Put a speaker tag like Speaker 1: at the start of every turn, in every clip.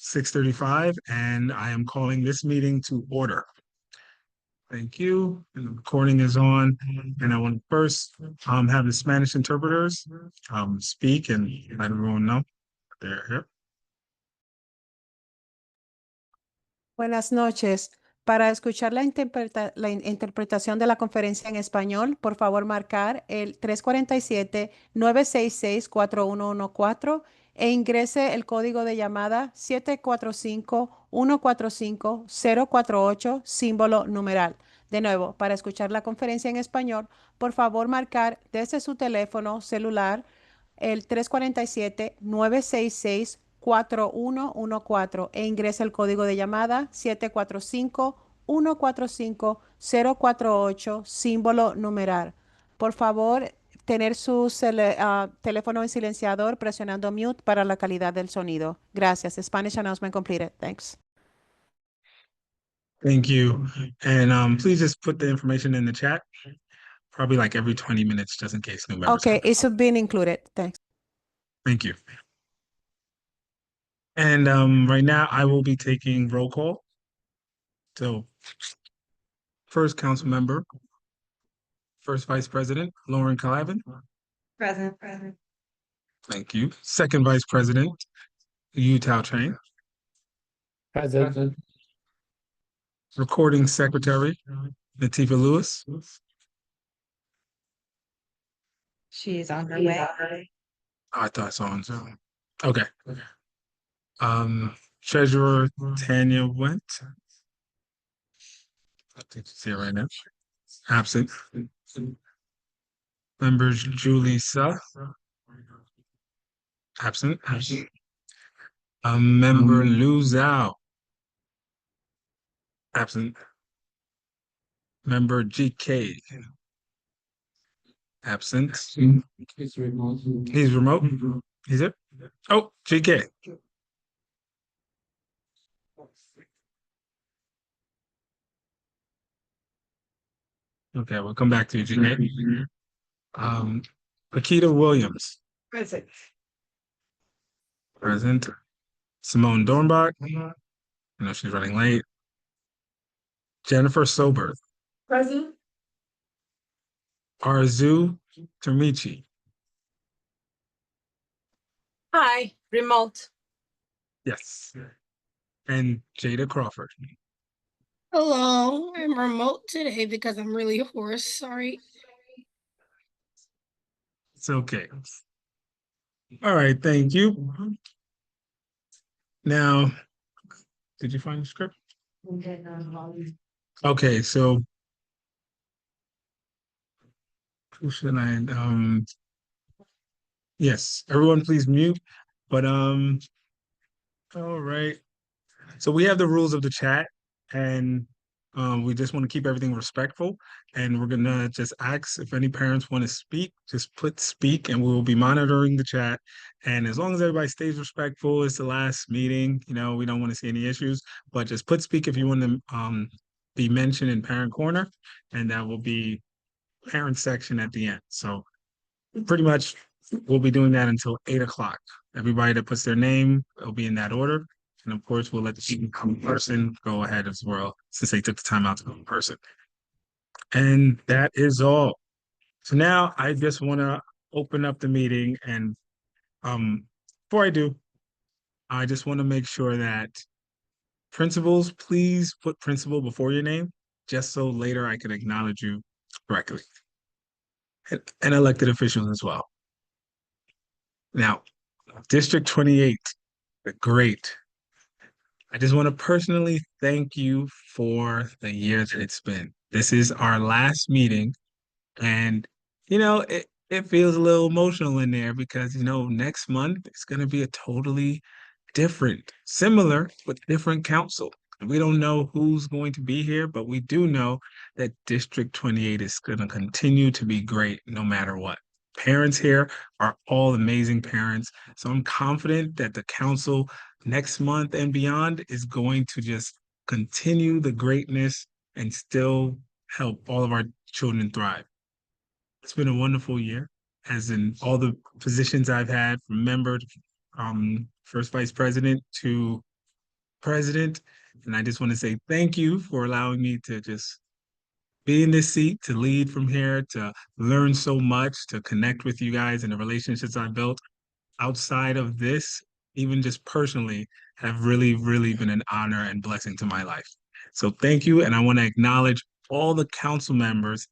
Speaker 1: 6:35, and I am calling this meeting to order. Thank you. And the recording is on. And I want to first have the Spanish interpreters speak and let everyone know they're here.
Speaker 2: Buenas noches. Para escuchar la interpretación de la conferencia en español, por favor marcar el 347-966-4114 e ingrese el código de llamada 745-145-048, símbolo numeral. De nuevo, para escuchar la conferencia en español, por favor marcar desde su teléfono celular el 347-966-4114 e ingresa el código de llamada 745-145-048, símbolo numeral. Por favor, tener su teléfono en silenciador presionando mute para la calidad del sonido. Gracias. Spanish announcement completed. Thanks.
Speaker 1: Thank you. And please just put the information in the chat, probably like every 20 minutes, just in case new members.
Speaker 2: Okay, it's been included. Thanks.
Speaker 1: Thank you. And right now I will be taking roll call. So first council member, first vice president, Lauren Calvin.
Speaker 3: Present.
Speaker 1: Thank you. Second vice president, Yu Tao Chang.
Speaker 4: Present.
Speaker 1: Recording secretary, Latifah Lewis.
Speaker 3: She is on her way.
Speaker 1: Oh, I thought I saw on Zoom. Okay. Treasurer Tanya Went. I think she's here right now. Absent. Members Julie Suh. Absent. Member Lu Zhao. Absent. Member GK. Absent.
Speaker 4: He's remote.
Speaker 1: He's remote. Is it? Oh, GK. Okay, we'll come back to you, GK. Akita Williams.
Speaker 3: Present.
Speaker 1: Present. Simone Dornbach. I know she's running late. Jennifer Soberth.
Speaker 3: Present.
Speaker 1: Arzu Termichi.
Speaker 5: Hi, remote.
Speaker 1: Yes. And Jada Crawford.
Speaker 5: Hello, I'm remote today because I'm really hoarse. Sorry.
Speaker 1: It's okay. All right, thank you. Now, did you find the script? Okay, so who should I yes, everyone please mute. But all right. So we have the rules of the chat, and we just want to keep everything respectful. And we're gonna just ask if any parents want to speak, just put speak, and we will be monitoring the chat. And as long as everybody stays respectful, it's the last meeting. You know, we don't want to see any issues, but just put speak if you want to be mentioned in parent corner, and that will be parent section at the end. So pretty much we'll be doing that until 8 o'clock. Everybody that puts their name, it'll be in that order. And of course, we'll let the student come in person go ahead as well, since they took the time out to come in person. And that is all. So now I just want to open up the meeting. And before I do, I just want to make sure that principals, please put principal before your name, just so later I can acknowledge you correctly. And elected officials as well. Now, District 28, the great. I just want to personally thank you for the year that it's been. This is our last meeting, and you know, it feels a little emotional in there because you know, next month it's going to be a totally different, similar but different council. We don't know who's going to be here, but we do know that District 28 is going to continue to be great no matter what. Parents here are all amazing parents. So I'm confident that the council next month and beyond is going to just continue the greatness and still help all of our children thrive. It's been a wonderful year, as in all the positions I've had, from member, first vice president to president. And I just want to say thank you for allowing me to just be in this seat, to lead from here, to learn so much, to connect with you guys and the relationships I built outside of this, even just personally, have really, really been an honor and blessing to my life. So thank you. And I want to acknowledge all the council members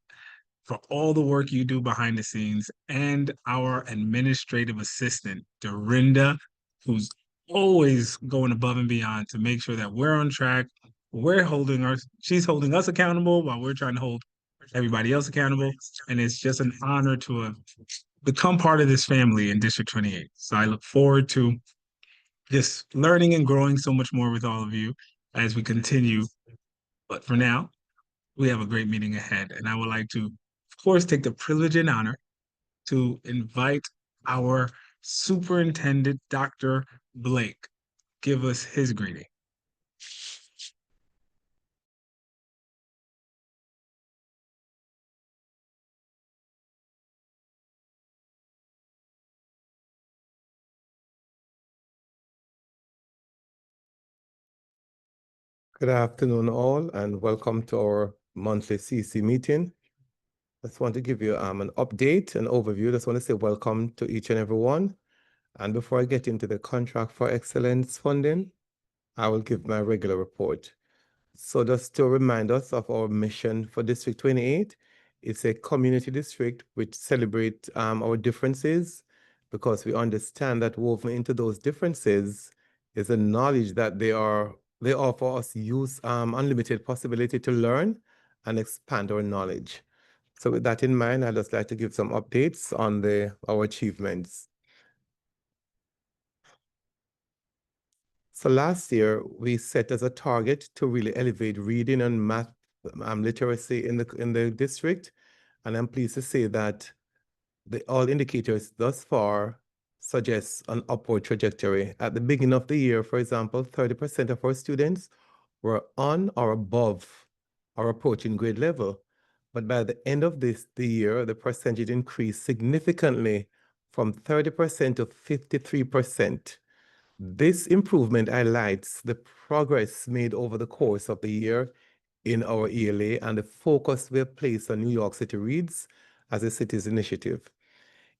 Speaker 1: for all the work you do behind the scenes and our administrative assistant, Dorinda, who's always going above and beyond to make sure that we're on track. She's holding us accountable while we're trying to hold everybody else accountable. And it's just an honor to have become part of this family in District 28. So I look forward to just learning and growing so much more with all of you as we continue. But for now, we have a great meeting ahead. And I would like to, of course, take the privilege and honor to invite our superintendent, Dr. Blake, give us his greeting.
Speaker 6: Good afternoon, all, and welcome to our monthly CEC meeting. Just want to give you an update, an overview. Just want to say welcome to each and every one. And before I get into the contract for excellence funding, I will give my regular report. So just to remind us of our mission for District 28, it's a community district which celebrates our differences, because we understand that woven into those differences is a knowledge that they offer us unlimited possibility to learn and expand our knowledge. So with that in mind, I'd just like to give some updates on our achievements. So last year, we set as a target to really elevate reading and math literacy in the district. And I'm pleased to say that all indicators thus far suggest an upward trajectory. At the beginning of the year, for example, 30% of our students were on or above or approaching grade level. But by the end of the year, the percentage increased significantly from 30% to 53%. This improvement highlights the progress made over the course of the year in our ELA and the focus we have placed on New York City Reads as a city's initiative.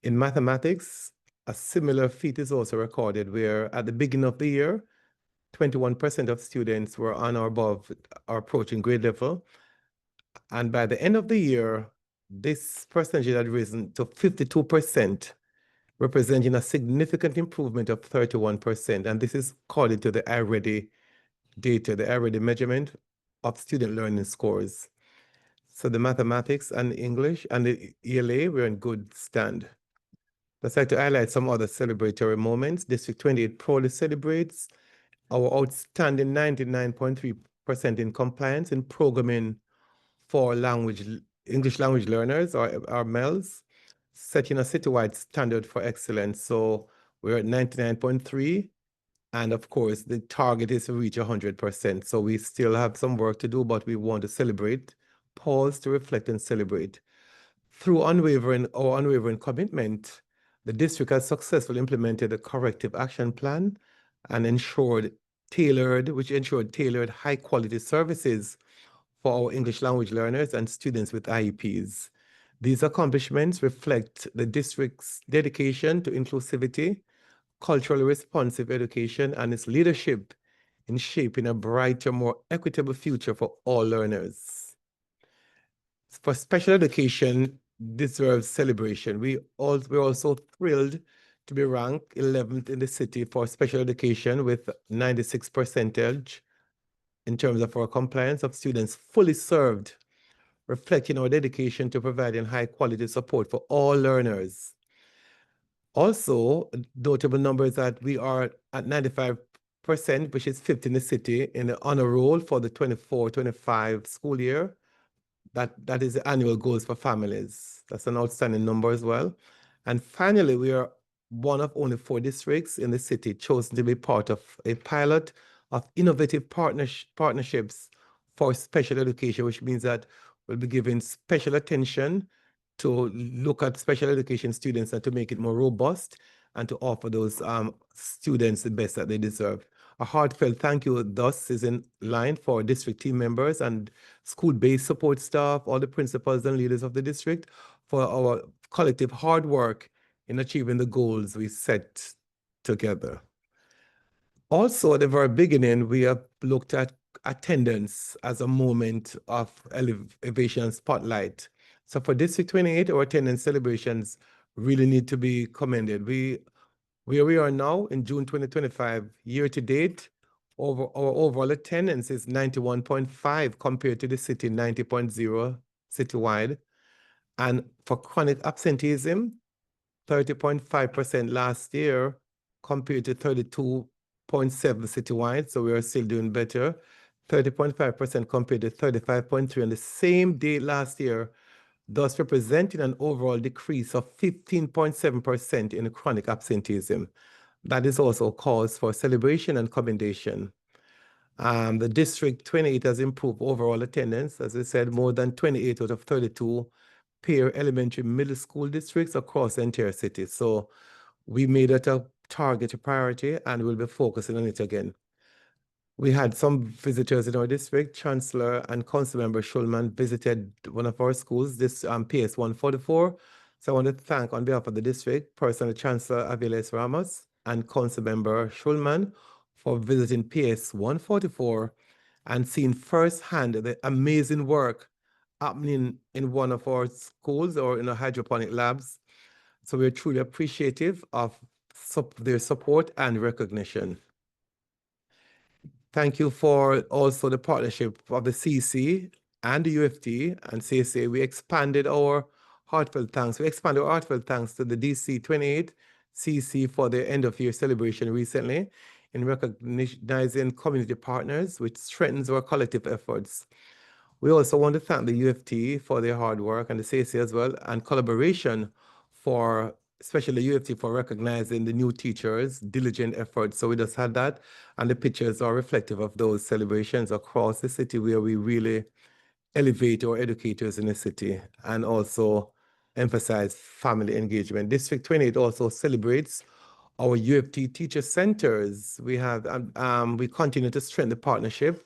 Speaker 6: In mathematics, a similar feat is also recorded where at the beginning of the year, 21% of students were on or above or approaching grade level. And by the end of the year, this percentage had risen to 52%, representing a significant improvement of 31%. And this is according to the iReady data, the iReady measurement of student learning scores. So the mathematics and English and the ELA were in good stand. I'd like to highlight some other celebratory moments. District 28 proudly celebrates our outstanding 99.3% in compliance in programming for English language learners, or MELs, setting a citywide standard for excellence. So we're at 99.3, and of course, the target is to reach 100%. So we still have some work to do, but we want to celebrate, pause to reflect and celebrate. Through our unwavering commitment, the district has successfully implemented a corrective action plan and ensured tailored high-quality services for our English language learners and students with IEPs. These accomplishments reflect the district's dedication to inclusivity, culturally responsive education, and its leadership in shaping a brighter, more equitable future for all learners. For special education deserves celebration. We're also thrilled to be ranked 11th in the city for special education with 96% in terms of our compliance of students fully served, reflecting our dedication to providing high quality support for all learners. Also, notable numbers that we are at 95%, which is 5th in the city, in the honor roll for the 24-25 school year. That is the annual goals for families. That's an outstanding number as well. And finally, we are one of only 4 districts in the city chosen to be part of a pilot of innovative partnerships for special education, which means that we'll be giving special attention to look at special education students and to make it more robust and to offer those students the best that they deserve. A heartfelt thank you thus is in line for district team members and school-based support staff, all the principals and leaders of the district for our collective hard work in achieving the goals we set together. Also, at the very beginning, we have looked at attendance as a moment of elevation spotlight. So for District 28, our attendance celebrations really need to be commended. Where we are now in June 2025, year to date, our overall attendance is 91.5 compared to the city 90.0 citywide. And for chronic absenteeism, 30.5% last year compared to 32.7 citywide. So we are still doing better. 30.5% compared to 35.3 on the same day last year, thus representing an overall decrease of 15.7% in chronic absenteeism. That is also a cause for celebration and commendation. The District 28 has improved overall attendance, as I said, more than 28 out of 32 peer elementary middle school districts across the entire city. So we made it a target, a priority, and we'll be focusing on it again. We had some visitors in our district. Chancellor and Council Member Schulman visited one of our schools, this PS 144. So I want to thank, on behalf of the district, personal Chancellor Aviles Ramos and Council Member Schulman for visiting PS 144 and seeing firsthand the amazing work happening in one of our schools or in our hydroponic labs. So we're truly appreciative of their support and recognition. Thank you for also the partnership of the CEC and the UFT and CSA. We expanded our heartfelt thanks. We expanded our heartfelt thanks to the DC28 CEC for their end of year celebration recently in recognizing community partners, which strengthens our collective efforts. We also want to thank the UFT for their hard work and the CSA as well, and collaboration for, especially the UFT, for recognizing the new teachers' diligent efforts. So we just had that, and the pictures are reflective of those celebrations across the city where we really elevate our educators in the city and also emphasize family engagement. District 28 also celebrates our UFT teacher centers. We have we continue to strengthen the partnership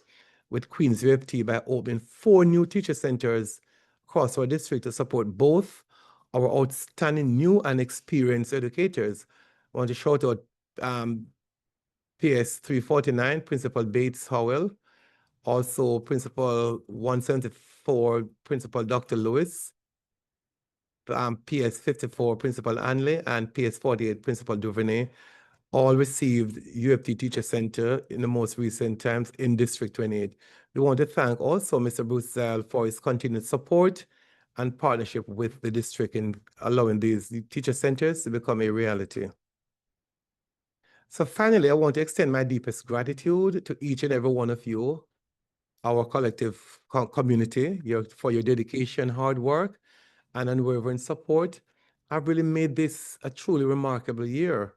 Speaker 6: with Queens UFT by opening 4 new teacher centers across our district to support both our outstanding new and experienced educators. I want to shout out PS 349, Principal Bates Howell, also Principal 174, Principal Dr. Lewis, PS 54, Principal Anley, and PS 48, Principal Duvernay, all received UFT Teacher Center in the most recent times in District 28. We want to thank also Mr. Bruce Zell for his continued support and partnership with the district in allowing these teacher centers to become a reality. So finally, I want to extend my deepest gratitude to each and every one of you, our collective community, for your dedication, hard work, and unwavering support. I've really made this a truly remarkable year.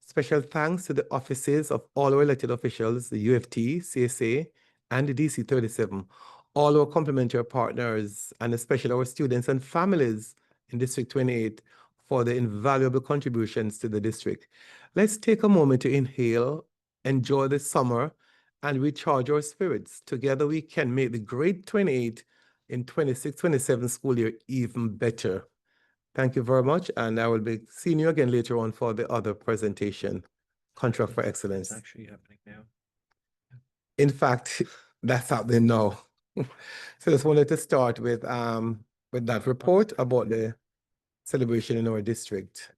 Speaker 6: Special thanks to the offices of all our elected officials, the UFT, CSA, and the DC37, all our complementary partners, and especially our students and families in District 28 for the invaluable contributions to the district. Let's take a moment to inhale, enjoy the summer, and recharge our spirits. Together we can make the great 28 in 26-27 school year even better. Thank you very much, and I will be seeing you again later on for the other presentation, Contract for Excellence.
Speaker 4: It's actually happening now.
Speaker 6: In fact, that's happening now. So I just wanted to start with that report about the celebration in our district.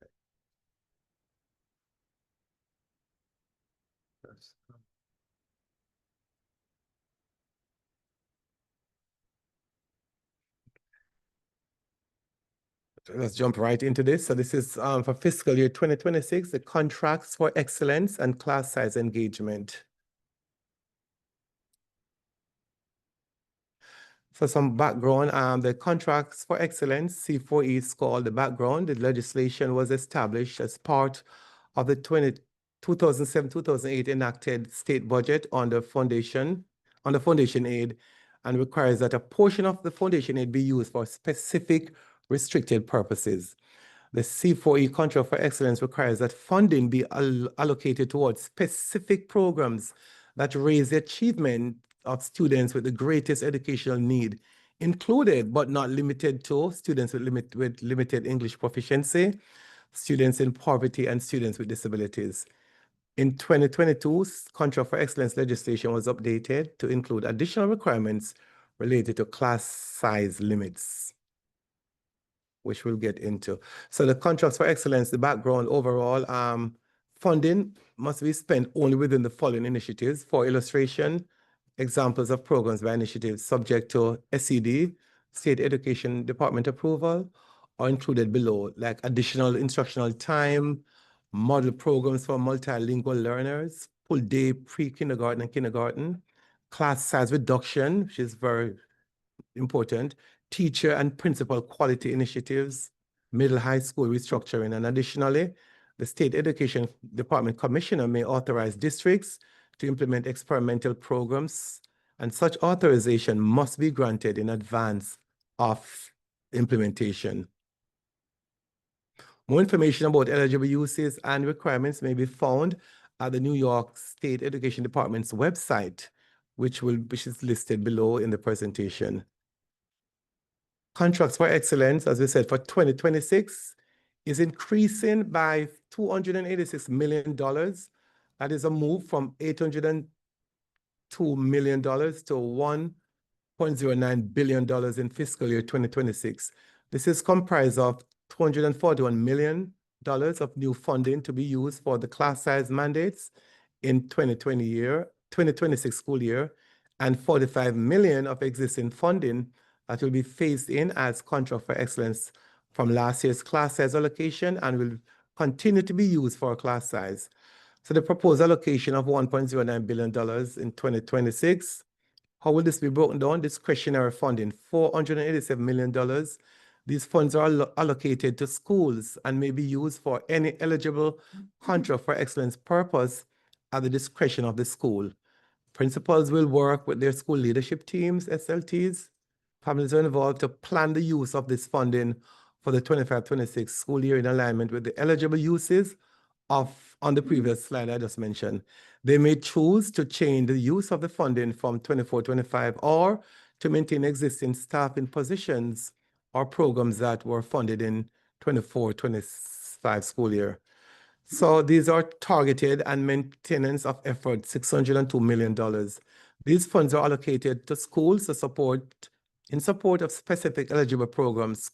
Speaker 6: Let's jump right into this. So this is for fiscal year 2026, the Contracts for Excellence and Class Size Engagement. For some background, the Contracts for Excellence, C4E is called the background. The legislation was established as part of the 2007-2008 enacted state budget on the foundation aid, and requires that a portion of the foundation aid be used for specific restricted purposes. The C4E contract for excellence requires that funding be allocated towards specific programs that raise the achievement of students with the greatest educational need, included but not limited to students with limited English proficiency, students in poverty, and students with disabilities. In 2022, contract for excellence legislation was updated to include additional requirements related to class size limits, which we'll get into. So the contracts for excellence, the background overall, funding must be spent only within the following initiatives. For illustration, examples of programs by initiatives subject to SED, State Education Department approval, are included below, like additional instructional time, model programs for multilingual learners, full day pre-kindergarten and kindergarten, class size reduction, which is very important, teacher and principal quality initiatives, middle high school restructuring, and additionally, the State Education Department Commissioner may authorize districts to implement experimental programs, and such authorization must be granted in advance of implementation. More information about eligible uses and requirements may be found at the New York State Education Department's website, which is listed below in the presentation. Contracts for excellence, as we said, for 2026 is increasing by $286 million. That is a move from $802 million to $1.09 billion in fiscal year 2026. This is comprised of $241 million of new funding to be used for the class size mandates in 2026 school year, and $45 million of existing funding that will be phased in as contract for excellence from last year's class size allocation and will continue to be used for class size. So the proposed allocation of $1.09 billion in 2026, how will this be broken down? Discretionary funding, $487 million. These funds are allocated to schools and may be used for any eligible contract for excellence purpose at the discretion of the school. Principals will work with their school leadership teams, SLTs. Families are involved to plan the use of this funding for the 25-26 school year in alignment with the eligible uses on the previous slide I just mentioned. They may choose to change the use of the funding from 24-25 or to maintain existing staff in positions or programs that were funded in 24-25 school year. So these are targeted and maintenance of effort, $602 million. These funds are allocated to schools in support of specific eligible programs.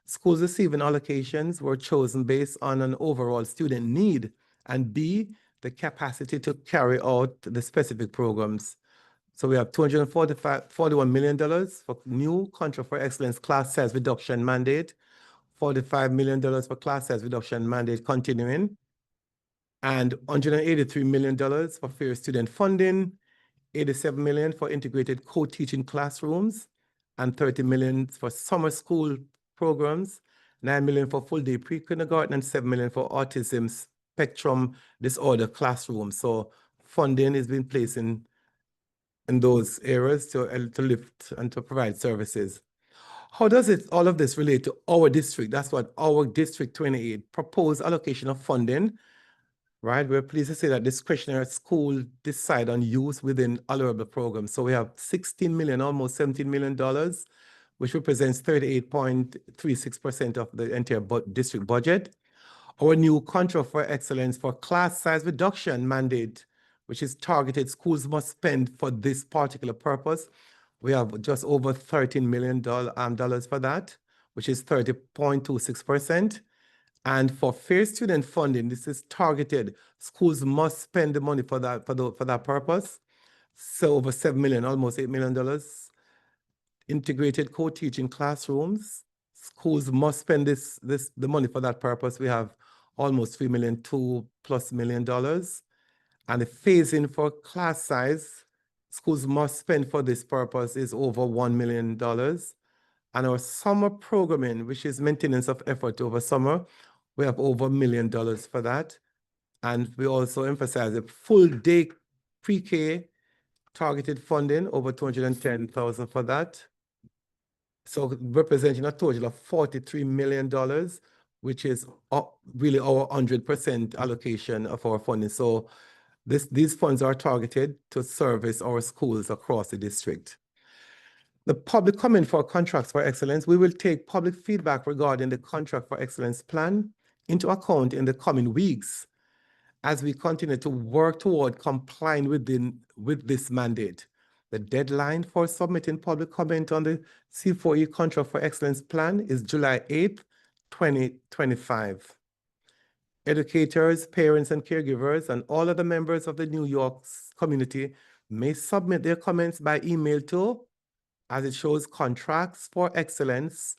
Speaker 6: Schools receiving allocations were chosen based on an overall student need and B, the capacity to carry out the specific programs. So we have $241 million for new contract for excellence class size reduction mandate, $45 million for class size reduction mandate continuing, and $183 million for fair student funding, $87 million for integrated co-teaching classrooms, and $30 million for summer school programs, $9 million for full day pre-kindergarten, and $7 million for autism spectrum disorder classrooms. So funding is being placed in those areas to lift and to provide services. How does all of this relate to our district? That's what our District 28 proposed allocation of funding, right? We're pleased to say that discretionary school decide on use within allowable programs. So we have $16 million, almost $17 million, which represents 38.36% of the entire district budget. Our new contract for excellence for class size reduction mandate, which is targeted schools must spend for this particular purpose. We have just over $13 million for that, which is 30.26%. And for fair student funding, this is targeted. Schools must spend the money for that purpose. So over $7 million, almost $8 million. Integrated co-teaching classrooms. Schools must spend the money for that purpose. We have almost $3 million, $2+ million. And the phasing for class size, schools must spend for this purpose is over $1 million. And our summer programming, which is maintenance of effort over summer, we have over $1 million for that. And we also emphasize a full day pre-K targeted funding, over $210,000 for that. So representing a total of $43 million which is really our 100% allocation of our funding. So these funds are targeted to service our schools across the district. The public comment for contracts for excellence, we will take public feedback regarding the contract for excellence plan into account in the coming weeks as we continue to work toward complying with this mandate. The deadline for submitting public comment on the C4E contract for excellence plan is July 8th, 2025. Educators, parents, and caregivers, and all other members of the New York community may submit their comments by email to, as it shows, contracts for excellence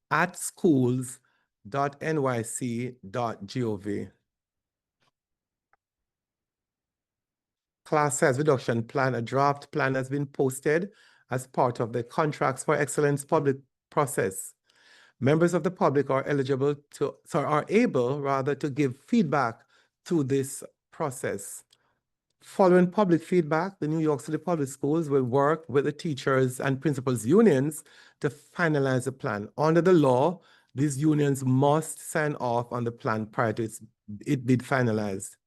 Speaker 6: at schools.nyc.gov. Class size reduction plan, a draft plan has been posted as part of the Contracts for Excellence public process. Members of the public are able to give feedback through this process. Following public feedback, the New York City Public Schools will work with the teachers and principals unions to finalize the plan. Under the law, these unions must sign off on the plan prior to it being finalized.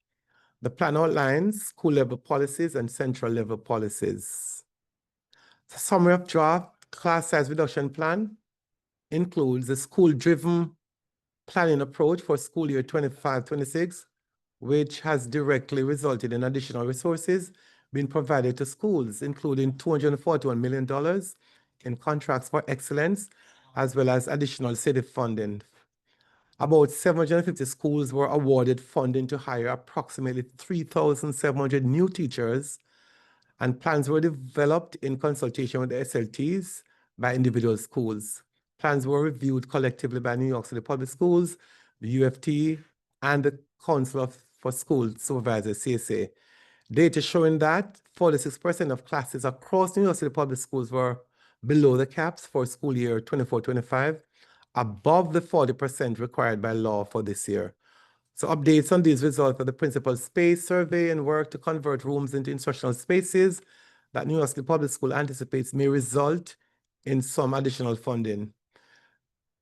Speaker 6: The plan outlines school level policies and central level policies. The summary of draft class size reduction plan includes a school-driven planning approach for school year 25-26, which has directly resulted in additional resources being provided to schools, including $241 million in contracts for excellence, as well as additional city funding. About 750 schools were awarded funding to hire approximately 3,700 new teachers, and plans were developed in consultation with the SLTs by individual schools. Plans were reviewed collectively by New York City Public Schools, the UFT, and the Council for School Supervisors, CSA. Data showing that 46% of classes across New York City Public Schools were below the caps for school year 24-25, above the 40% required by law for this year. So updates on these results for the principal space survey and work to convert rooms into instructional spaces that New York City Public School anticipates may result in some additional funding.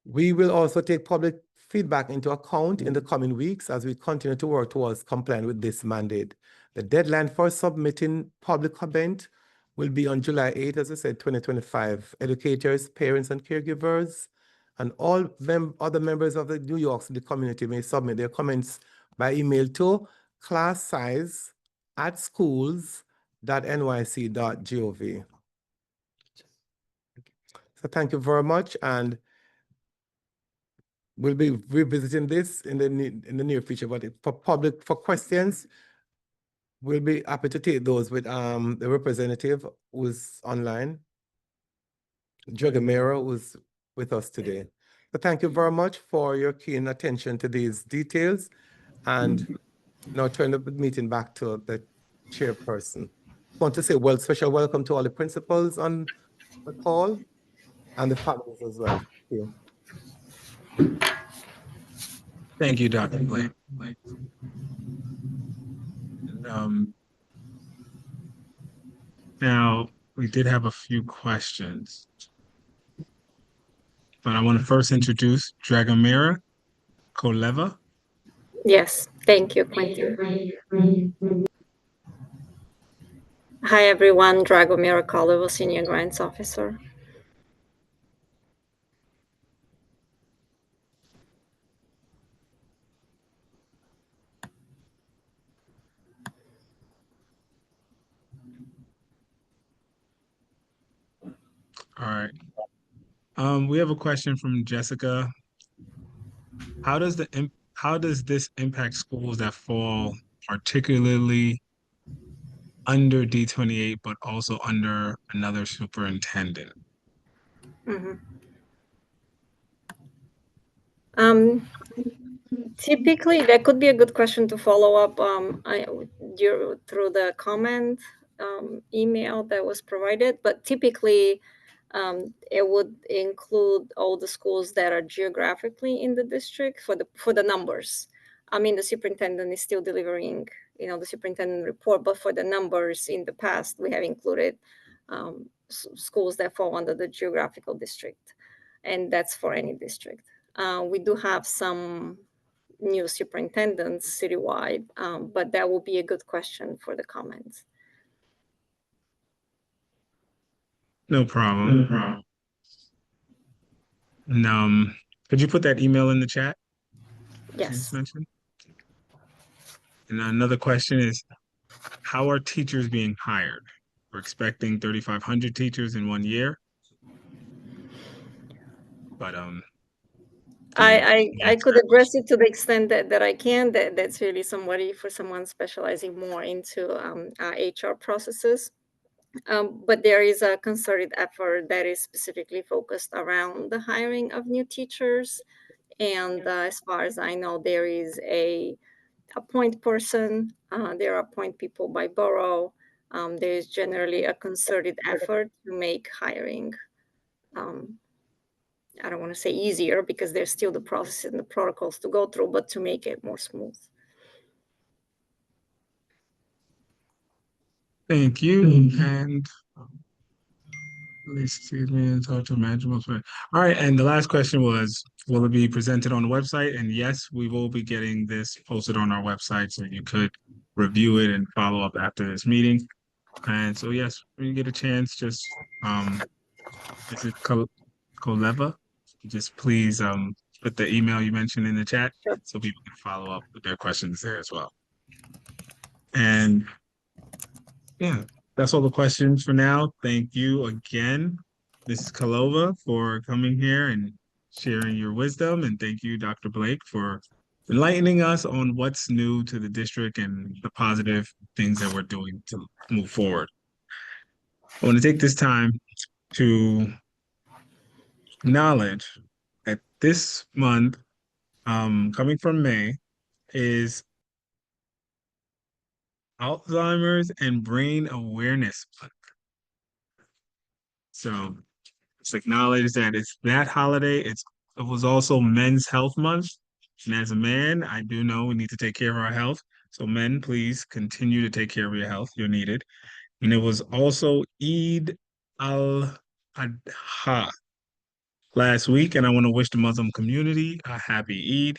Speaker 6: We will also take public feedback into account in the coming weeks as we continue to work towards complying with this mandate. The deadline for submitting public comment will be on July 8th, as I said, 2025. Educators, parents, and caregivers, and all other members of the New York City community may submit their comments by email to classsize@schools.nyc.gov. So thank you very much, and we'll be revisiting this in the near future. But for questions, we'll be happy to take those with the representative who's online, Dragamero, who's with us today. So thank you very much for your keen attention to these details, and now turn the meeting back to the chairperson. I want to say special welcome to all the principals on the call and the families as well. Thank you.
Speaker 1: Thank you, Dr. Blake. Now, we did have a few questions, but I want to first introduce Dragomira Koleva.
Speaker 7: Yes, thank you, Quentin. Hi, everyone. Dragomira Koleva, Senior Grants Officer.
Speaker 1: All right. We have a question from Jessica. How does this impact schools that fall particularly under D28, but also under another superintendent?
Speaker 7: Mm-hmm. Typically, that could be a good question to follow up through the comment email that was provided, but typically it would include all the schools that are geographically in the district for the numbers. I mean, the superintendent is still delivering, the superintendent report, but for the numbers in the past, we have included schools that fall under the geographical district, and that's for any district. We do have some new superintendents citywide, but that will be a good question for the comments.
Speaker 1: No problem. And could you put that email in the chat? You just
Speaker 7: Yes.
Speaker 1: mentioned. And another question is, how are teachers being hired? We're expecting 3,500 teachers in 1 year. But
Speaker 7: I could address it to the extent that I can. That's really somebody for someone specializing more into HR processes. But there is a concerted effort that is specifically focused around the hiring of new teachers. And as far as I know, there is a point person. There are point people by borough. There is generally a concerted effort to make hiring. I don't want to say easier because there's still the process and the protocols to go through, but to make it more smooth.
Speaker 1: thank you. And excuse me, it's hard to imagine what's right. All right, and the last question was, will it be presented on the website? And yes, we will be getting this posted on our website so you could review it and follow up after this meeting. And so yes, when you get a chance, just is it Koleva? Just please put the email you mentioned in the chat
Speaker 7: Sure.
Speaker 1: so people can follow up with their questions there as well. And yeah, that's all the questions for now. Thank you again, Mrs. Kalova, for coming here and sharing your wisdom. And thank you, Dr. Blake, for enlightening us on what's new to the district and the positive things that we're doing to move forward. I want to take this time to acknowledge that this month, coming from May, is Alzheimer's and Brain Awareness Month. So let's acknowledge that it's that holiday. It was also Men's Health Month. And as a man, I do know we need to take care of our health. So men, please continue to take care of your health. You're needed. And it was also Eid al-Adha last week. And I want to wish the Muslim community a happy Eid.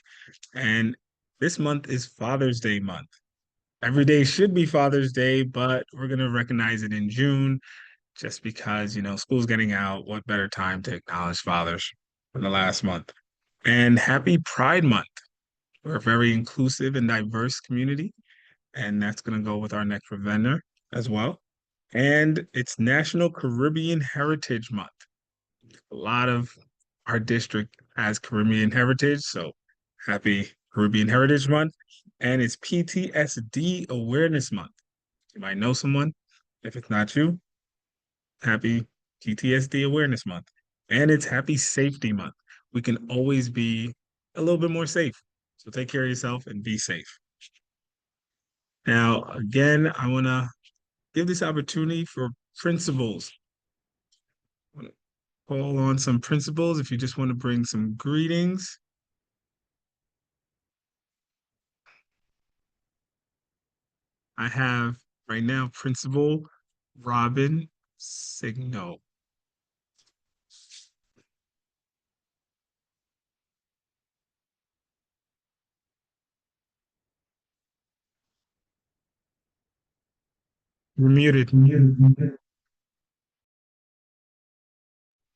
Speaker 1: And this month is Father's Day month. Every day should be Father's Day, but we're going to recognize it in June just because, school's getting out. What better time to acknowledge fathers than the last month? And happy Pride Month. We're a very inclusive and diverse community, and that's going to go with our next presenter as well. And it's National Caribbean Heritage Month. A lot of our district has Caribbean heritage, so happy Caribbean Heritage Month. And it's PTSD Awareness Month. You might know someone. If it's not you, happy PTSD Awareness Month. And it's Happy Safety Month. We can always be a little bit more safe. So take care of yourself and be safe. Now, again, I want to give this opportunity for principals. I want to call on some principals if you just want to bring some greetings. I have right now Principal Robin Signo. You're muted.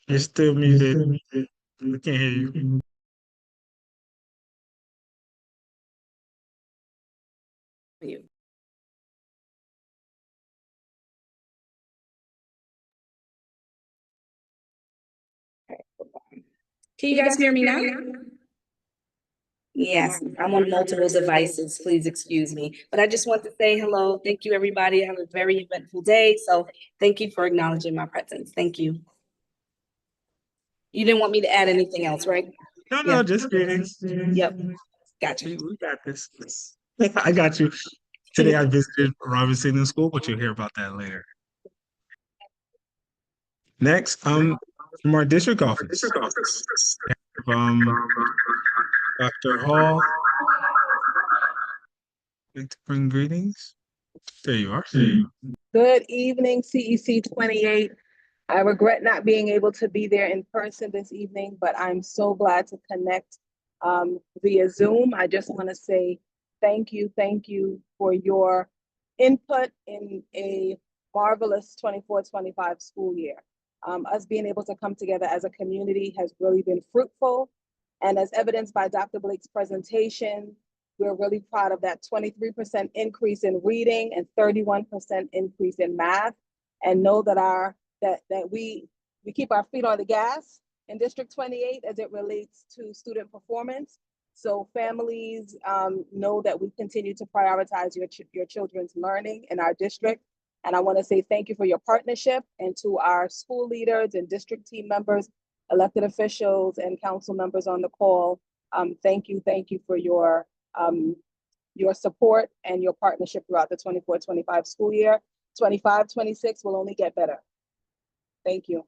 Speaker 1: You're still muted. We can't hear you.
Speaker 3: Can you guys hear me now? Yes, I'm on multiple devices. Please excuse me. But I just want to say hello. Thank you, everybody. Have a very eventful day. So thank you for acknowledging my presence. Thank you. You didn't want me to add anything else, right?
Speaker 1: No,
Speaker 3: Yeah.
Speaker 1: just greetings.
Speaker 3: Yep. Gotcha.
Speaker 1: We got this. I got you. Today I visited Robin Signan School, but you'll hear about that later. Next, from our district office, Dr. Hall. Like to bring greetings. There you are.
Speaker 8: Good evening, CEC28. I regret not being able to be there in person this evening, but I'm so glad to connect via Zoom. I just want to say thank you for your input in a marvelous 24-25 school year. Us being able to come together as a community has really been fruitful. And as evidenced by Dr. Blake's presentation, we're really proud of that 23% increase in reading and 31% increase in math, and know that we keep our feet on the gas in District 28 as it relates to student performance. So families know that we continue to prioritize your children's learning in our district. And I want to say thank you for your partnership, and to our school leaders and district team members, elected officials, and council members on the call. Thank you for your support and your partnership throughout the 24-25 school year. 25-26 will only get better. Thank you.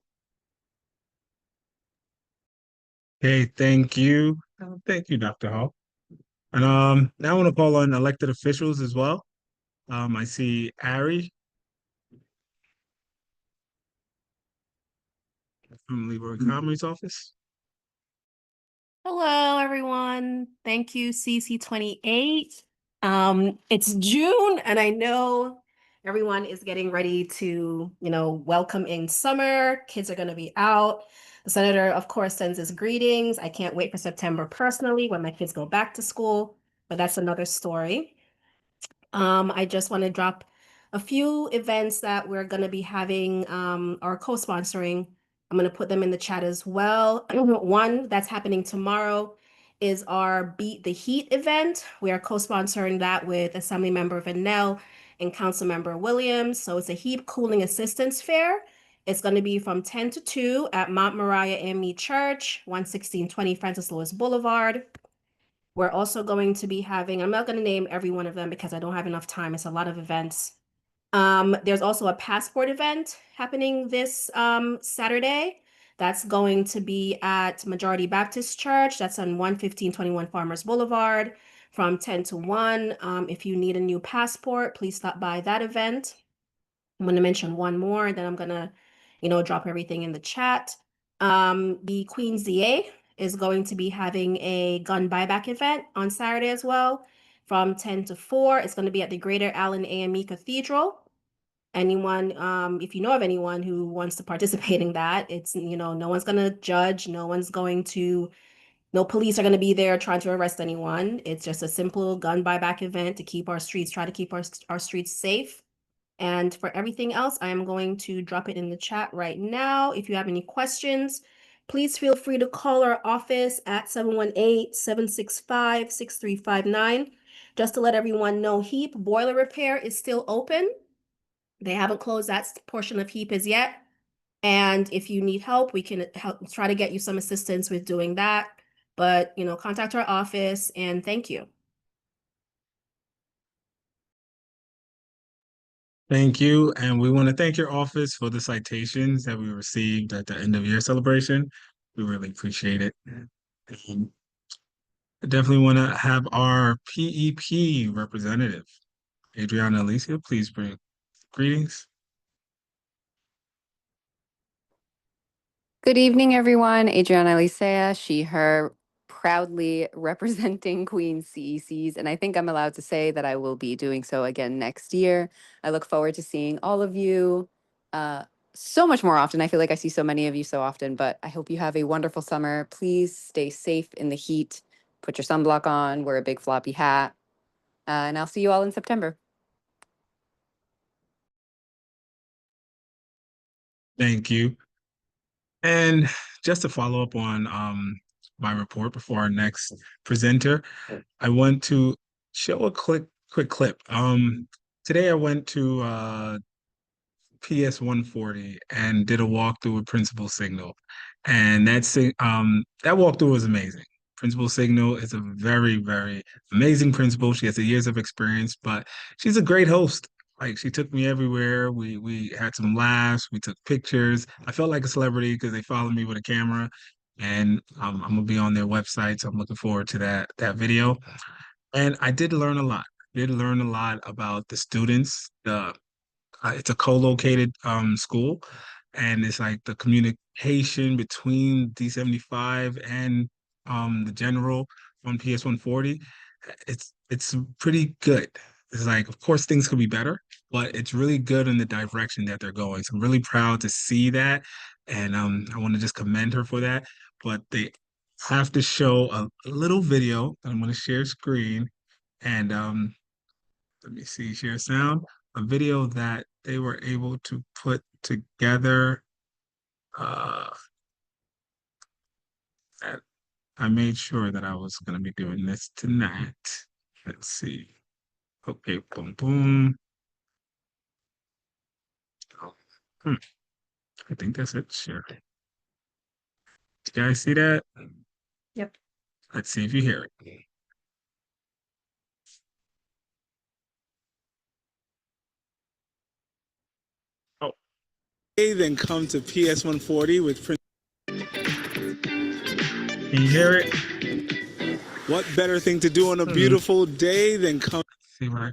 Speaker 1: Okay, thank you. Thank you, Dr. Hall. And now I want to call on elected officials as well. I see Ari from Leroy Comrie's office.
Speaker 9: Hello, everyone. Thank you, CEC28. It's June, and I know everyone is getting ready to, welcome in summer. Kids are going to be out. The senator, of course, sends his greetings. I can't wait for September personally when my kids go back to school, but that's another story. I just want to drop a few events that we're going to be having or co-sponsoring. I'm going to put them in the chat as well. One that's happening tomorrow is our Beat the Heat event. We are co-sponsoring that with Assemblymember Vanell and Councilmember Williams. So it's a heat cooling assistance fair. It's going to be from 10 to 2 at Mount Moriah AME Church, 11620 Francis Lewis Boulevard. We're also going to be having, I'm not going to name every one of them because I don't have enough time. It's a lot of events. There's also a passport event happening this Saturday. That's going to be at Majority Baptist Church. That's on 11521 Farmers Boulevard from 10 to 1. If you need a new passport, please stop by that event. I'm going to mention one more, and then I'm going to, drop everything in the chat. The Queen's DA is going to be having a gun buyback event on Saturday as well from 10 to 4. It's going to be at the Greater Allen AME Cathedral. Anyone, if you know of anyone who wants to participate in that, it's, no one's going to judge. No police are going to be there trying to arrest anyone. It's just a simple gun buyback event to try to keep our streets safe. And for everything else, I am going to drop it in the chat right now. If you have any questions, please feel free to call our office at 718-765-6359. Just to let everyone know, HEAP boiler repair is still open. They haven't closed that portion of HEAP as yet. And if you need help, we can try to get you some assistance with doing that. But, contact our office, and thank you.
Speaker 1: Thank you. And we want to thank your office for the citations that we received at the end of year celebration. We really appreciate it. I definitely want to have our PEP representative, Adriana Alicia, please bring greetings.
Speaker 10: Good evening, everyone. Adriana Licea, she, her, proudly representing Queen CECs. And I think I'm allowed to say that I will be doing so again next year. I look forward to seeing all of you so much more often. I feel like I see so many of you so often, but I hope you have a wonderful summer. Please stay safe in the heat. Put your sunblock on, wear a big floppy hat. And I'll see you all in September.
Speaker 1: Thank you. And just to follow up on my report before our next presenter, I want to show a quick clip. Today I went to PS 140 and did a walkthrough with Principal Signal, and that walkthrough was amazing. Principal Signal is a very, very amazing principal. She has years of experience, but she's a great host. Like, she took me everywhere. We had some laughs. We took pictures. I felt like a celebrity because they followed me with a camera, and I'm gonna be on their website, so I'm looking forward to that video. And I did learn a lot. Did learn a lot about the students. It's a co-located school, and it's like the communication between D75 and the general on PS140. It's pretty good. It's like, of course, things could be better, but it's really good in the direction that they're going. So I'm really proud to see that, and I want to just commend her for that. But they have to show a little video. I'm going to share screen, and let me see, share sound. A video that they were able to put together. Uh, that I made sure that I was going to be doing this tonight. Let's see. Okay, boom, boom. Oh, I think that's it. Sure. Did you guys see that?
Speaker 9: Yep.
Speaker 1: Let's see if you hear it. Oh. Then come to PS140 with Prince. Can you hear it? What better thing to do on a beautiful day than come? See what I.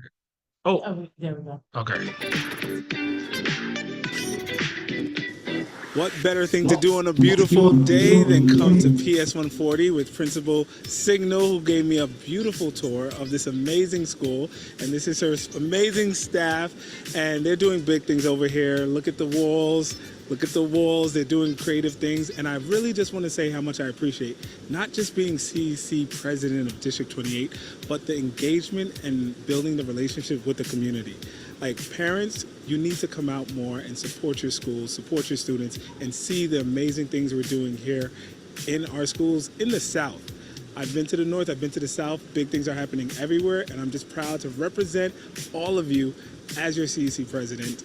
Speaker 1: Oh, there we go. Okay. What better thing to do on a beautiful day than come to PS140 with Principal Signal, who gave me a beautiful tour of this amazing school. And this is her amazing staff. And they're doing big things over here. Look at the walls. Look at the walls. They're doing creative things. And I really just want to say how much I appreciate not just being CEC president of District 28, but the engagement and building the relationship with the community. Like, parents, you need to come out more and support your schools, support your students, and see the amazing things we're doing here in our schools in the South. I've been to the North, I've been to the South. Big things are happening everywhere, and I'm just proud to represent all of you as your CEC president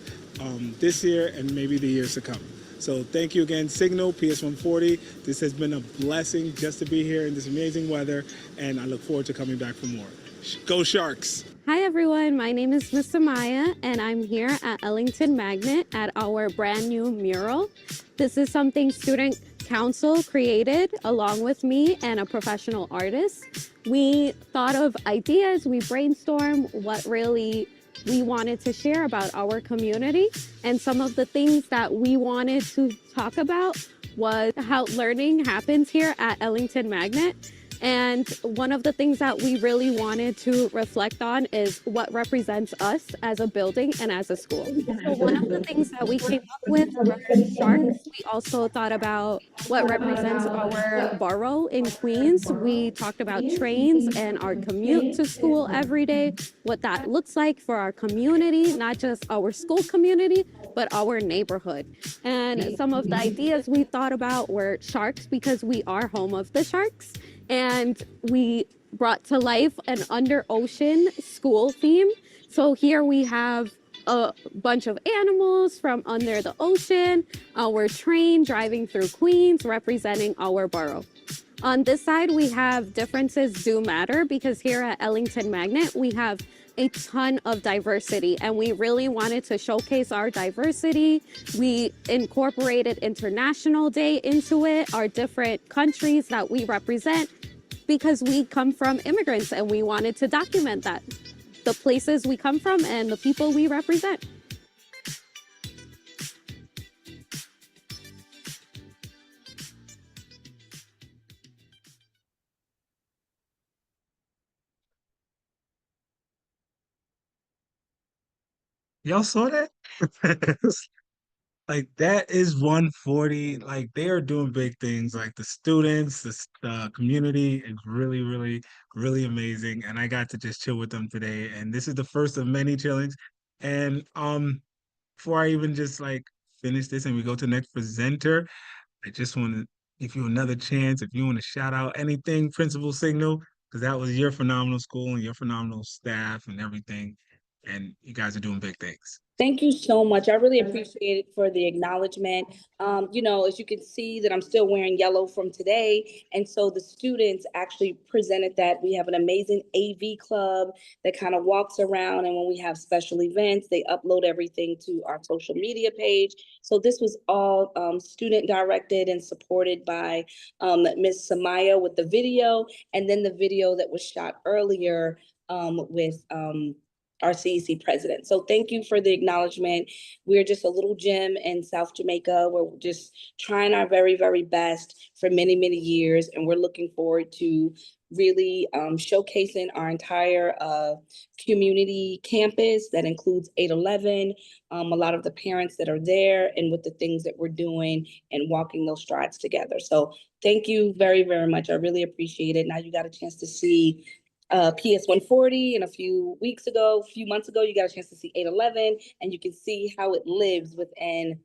Speaker 1: this year and maybe the years to come. So thank you again, Signal, PS140. This has been a blessing just to be here in this amazing weather, and I look forward to coming back for more. Go Sharks!
Speaker 11: Hi everyone, my name is Miss Amaya and I'm here at Ellington Magnet at our brand new mural. This is something Student Council created along with me and a professional artist. We thought of ideas, we brainstormed what really we wanted to share about our community, and some of the things that we wanted to talk about was how learning happens here at Ellington Magnet. And one of the things that we really wanted to reflect on is what represents us as a building and as a school. So one of the things that we came up with were sharks. We also thought about what represents our borough in Queens. We talked about trains and our commute to school every day, what that looks like for our community, not just our school community, but our neighborhood. And some of the ideas we thought about were sharks, because we are home of the sharks. And we brought to life an under ocean school theme. So here we have a bunch of animals from under the ocean, our train driving through Queens representing our borough. On this side, we have differences do matter, because here at Ellington Magnet, we have a ton of diversity and we really wanted to showcase our diversity. We incorporated International Day into it, our different countries that we represent, because we come from immigrants and we wanted to document that, the places we come from and the people we represent.
Speaker 1: Y'all saw that? Like, that is 140. Like, they are doing big things. Like, the students, the community is really, really, really amazing. And I got to just chill with them today. And this is the first of many chillings. And before I even just like finish this and we go to the next presenter, I just want to give you another chance. If you want to shout out anything, Principal Signal, because that was your phenomenal school and your phenomenal staff and everything. And you guys are doing big things.
Speaker 3: Thank you so much. I really appreciate it for the acknowledgement. As you can see that I'm still wearing yellow from today. And so the students actually presented that. We have an amazing AV club that kind of walks around. And when we have special events, they upload everything to our social media page. So this was all student directed and supported by Ms. Samaya with the video. And then the video that was shot earlier with our CEC president. So thank you for the acknowledgement. We're just a little gym in South Jamaica. We're just trying our very, very best for many, many years. And we're looking forward to really showcasing our entire community campus that includes 811, a lot of the parents that are there, and with the things that we're doing and walking those strides together. So thank you very, very much. I really appreciate it. Now you got a chance to see PS 140, and a few months ago, you got a chance to see 811, and you can see how it lives within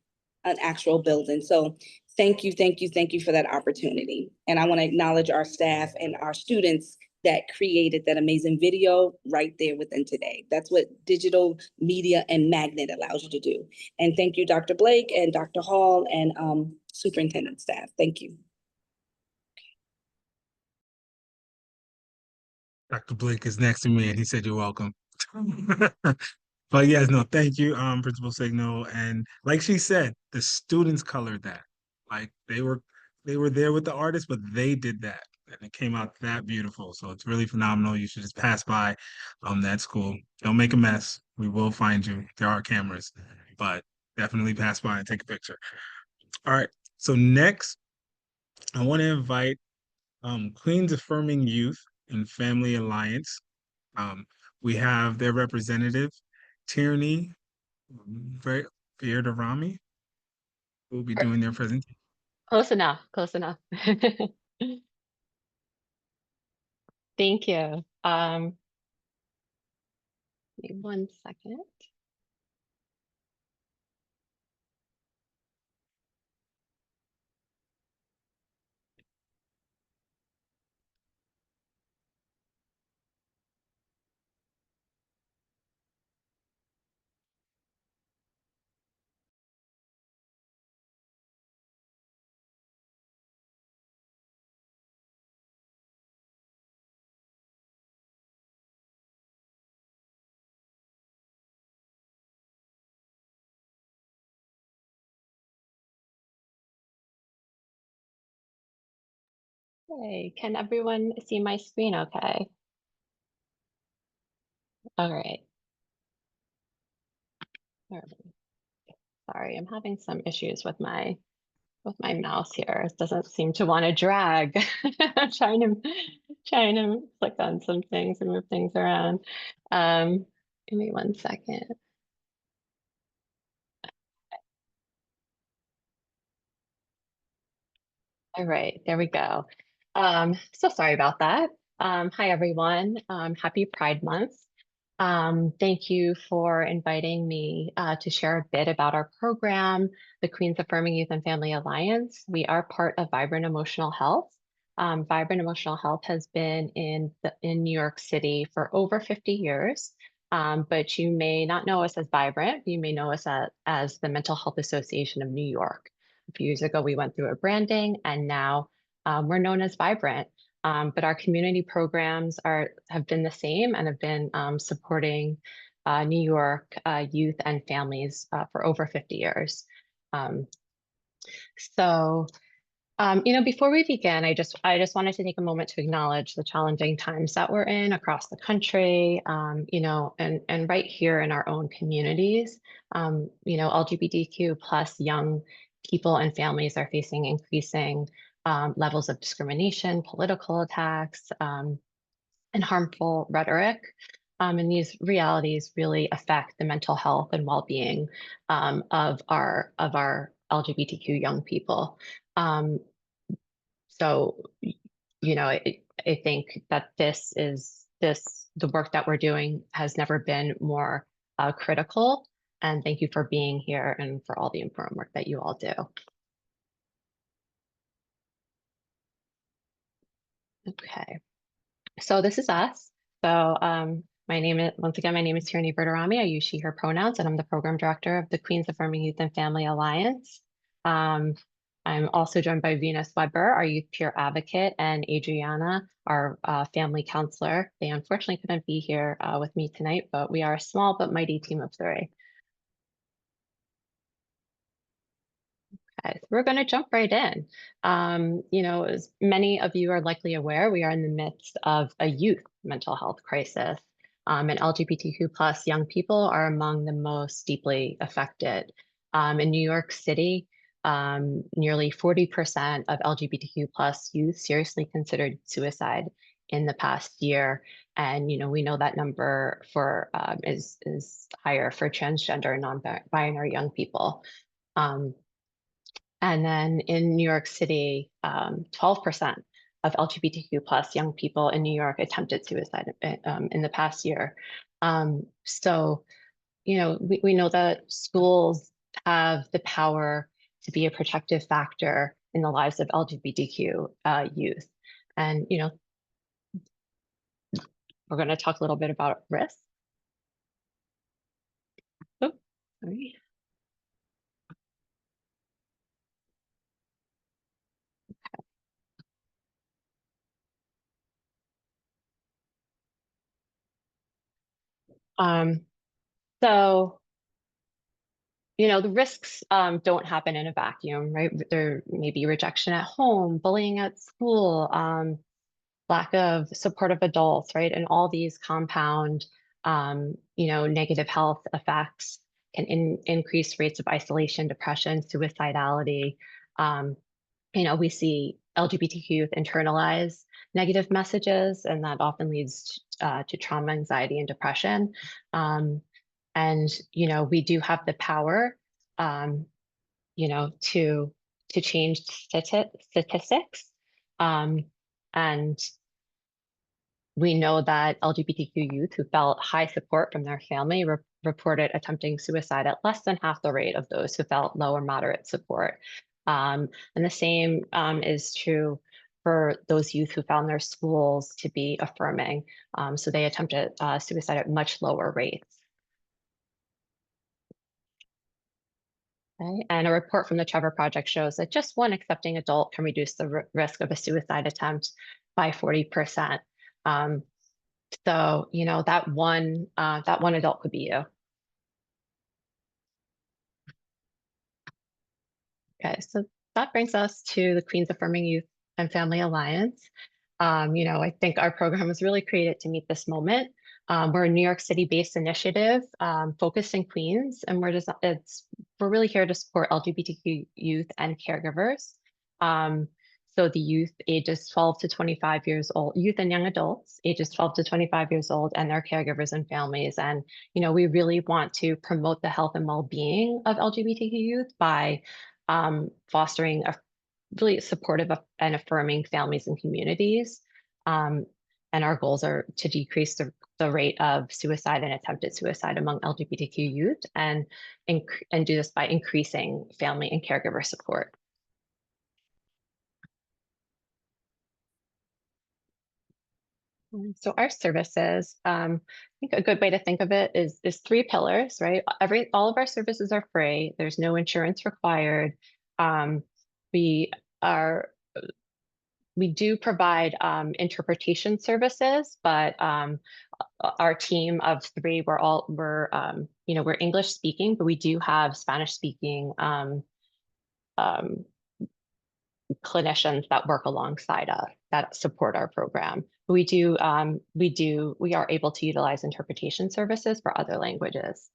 Speaker 3: an actual building. So thank you, thank you, thank you for that opportunity. And I want to acknowledge our staff and our students that created that amazing video right there within today. That's what digital media and Magnet allows you to do. And thank you, Dr. Blake and Dr. Hall and superintendent staff. Thank you.
Speaker 1: Dr. Blake is next to me and he said, "You're welcome." But yes, no, thank you, Principal Signal. And like she said, the students colored that. Like they were there with the artist, but they did that. And it came out that beautiful. So it's really phenomenal. You should just pass by that school. Don't make a mess. We will find you. There are cameras, but definitely pass by and take a picture. All right. So next, I want to invite Queens Affirming Youth and Family Alliance. Um, we have their representative, Tierney Beardarami, who will be doing their presentation.
Speaker 12: Close enough, close enough. Thank you. Give me 1 second. Hey, can everyone see my screen okay? All right. All right. Sorry, I'm having some issues with my mouse here. It doesn't seem to want to drag. I'm trying to click on some things and move things around. Give me 1 second. All right, there we go. So sorry about that. Hi, everyone. Happy Pride Month. Thank you for inviting me to share a bit about our program, the Queens Affirming Youth and Family Alliance. We are part of Vibrant Emotional Health. Vibrant Emotional Health has been in New York City for over 50 years, but you may not know us as Vibrant. You may know us as the Mental Health Association of New York. A few years ago, we went through a branding, and now we're known as Vibrant. But our community programs have been the same and have been supporting New York youth and families for over 50 years. Before we begin, I just wanted to take a moment to acknowledge the challenging times that we're in across the country, and right here in our own communities. LGBTQ plus young people and families are facing increasing levels of discrimination, political attacks, and harmful rhetoric. And these realities really affect the mental health and well-being of our LGBTQ young people. I think that the work that we're doing has never been more critical. And thank you for being here and for all the important work that you all do. Okay, so this is us. So my name is Tierney Bertarami. I use she, her pronouns, and I'm the program director of the Queens Affirming Youth and Family Alliance. I'm also joined by Venus Weber, our youth peer advocate, and Adriana, our family counselor. They unfortunately couldn't be here with me tonight, but we are a small but mighty team of 3. Okay, so we're going to jump right in. As many of you are likely aware, we are in the midst of a youth mental health crisis. and LGBTQ plus young people are among the most deeply affected. In New York City, nearly 40% of LGBTQ plus youth seriously considered suicide in the past year. And, you know, we know that number for is higher for transgender and non-binary young people. And then in New York City, 12% of LGBTQ plus young people in New York attempted suicide in the past year. So, you know, we know that schools have the power to be a protective factor in the lives of LGBTQ youth. And, you know, we're going to talk a little bit about risk. Oh, sorry. So, you know, the risks don't happen in a vacuum, right? There may be rejection at home, bullying at school, lack of supportive adults, right? And all these compound, you know, negative health effects can increase rates of isolation, depression, suicidality. You know, we see LGBTQ youth internalize negative messages, and that often leads to trauma, anxiety, and depression. And, you know, we do have the power, you know, to change statistics. And we know that LGBTQ youth who felt high support from their family reported attempting suicide at less than half the rate of those who felt low or moderate support. And the same is true for those youth who found their schools to be affirming. So they attempted suicide at much lower rates. Okay. And a report from the Trevor Project shows that just one accepting adult can reduce the risk of a suicide attempt by 40%. So, you know, that one adult could be you. Okay, so that brings us to the Queens Affirming Youth and Family Alliance. You know, I think our program was really created to meet this moment. We're a New York City-based initiative focused in Queens, and we're really here to support LGBTQ youth and caregivers. So the youth ages 12 to 25 years old, youth and young adults ages 12 to 25 years old, and their caregivers and families. And, you know, we really want to promote the health and well-being of LGBTQ youth by fostering a really supportive and affirming families and communities. And our goals are to decrease the rate of suicide and attempted suicide among LGBTQ youth and do this by increasing family and caregiver support. So our services, I think a good way to think of it is 3 pillars, right? All of our services are free. There's no insurance required. We do provide interpretation services, but our team of 3, you know, we're English speaking, but we do have Spanish speaking clinicians that work alongside us that support our program. We are able to utilize interpretation services for other languages.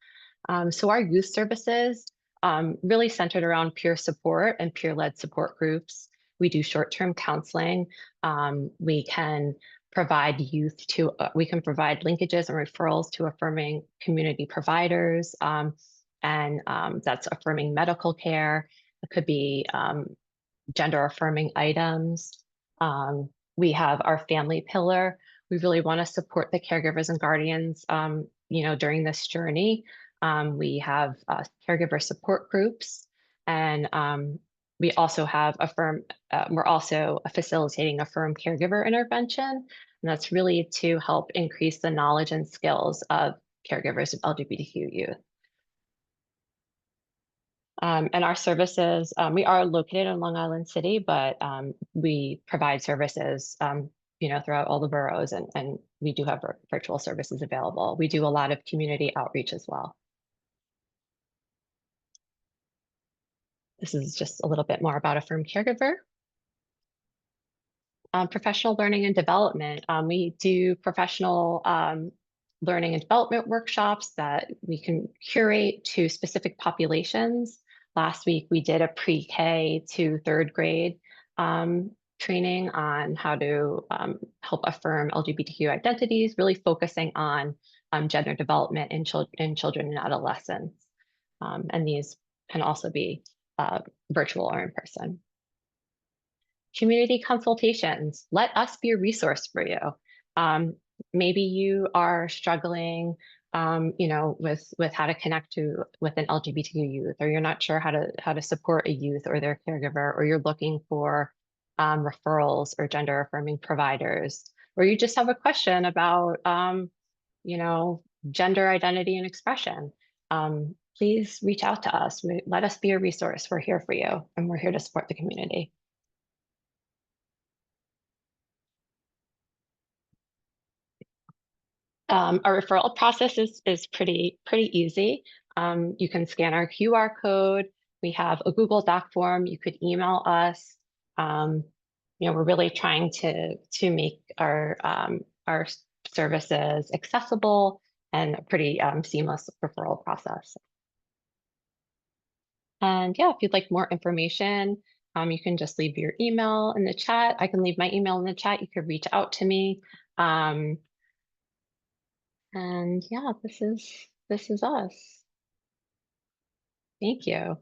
Speaker 12: So our youth services really centered around peer support and peer-led support groups. We do short-term counseling. We can provide linkages and referrals to affirming community providers, and that's affirming medical care. It could be gender affirming items. We have our family pillar. We really want to support the caregivers and guardians, you know, during this journey. We have caregiver support groups, and we also have we're also facilitating Affirm caregiver intervention, and that's really to help increase the knowledge and skills of caregivers of LGBTQ youth. And our services, we are located in Long Island City, but we provide services, you know, throughout all the boroughs, and we do have virtual services available. We do a lot of community outreach as well. This is just a little bit more about Affirm Caregiver. Professional learning and development. We do professional learning and development workshops that we can curate to specific populations. Last week, we did a pre-K to third grade training on how to help affirm LGBTQ identities, really focusing on gender development in children and adolescents. And these can also be virtual or in person. Community consultations. Let us be a resource for you. Maybe you are struggling, with how to connect with an LGBTQ youth, or you're not sure how to support a youth or their caregiver, or you're looking for referrals or gender affirming providers, or you just have a question about, gender identity and expression. Please reach out to us. Let us be a resource. We're here for you, and we're here to support the community. Our referral process is pretty easy. You can scan our QR code. We have a Google Doc form. You could email us. We're really trying to make our services accessible and a pretty seamless referral process. And yeah, if you'd like more information, you can just leave your email in the chat. I can leave my email in the chat. You could reach out to me. And yeah, this is us. Thank you.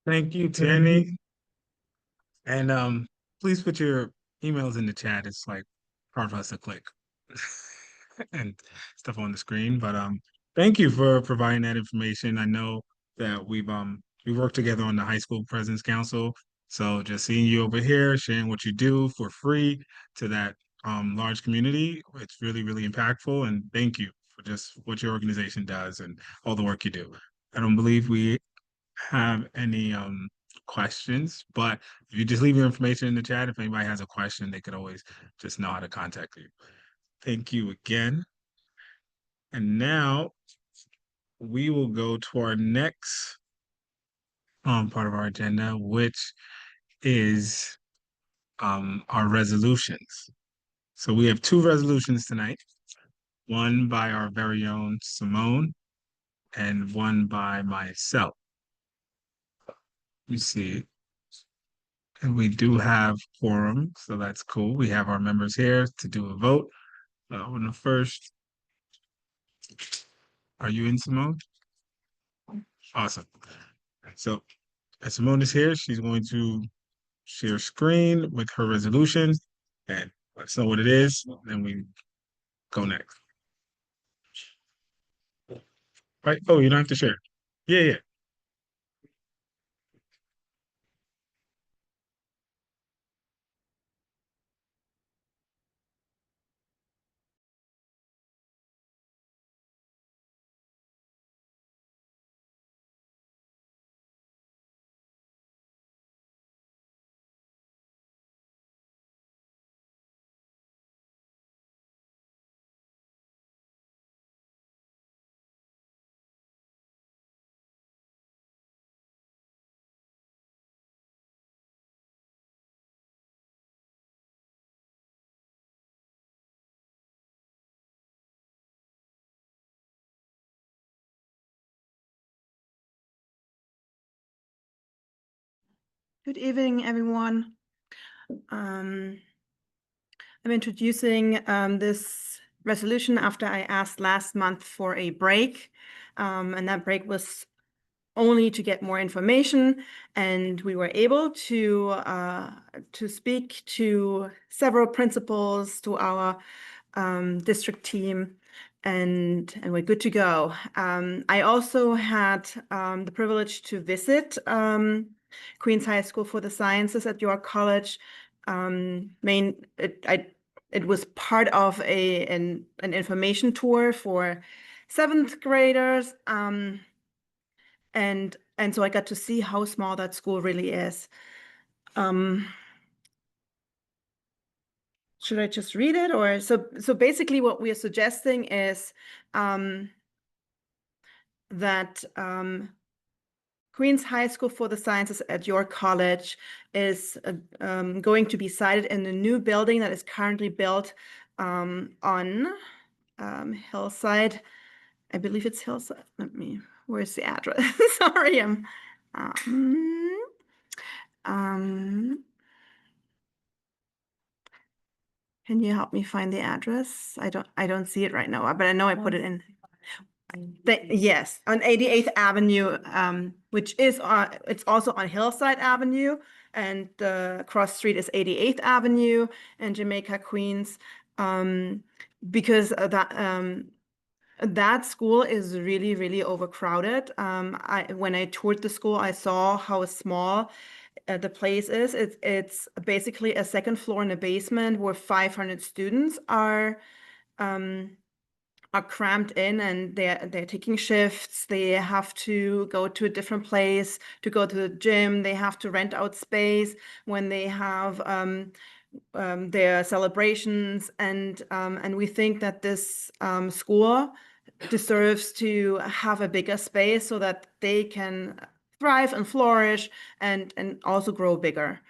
Speaker 1: Thank you, Tanny. And please put your emails in the chat. It's like hard for us to click and stuff on the screen. But thank you for providing that information. I know that we worked together on the High School President's Council. So just seeing you over here, sharing what you do for free to that large community, it's really, really impactful. And thank you for just what your organization does and all the work you do. I don't believe we have any questions, but if you just leave your information in the chat, if anybody has a question, they could always just know how to contact you. Thank you again. And now we will go to our next part of our agenda, which is our resolutions. So we have two resolutions tonight, one by our very own Simone and one by myself. Let me see. And we do have quorum, so that's cool. We have our members here to do a vote. On the first, are you in, Simone? Awesome. So as Simone is here, she's going to share screen with her resolution and let us know what it is. Then we go next. Right? Oh, you don't have to share. Yeah.
Speaker 13: Good evening, everyone. I'm introducing this resolution after I asked last month for a break, and that break was only to get more information, and we were able to speak to several principals, to our district team, and we're good to go. I also had the privilege to visit Queens High School for the Sciences at York College. It was part of an information tour for 7th graders, and so I got to see how small that school really is. Should I just read it, or so basically what we are suggesting is that Queens High School for the Sciences at York College is going to be sited in a new building that is currently built on Hillside. I believe it's Hillside. Where's the address? Sorry, can you help me find the address? I don't see it right now, but I know I put it in. Yes, on 88th Avenue, which is it's also on Hillside Avenue, and the cross street is 88th Avenue in Jamaica, Queens. Because of that school is really, really overcrowded. When I toured the school, I saw how small the place is. It's basically a second floor in a basement where 500 students are crammed in, and they're taking shifts. They have to go to a different place to go to the gym. They have to rent out space when they have their celebrations, and we think that this school deserves to have a bigger space so that they can thrive and flourish and also grow bigger.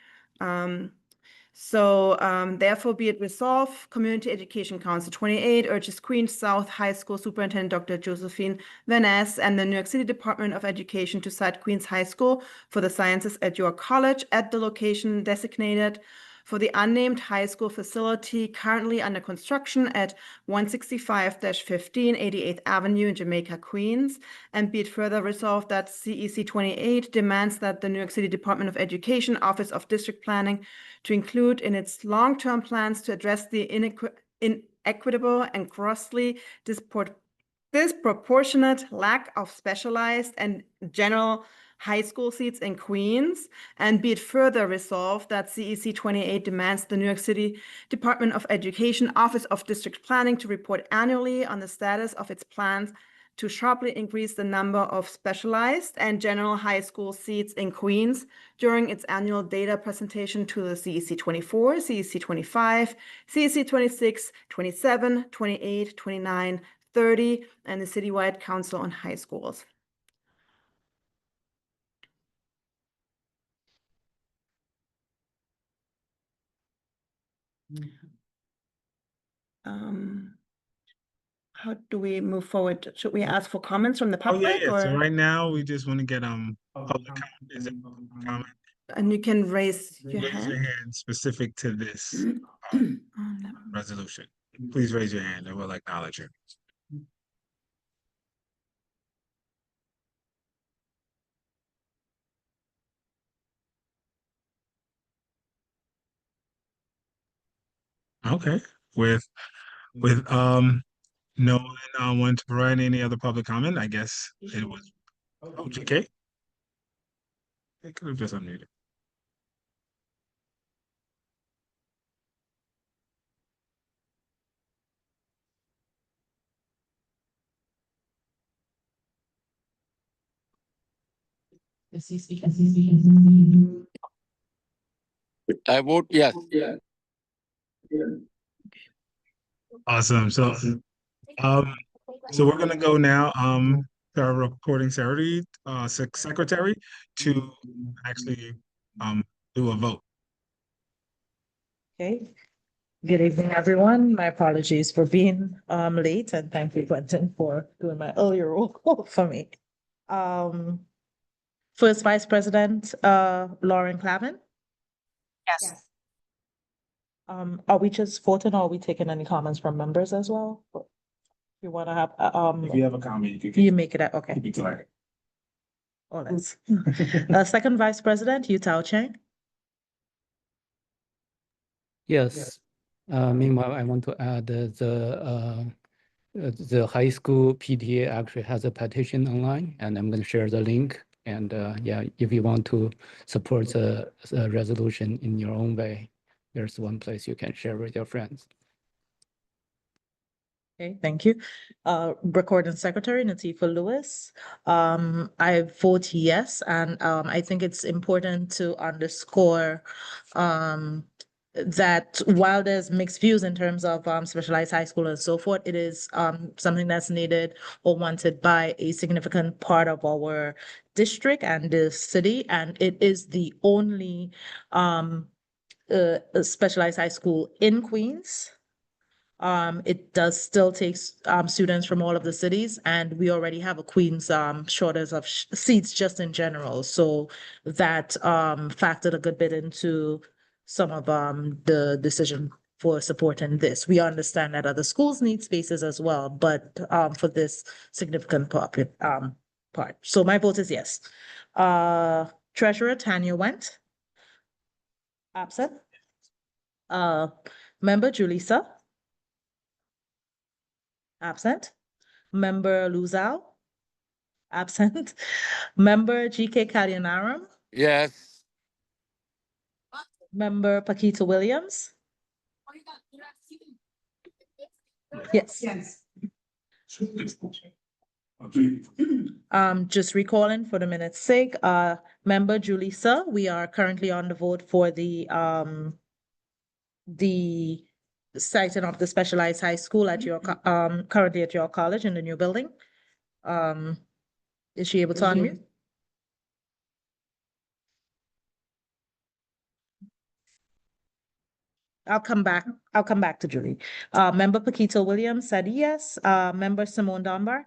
Speaker 13: So therefore be it resolved, Community Education Council 28 urges Queens South High School Superintendent Dr. Josephine Van Ness and the New York City Department of Education to site Queens High School for the Sciences at York College at the location designated for the unnamed high school facility currently under construction at 165-15 88th Avenue in Jamaica, Queens. And be it further resolved that CEC28 demands that the New York City Department of Education Office of District Planning to include in its long-term plans to address the inequitable and grossly disproportionate lack of specialized and general high school seats in Queens, and be it further resolved that CEC28 demands the New York City Department of Education Office of District Planning to report annually on the status of its plans to sharply increase the number of specialized and general high school seats in Queens during its annual data presentation to the CEC24, CEC25, CEC26, 27, 28, 29, 30, and the Citywide Council on High Schools. How do we move forward? Should we ask for comments from the
Speaker 1: Oh, yeah,
Speaker 13: public?
Speaker 1: yeah. So
Speaker 13: Or
Speaker 1: right now, we just want to get public comment. Is it public comment?
Speaker 13: and you can raise your
Speaker 1: Raise
Speaker 13: hand.
Speaker 1: your hand specific to this resolution. Please raise your hand and we'll acknowledge you. Okay, with no one want to provide any other public comment, I guess it was, oh, JK? It could have just unmuted.
Speaker 4: I vote yes.
Speaker 1: Awesome. So we're gonna go now to our recording secretary to actually do a vote.
Speaker 14: Okay. Good evening, everyone. My apologies for being late, and thank you, Quentin, for doing my earlier roll call for me. First Vice President Lauren Clavin.
Speaker 5: Yes.
Speaker 14: Are we just voting, or are we taking any comments from members as well? If you want to have
Speaker 1: If you have a comment,
Speaker 14: you make it okay.
Speaker 1: keep it clear.
Speaker 14: Oh, that's Second Vice President Yutao Chang.
Speaker 4: Yes. Meanwhile, I want to add the high school PTA actually has a petition online, and I'm going to share the link. And yeah, if you want to support the resolution in your own way, there's one place you can share with your friends.
Speaker 14: Okay, thank you. Recording Secretary Natifa Lewis. I vote yes, and I think it's important to underscore that while there's mixed views in terms of specialized high school and so forth, it is something that's needed or wanted by a significant part of our district and the city, and it is the only specialized high school in Queens. It does still take students from all of the cities, and we already have a Queens shortage of seats just in general. So that factored a good bit into some of the decision for supporting this. We understand that other schools need spaces as well, but for this significant part. So my vote is yes. Treasurer Tanya Went. Absent. Member Julissa. Absent. Member Luzao. Absent. Member GK Kadianaram.
Speaker 15: Yes.
Speaker 14: Member Paquita Williams. Yes. Just recalling for the minute's sake, Member Julissa, we are currently on the vote for the siting of the specialized high school at your currently at your college in the new building. Is she able to unmute? I'll come back to Julie. Member Paquito Williams said yes. Member Simone Dunbar.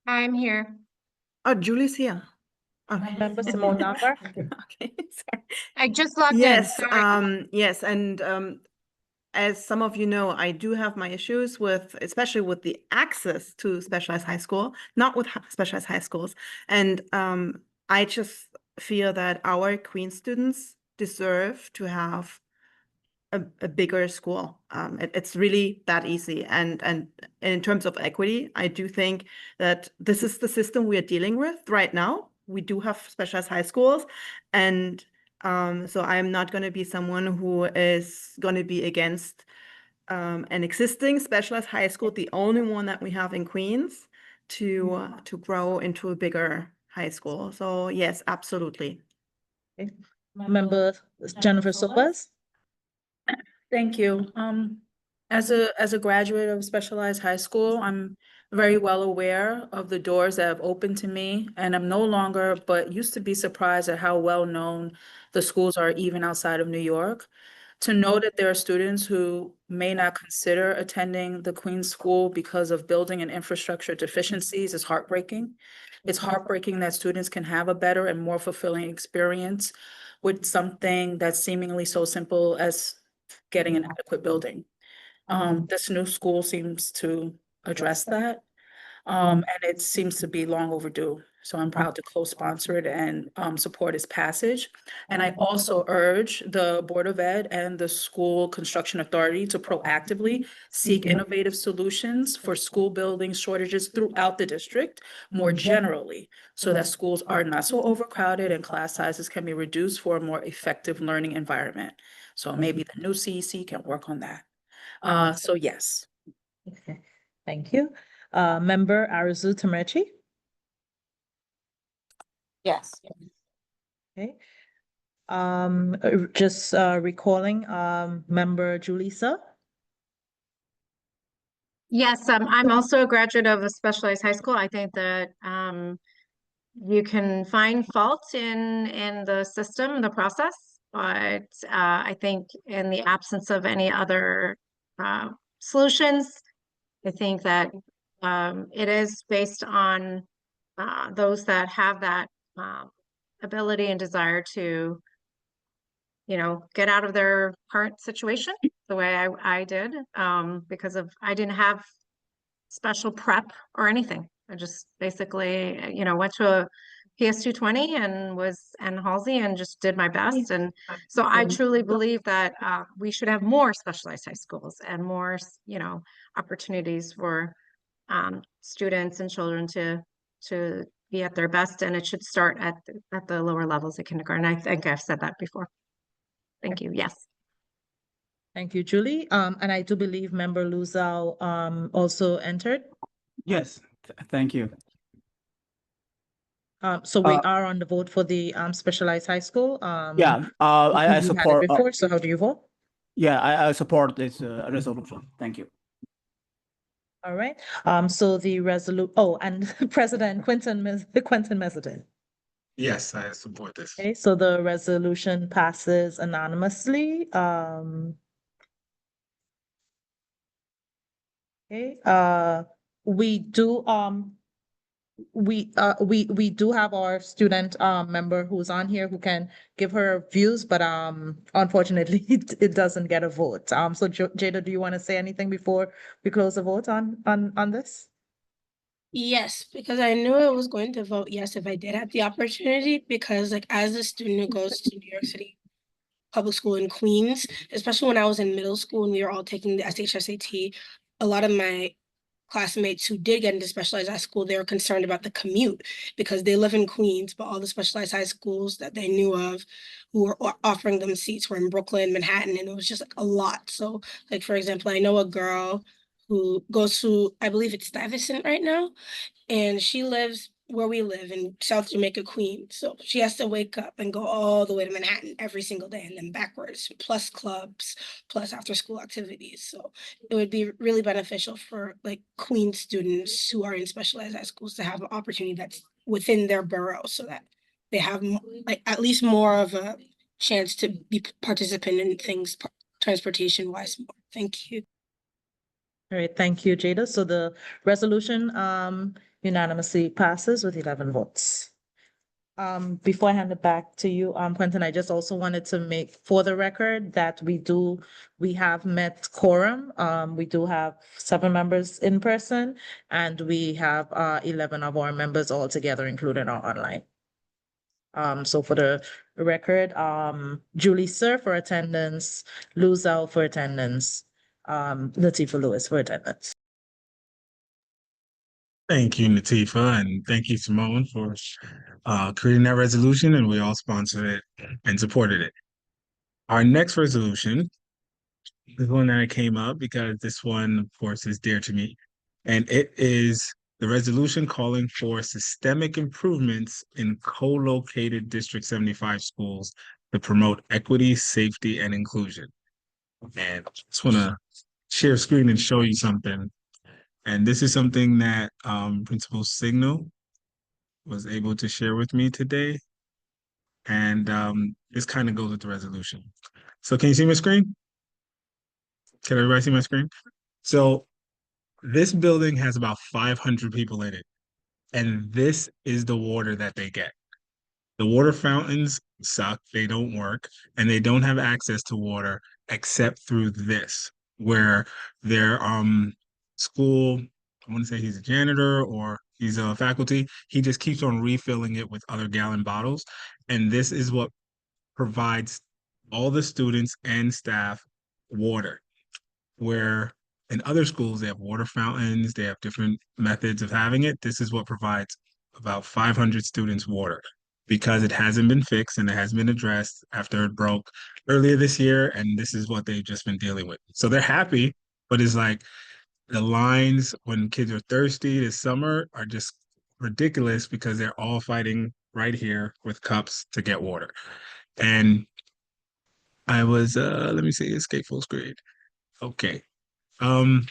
Speaker 5: I'm here.
Speaker 13: Oh, Julie's here. Okay.
Speaker 14: Member Simone Dunbar.
Speaker 13: Okay, sorry.
Speaker 5: I just logged in.
Speaker 13: Yes,
Speaker 5: Sorry.
Speaker 13: yes, and as some of you know, I do have my issues with, especially with the access to specialized high school, not with specialized high schools. And I just feel that our Queen students deserve to have a bigger school. It's really that easy. And in terms of equity, I do think that this is the system we are dealing with right now. We do have specialized high schools, and so I'm not going to be someone who is going to be against an existing specialized high school, the only one that we have in Queens, to grow into a bigger high school. So yes, absolutely.
Speaker 14: Okay. Member Jennifer Sobers.
Speaker 16: Thank you. As a graduate of specialized high school, I'm very well aware of the doors that have opened to me, and I'm no longer, but used to be surprised at how well known the schools are even outside of New York. To know that there are students who may not consider attending the Queen's School because of building and infrastructure deficiencies is heartbreaking. It's heartbreaking that students can have a better and more fulfilling experience with something that's seemingly so simple as getting an adequate building. This new school seems to address that. And it seems to be long overdue. So I'm proud to co-sponsor it and support its passage. And I also urge the Board of Ed and the School Construction Authority to proactively seek innovative solutions for school building shortages throughout the district more generally, so that schools are not so overcrowded and class sizes can be reduced for a more effective learning environment. So maybe the new CEC can work on that. So yes.
Speaker 14: Okay, thank you. Member Arazu Tamerchi.
Speaker 5: Yes.
Speaker 14: Okay. Just recalling, Member Julissa.
Speaker 5: Yes, I'm also a graduate of a specialized high school. I think that you can find fault in the system, the process, but I think in the absence of any other solutions, I think that it is based on those that have that ability and desire to, get out of their current situation the way I did, because I didn't have special prep or anything. I just basically, went to a PS220 and Halsey and just did my best. And so I truly believe that we should have more specialized high schools and more, opportunities for students and children to be at their best. And it should start at the lower levels of kindergarten. I think I've said that before. Thank you. Yes.
Speaker 14: Thank you, Julie. And I do believe Member Luzao also entered.
Speaker 17: Yes, thank you.
Speaker 14: So we are on the vote for the specialized high school.
Speaker 17: Yeah, I
Speaker 14: you had it
Speaker 17: support.
Speaker 14: before, so how do you vote?
Speaker 17: Yeah, I support this resolution. Thank you.
Speaker 14: All right. So the and President Quentin Messeton.
Speaker 1: Yes, I support this.
Speaker 14: Okay, so the resolution passes anonymously. Okay, we do, we do have our student member who's on here who can give her views, but unfortunately it doesn't get a vote. So Jada, do you want to say anything before we close the vote on this?
Speaker 15: Yes, because I knew I was going to vote yes if I did have the opportunity, because like as a student who goes to New York City public school in Queens, especially when I was in middle school and we were all taking the SHSAT, a lot of my classmates who did get into specialized high school, they were concerned about the commute because they live in Queens, but all the specialized high schools that they knew of who were offering them seats were in Brooklyn, Manhattan, and it was just like a lot. So like, for example, I know a girl who goes to, I believe it's Stuyvesant right now, and she lives where we live in South Jamaica, Queens. So she has to wake up and go all the way to Manhattan every single day and then backwards, plus clubs, plus after school activities. So it would be really beneficial for like Queens students who are in specialized high schools to have an opportunity that's within their borough so that they have like at least more of a chance to be participant in things transportation wise. Thank you.
Speaker 14: All right, thank you, Jada. So the resolution unanimously passes with 11 votes. Before I hand it back to you, Quentin, I just also wanted to make for the record that we have met quorum. We do have 7 members in person, and we have 11 of our members all together, including our online. So for the record, Julie Sir for attendance, Luzelle for attendance, Latifah Lewis for attendance.
Speaker 1: Thank you, Natifa, and thank you, Simone, for creating that resolution, and we all sponsored it and supported it. Our next resolution is one that I came up because this one, of course, is dear to me, and it is the resolution calling for systemic improvements in co-located District 75 schools to promote equity, safety, and inclusion. And I just want to share screen and show you something. And this is something that Principal Signal was able to share with me today. And this kind of goes with the resolution. So can you see my screen? Can everybody see my screen? So this building has about 500 people in it. And this is the water that they get. The water fountains suck, they don't work, and they don't have access to water except through this, where their school, I want to say he's a janitor or he's a faculty, he just keeps on refilling it with other gallon bottles. And this is what provides all the students and staff water, where in other schools they have water fountains, they have different methods of having it. This is what provides about 500 students water because it hasn't been fixed and it hasn't been addressed after it broke earlier this year, and this is what they've just been dealing with. So they're happy, but it's like the lines when kids are thirsty this summer are just ridiculous because they're all fighting right here with cups to get water. And I was let me see, escape full screen. Okay. Um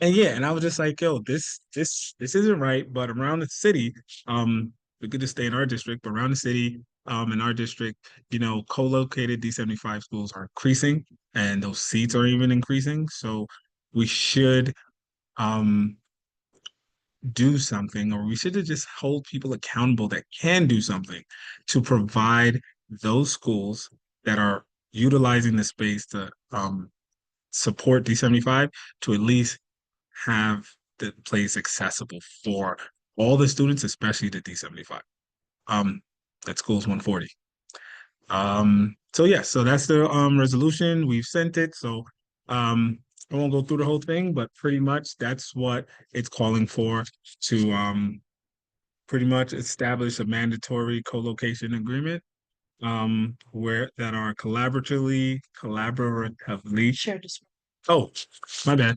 Speaker 1: and yeah, and I was just like, yo, this isn't right. But around the city, we could just stay in our district, but around the city, in our district, co-located D75 schools are increasing and those seats are even increasing. So we should um do something, or we should just hold people accountable that can do something to provide those schools that are utilizing the space to support D75 to at least have the place accessible for all the students, especially the D75. That school's 140. So yeah, so that's the resolution. We've sent it. So I won't go through the whole thing, but pretty much that's what it's calling for to pretty much establish a mandatory co-location agreement where that are collaboratively shared. Oh, my bad.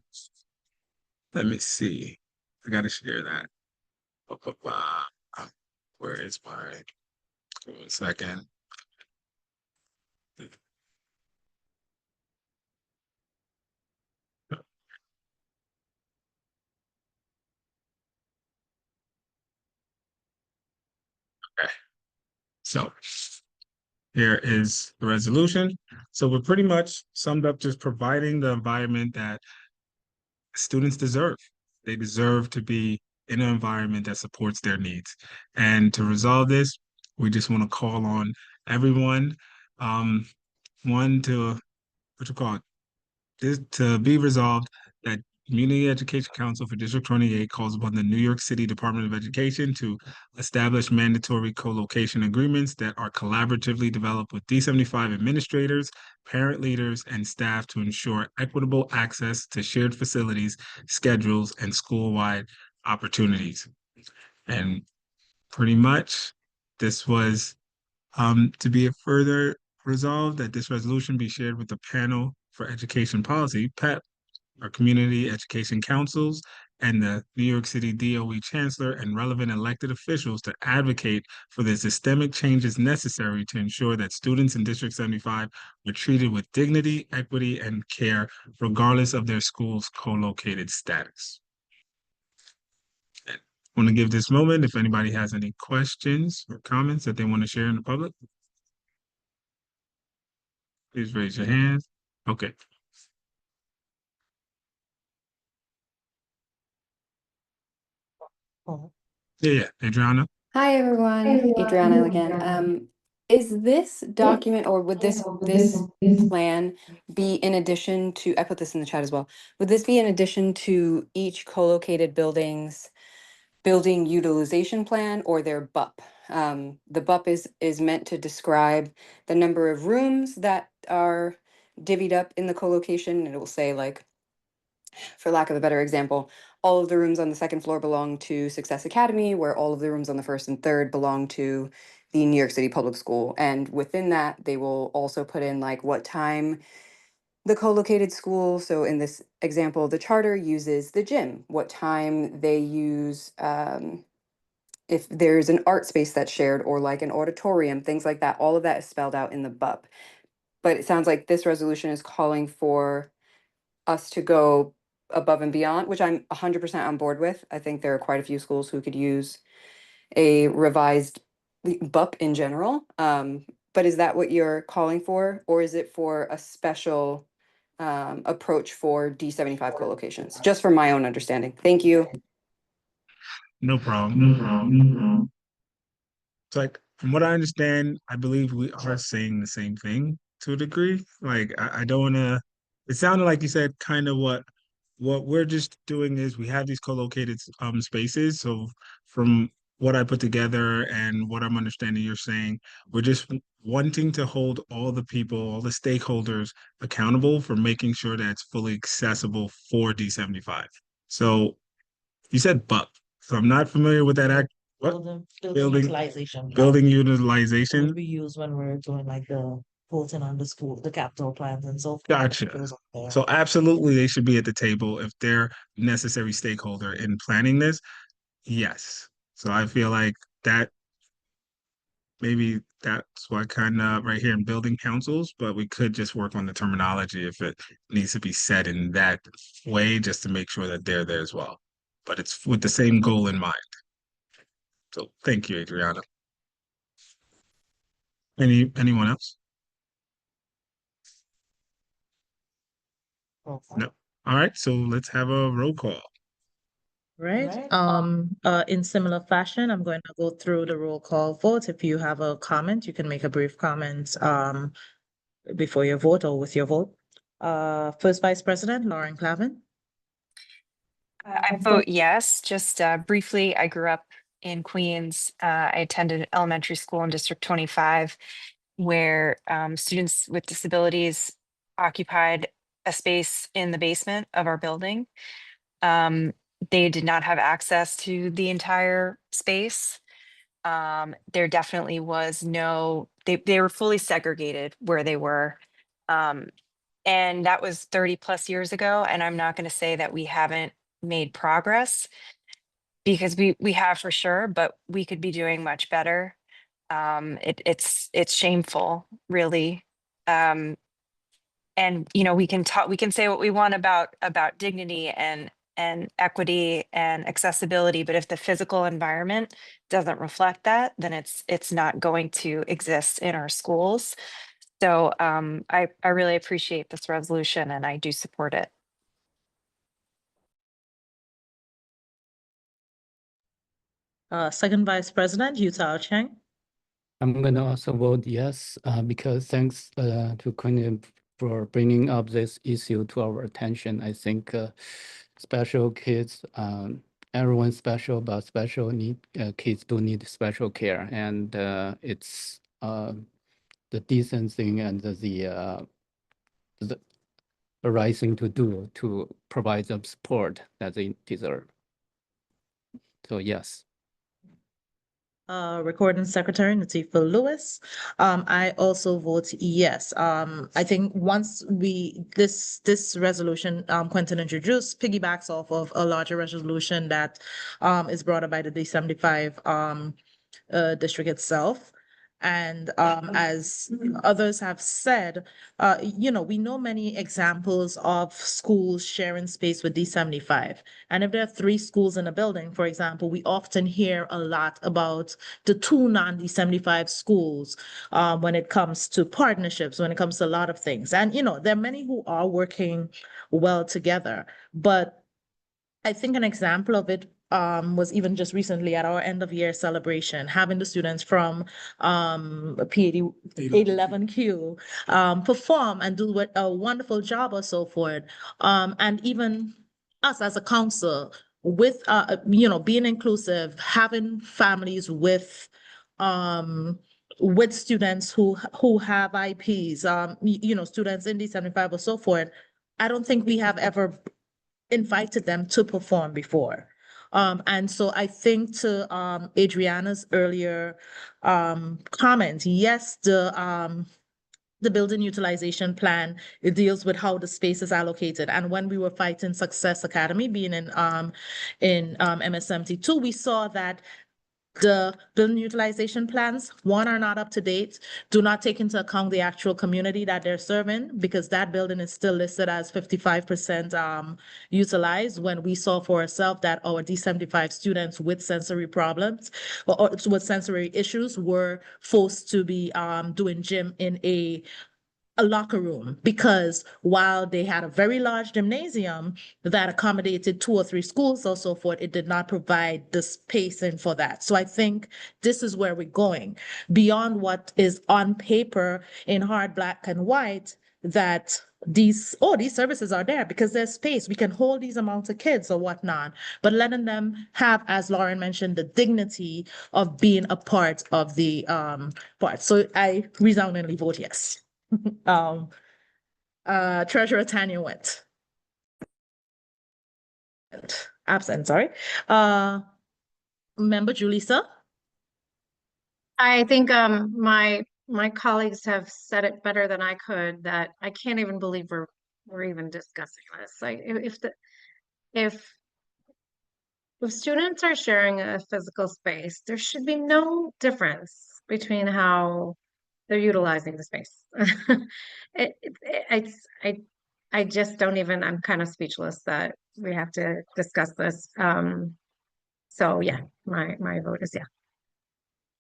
Speaker 1: Let me see. I gotta share that. Where is my 1 second? Okay. So here is the resolution. So we're pretty much summed up just providing the environment that students deserve. They deserve to be in an environment that supports their needs. And to resolve this, we just want to call on everyone, one to what you call it, this to be resolved that Community Education Council for District 28 calls upon the New York City Department of Education to establish mandatory co-location agreements that are collaboratively developed with D75 administrators, parent leaders, and staff to ensure equitable access to shared facilities, schedules, and school-wide opportunities. And pretty much this was to be further resolved that this resolution be shared with the panel for education policy, PEP, our community education councils, and the New York City DOE chancellor and relevant elected officials to advocate for the systemic changes necessary to ensure that students in District 75 are treated with dignity, equity, and care, regardless of their school's co-located status. I want to give this moment if anybody has any questions or comments that they want to share in the public. Please raise your hand. Okay. Yeah, Adriana.
Speaker 10: Hi everyone, Adriana again. Is this document or would this plan be in addition to, I put this in the chat as well, would this be in addition to each co-located building's building utilization plan or their BUP? The BUP is meant to describe the number of rooms that are divvied up in the co-location, and it will say, like, for lack of a better example, all of the rooms on the second floor belong to Success Academy, where all of the rooms on the first and third belong to the New York City Public School. And within that, they will also put in like what time the co-located school, so in this example, the charter uses the gym, what time they use, if there's an art space that's shared or like an auditorium, things like that. All of that is spelled out in the BUP. But it sounds like this resolution is calling for us to go above and beyond, which I'm 100% on board with. I think there are quite a few schools who could use a revised BUP in general. But is that what you're calling for, or is it for a special approach for D75 co-locations? Just from my own understanding. Thank you.
Speaker 1: No problem. It's like, from what I understand, I believe we are saying the same thing to a degree. Like, I don't want to. It sounded like you said kind of what we're just doing is we have these co-located spaces. So from what I put together and what I'm understanding you're saying, we're just wanting to hold all the people, all the stakeholders accountable for making sure that it's fully accessible for D75. So you said BUP. So I'm not familiar with that act. What?
Speaker 14: Building utilization.
Speaker 1: Building
Speaker 14: It
Speaker 1: utilization.
Speaker 14: would be used when we're doing like the voting on the school, the capital plans and so forth.
Speaker 1: Gotcha.
Speaker 14: Those are there.
Speaker 1: So absolutely they should be at the table if they're necessary stakeholder in planning this. Yes. So I feel like that maybe that's why kind of right here in building councils, but we could just work on the terminology if it needs to be said in that way, just to make sure that they're there as well. But it's with the same goal in mind. So thank you, Adriana. Anyone else? No. All right, so let's have a roll call.
Speaker 14: Right. In similar fashion, I'm going to go through the roll call vote. If you have a comment, you can make a brief comment before your vote or with your vote. First Vice President Lauren Clavin.
Speaker 18: I vote yes. Just briefly, I grew up in Queens. I attended elementary school in District 25, where students with disabilities occupied a space in the basement of our building. They did not have access to the entire space. There definitely was no, they were fully segregated where they were. And that was 30 plus years ago. And I'm not going to say that we haven't made progress, because we have for sure, but we could be doing much better. It's shameful, really. And we can talk, we can say what we want about dignity and equity and accessibility, but if the physical environment doesn't reflect that, then it's not going to exist in our schools. So I really appreciate this resolution and I do support it.
Speaker 14: Second Vice President, Utah Chang.
Speaker 4: I'm gonna also vote yes, because thanks to Quinn for bringing up this issue to our attention. I think special kids, everyone's special, but special need kids do need special care, and it's the decent thing and the right thing to do to provide them support that they deserve. So yes.
Speaker 14: Recording Secretary Nateefa Lewis. I also vote yes. I think once this resolution Quentin introduced piggybacks off of a larger resolution that is brought up by the D75 district itself. And as others have said, we know many examples of schools sharing space with D75. And if there are 3 schools in a building, for example, we often hear a lot about the 2 non-D75 schools when it comes to partnerships, when it comes to a lot of things. And, there are many who are working well together. But I think an example of it was even just recently at our end of year celebration, having the students from P80 811Q perform and do a wonderful job or so forth. And even us as a council with being inclusive, having families with students who have IPs, students in D75 or so forth. I don't think we have ever invited them to perform before. And so I think to Adriana's earlier comment, yes, the building utilization plan, it deals with how the space is allocated. And when we were fighting Success Academy, being in MS72, we saw that the building utilization plans, one, are not up to date, do not take into account the actual community that they're serving, because that building is still listed as 55% utilized, when we saw for ourselves that our D75 students with sensory problems or with sensory issues were forced to be doing gym in a locker room, because while they had a very large gymnasium that accommodated 2 or 3 schools or so forth, it did not provide the spacing for that. So I think this is where we're going beyond what is on paper in hard black and white, that these services are there because there's space. We can hold these amounts of kids or whatnot, but letting them have, as Lauren mentioned, the dignity of being a part of the part. So I resoundingly vote yes. Treasurer Tanya went. Absent, sorry. Member Julissa?
Speaker 5: I think my colleagues have said it better than I could, that I can't even believe we're even discussing this. Like if students are sharing a physical space, there should be no difference between how they're utilizing the space. I just don't even, I'm kind of speechless that we have to discuss this. So yeah, my vote is yeah.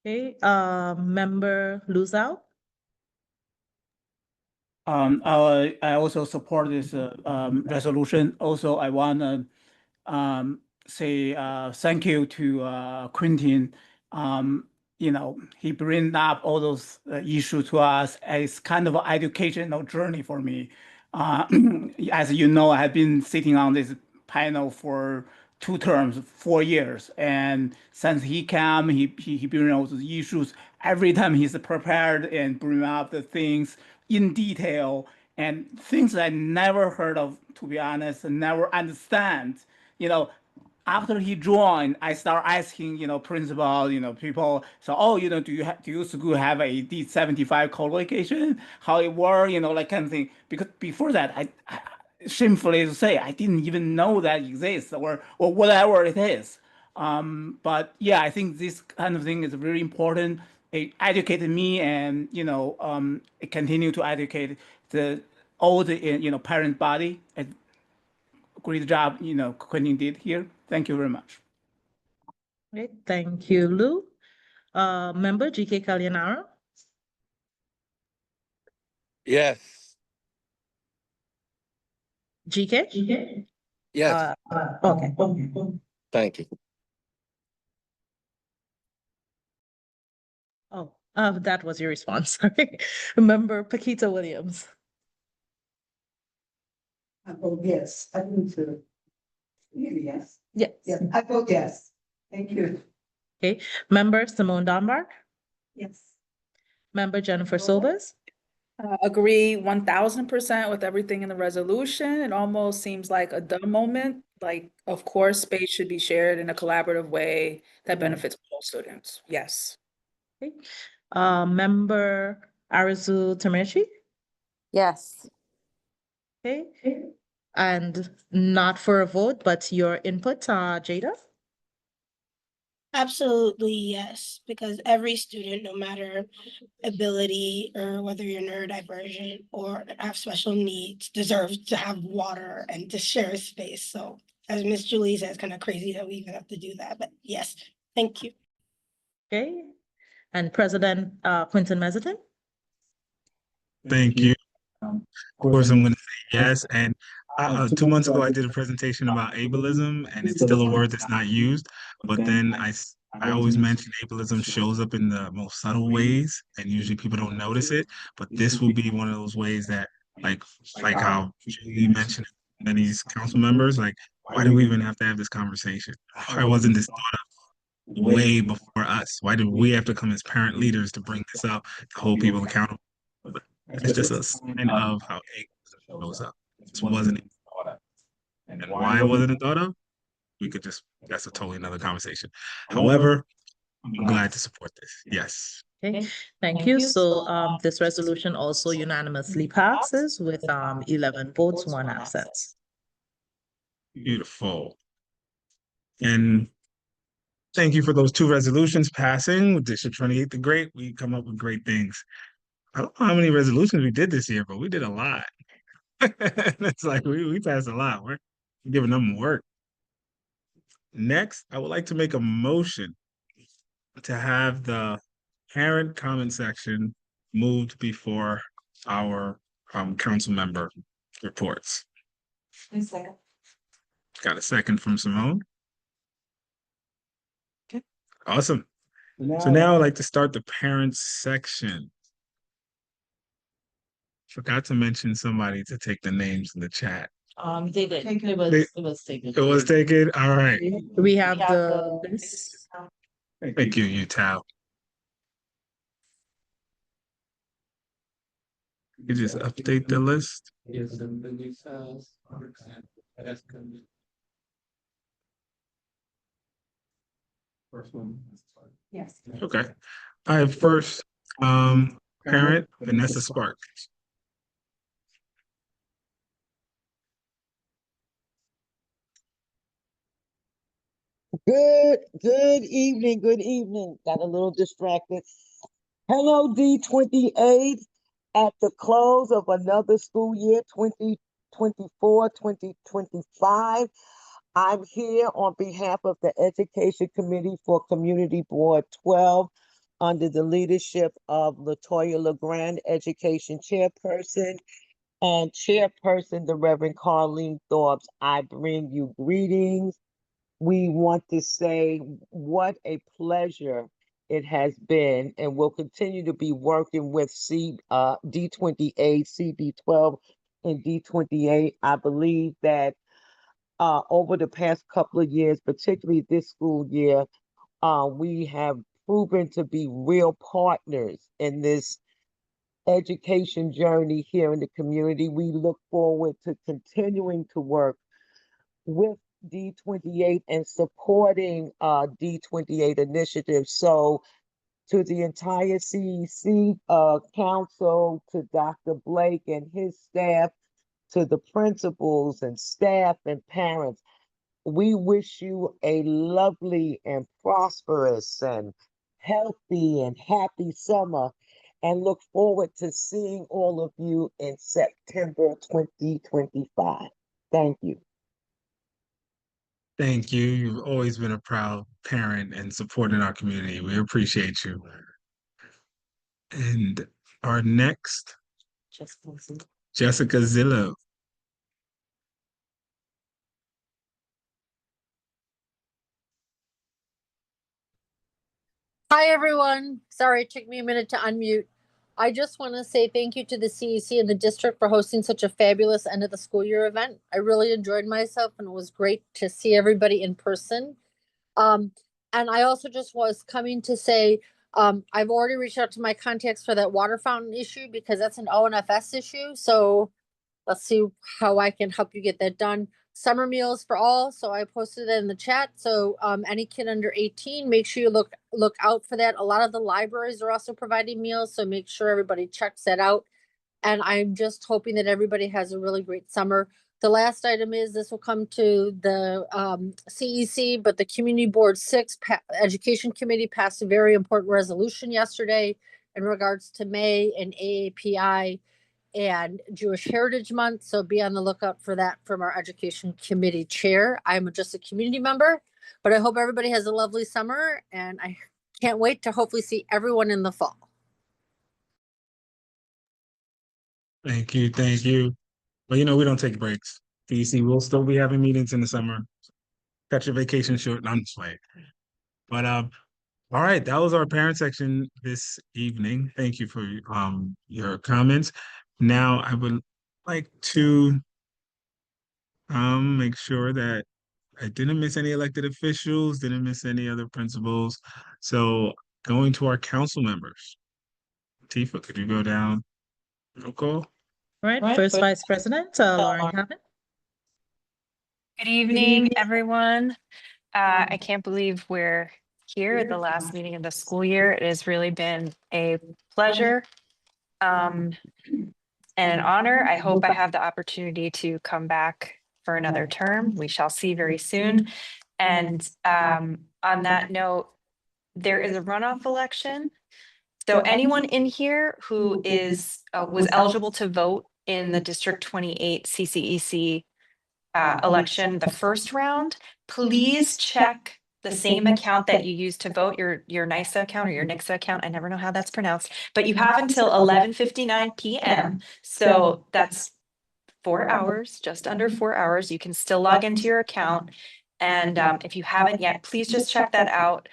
Speaker 14: Okay, Member Luzau?
Speaker 17: I also support this resolution. Also, I want to say thank you to Quentin. He bring up all those issues to us as kind of an educational journey for me. As you know, I have been sitting on this panel for 2 terms, 4 years, and since he came, he bring all those issues. Every time he's prepared and bring up the things in detail, and things I never heard of, to be honest, and never understand. After he joined, I start asking, principal, people. So, do your school have a D75 qualification? How it work? Like kind of thing. Because before that, I shamefully to say, I didn't even know that exists or whatever it is. But yeah, I think this kind of thing is really important. It educated me, and it continue to educate all the parent body. Great job, Quentin did here. Thank you very much.
Speaker 14: Great, thank you, Lou. Member GK Kalyanara?
Speaker 19: Yes.
Speaker 14: GK?
Speaker 19: Yes.
Speaker 14: Okay.
Speaker 19: Thank you.
Speaker 14: Oh, that was your response. Sorry. Member Paquita Williams.
Speaker 20: I vote yes. I need to. Yes.
Speaker 14: Yes.
Speaker 20: Yes, I vote yes. Thank you.
Speaker 14: Okay. Member Simone Dunbar.
Speaker 20: Yes.
Speaker 14: Member Jennifer Sobers.
Speaker 16: Agree 1000% with everything in the resolution. It almost seems like a dumb moment. Like, of course, space should be shared in a collaborative way that benefits all students. Yes.
Speaker 14: Okay. Member Arizu Tamechi.
Speaker 10: Yes.
Speaker 14: Okay. And not for a vote, but your input, Jada.
Speaker 15: Absolutely, yes, because every student, no matter ability or whether you're neurodivergent or have special needs, deserves to have water and to share a space. So, as Miss Julie said, it's kind of crazy that we even have to do that. But yes, thank you.
Speaker 14: Okay. And President Quinton Mezzatine.
Speaker 1: Thank you. Of course, I'm going to say yes. And 2 months ago, I did a presentation about ableism, and it's still a word that's not used. But then I always mention ableism shows up in the most subtle ways, and usually people don't notice it. But this will be one of those ways that, like, like how Julie mentioned, and these council members, like, why do we even have to have this conversation? Why wasn't this thought of way before us? Why did we have to come as parent leaders to bring this up to hold people accountable? But it's just a sign of how ableism shows up. This wasn't even thought of. And why wasn't it thought of? That's a totally another conversation. However, I'm glad to support this. Yes.
Speaker 14: Okay, thank you. So this resolution also unanimously passes with 11 votes, 1 absence.
Speaker 1: Beautiful. And thank you for those 2 resolutions passing with District 28 the Great. We come up with great things. I don't know how many resolutions we did this year, but we did a lot. It's like we passed a lot. We're giving them work. Next, I would like to make a motion to have the parent comment section moved before our council member reports.
Speaker 20: Second.
Speaker 1: Got a second from Simone?
Speaker 20: Okay.
Speaker 1: Awesome. So now I'd like to start the parents section. Forgot to mention somebody to take the names in the chat.
Speaker 14: They did. It was taken.
Speaker 1: It was taken. All right.
Speaker 14: We have the list.
Speaker 1: Thank you, Utah. You just update the list.
Speaker 4: Yes. First one.
Speaker 20: Yes.
Speaker 1: Okay. I have first parent Vanessa Sparks.
Speaker 21: Good evening, good evening. Got a little distracted. Hello, D28. At the close of another school year, 2024, 2025, I'm here on behalf of the Education Committee for Community Board 12 under the leadership of Latoya LeGrand, Education Chairperson, and Chairperson, the Reverend Carlene Thorpe. I bring you greetings. We want to say what a pleasure it has been and will continue to be working with D28, CB12, and D28. I believe that over the past couple of years, particularly this school year, we have proven to be real partners in this education journey here in the community. We look forward to continuing to work with D28 and supporting D28 initiatives. So to the entire CEC council, to Dr. Blake and his staff, to the principals and staff and parents, we wish you a lovely and prosperous and healthy and happy summer and look forward to seeing all of you in September 2025. Thank you.
Speaker 1: Thank you. You've always been a proud parent and supporting our community. We appreciate you. And our next, Jessica Zillow.
Speaker 2: Hi, everyone. Sorry, it took me a minute to unmute. I just want to say thank you to the CEC and the district for hosting such a fabulous end of the school year event. I really enjoyed myself and it was great to see everybody in person. And I also just was coming to say, I've already reached out to my contacts for that water fountain issue because that's an ONFS issue. So let's see how I can help you get that done. Summer meals for all. So I posted it in the chat. So any kid under 18, make sure you look out for that. A lot of the libraries are also providing meals. So make sure everybody checks that out. And I'm just hoping that everybody has a really great summer. The last item is this will come to the CEC, but the Community Board 6 Education Committee passed a very important resolution yesterday in regards to May and AAPI and Jewish Heritage Month. So be on the lookout for that from our Education Committee Chair. I'm just a community member, but I hope everybody has a lovely summer and I can't wait to hopefully see everyone in the fall.
Speaker 1: Thank you, thank you. But you know, we don't take breaks. DC, we'll still be having meetings in the summer. Cut your vacation short. No, I'm just playing. But all right, that was our parent section this evening. Thank you for your comments. Now I would like to make sure that I didn't miss any elected officials, didn't miss any other principals. So going to our council members. Tifa, could you go down? Roll call.
Speaker 14: Right, first Vice President, Lauren Caput.
Speaker 18: Good evening, everyone. I can't believe we're here at the last meeting of the school year. It has really been a pleasure and an honor. I hope I have the opportunity to come back for another term. We shall see very soon. And on that note, there is a runoff election. So anyone in here who was eligible to vote in the District 28 CCEC election, the first round, please check the same account that you used to vote, your NISA account or your NIXA account. I never know how that's pronounced, but you have until 11:59 p.m. So that's 4 hours, just under 4 hours. You can still log into your account. And if you haven't yet, please just check that out.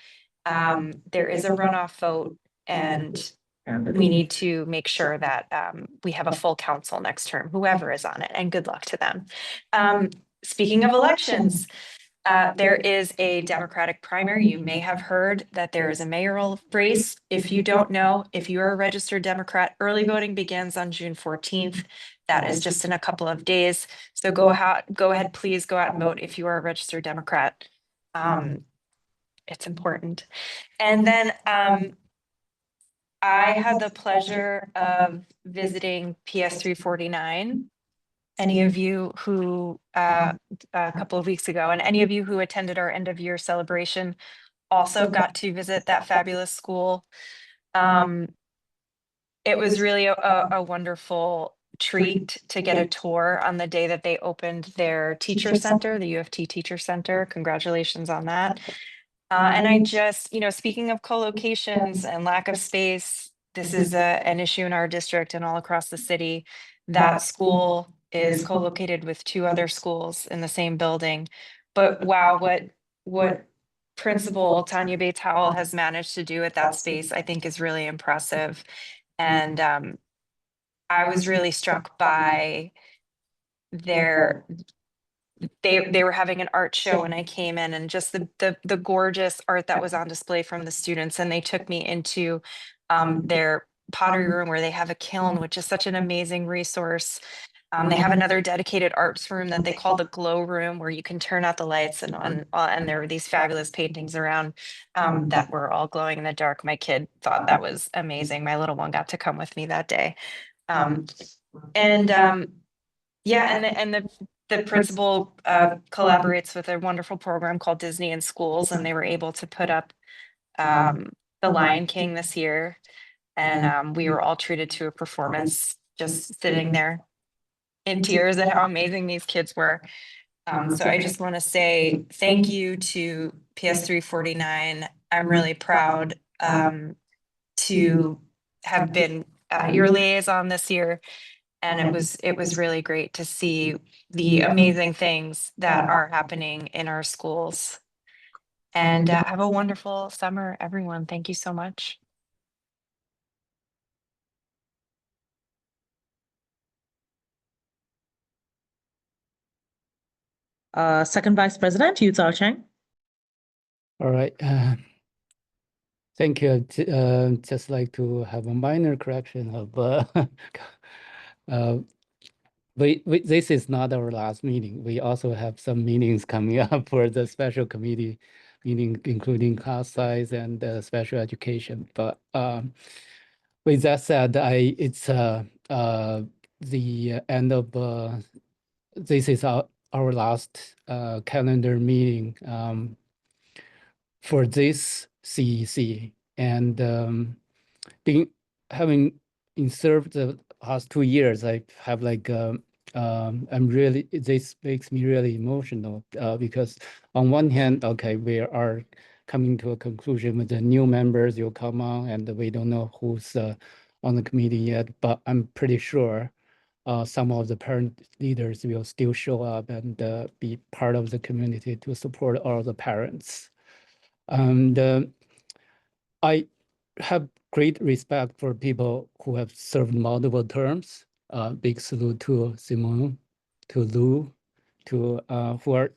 Speaker 18: There is a runoff vote and we need to make sure that we have a full council next term, whoever is on it, and good luck to them. Speaking of elections, there is a Democratic primary. You may have heard that there is a mayoral race. If you don't know, if you are a registered Democrat, early voting begins on June 14th. That is just in a couple of days. So go ahead, please go out and vote if you are a registered Democrat. It's important. And then I had the pleasure of visiting PS 349. Any of you who, a couple of weeks ago, and any of you who attended our end of year celebration also got to visit that fabulous school. It was really a wonderful treat to get a tour on the day that they opened their teacher center, the UFT Teacher Center. Congratulations on that. And I just, speaking of co-locations and lack of space, this is an issue in our district and all across the city. That school is co-located with 2 other schools in the same building. But wow, what Principal Tanya Bates Howell has managed to do at that space, I think is really impressive. And I was really struck by they were having an art show when I came in, and just the gorgeous art that was on display from the students. And they took me into their pottery room where they have a kiln, which is such an amazing resource. They have another dedicated arts room that they call the glow room, where you can turn out the lights and there were these fabulous paintings around that were all glowing in the dark. My kid thought that was amazing. My little one got to come with me that day. The principal collaborates with a wonderful program called Disney in Schools, and they were able to put up The Lion King this year. And we were all treated to a performance, just sitting there in tears at how amazing these kids were. So I just want to say thank you to PS 349. I'm really proud to have been your liaison this year. And it was really great to see the amazing things that are happening in our schools. And have a wonderful summer, everyone. Thank you so much.
Speaker 14: Second Vice President, Utah Chang.
Speaker 4: All right. Thank you. Just like to have a minor correction of this is not our last meeting. We also have some meetings coming up for the special committee meeting, including class size and special education. But with that said, it's the end of this is our last calendar meeting for this CEC, and having served the past 2 years, I have like this makes me really emotional because on one hand, okay, we are coming to a conclusion with the new members will come on, and we don't know who's on the committee yet, but I'm pretty sure some of the parent leaders will still show up and be part of the community to support all the parents. And I have great respect for people who have served multiple terms. Big salute to Simone, to Lou, to who are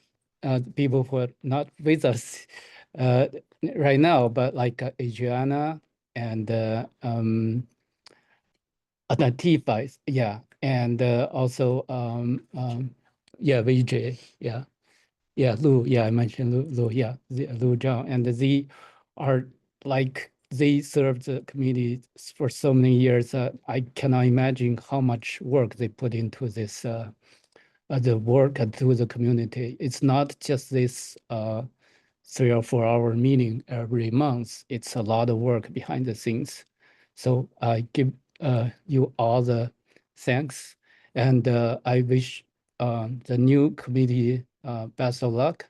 Speaker 4: people who are not with us right now, but like Adriana and Tifa, yeah, and also yeah, VJ, yeah. Yeah, Lou, yeah, I mentioned Lou, yeah, Lou Zhang, and they are like, they served the community for so many years. I cannot imagine how much work they put into this, the work and through the community. It's not just this 3 or 4 hour meeting every month. It's a lot of work behind the scenes. So I give you all the thanks, and I wish the new committee best of luck.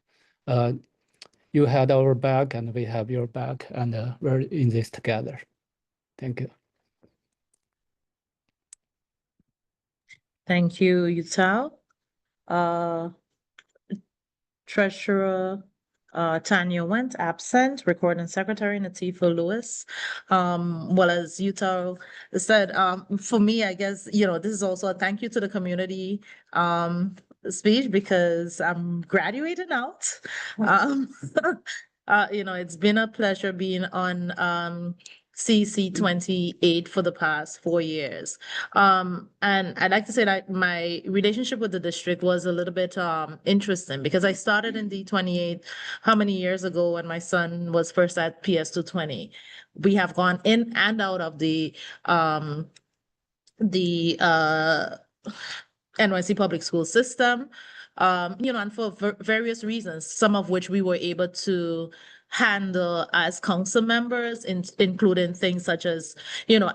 Speaker 4: You had our back and we have your back, and we're in this together. Thank you.
Speaker 14: Thank you, Yutal. Treasurer Tanya went absent. Recording Secretary Natifa Lewis. Well, as Yutal said, for me, I guess, this is also a thank you to the community speech because I'm graduating out. It's been a pleasure being on CEC28 for the past 4 years. And I'd like to say that my relationship with the district was a little bit interesting because I started in D28 how many years ago when my son was first at PS220. We have gone in and out of the NYC public school system, and for various reasons, some of which we were able to handle as council members, including things such as,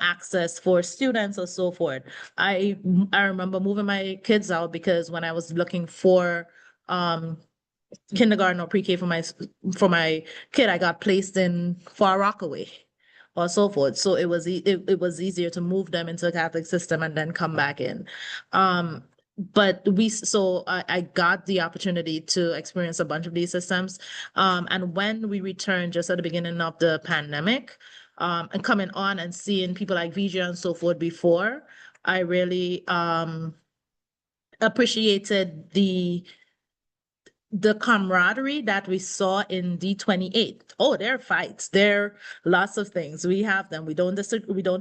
Speaker 14: access for students or so forth. I remember moving my kids out because when I was looking for kindergarten or pre-K for my kid, I got placed in Far Rockaway or so forth. So it was it was easier to move them into the Catholic system and then come back in. But I got the opportunity to experience a bunch of these systems. And when we returned just at the beginning of the pandemic, and coming on and seeing people like Vijay and so forth before, I really appreciated the camaraderie that we saw in D28. Oh, there are fights. There are lots of things. We have them. We don't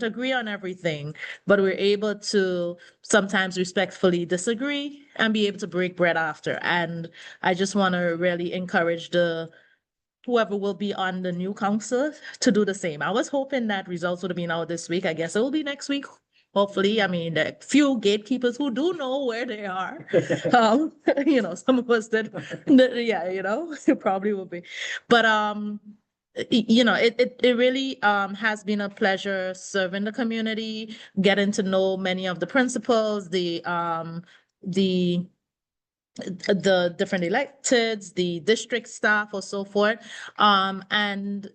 Speaker 14: agree on everything, but we're able to sometimes respectfully disagree and be able to break bread after. And I just want to really encourage whoever will be on the new council to do the same. I was hoping that results would have been out this week. I guess it will be next week. Hopefully, I mean, the few gatekeepers who do know where they are, some of us did, yeah, it probably will be. But, it really has been a pleasure serving the community, getting to know many of the principals, the different electeds, the district staff or so forth. And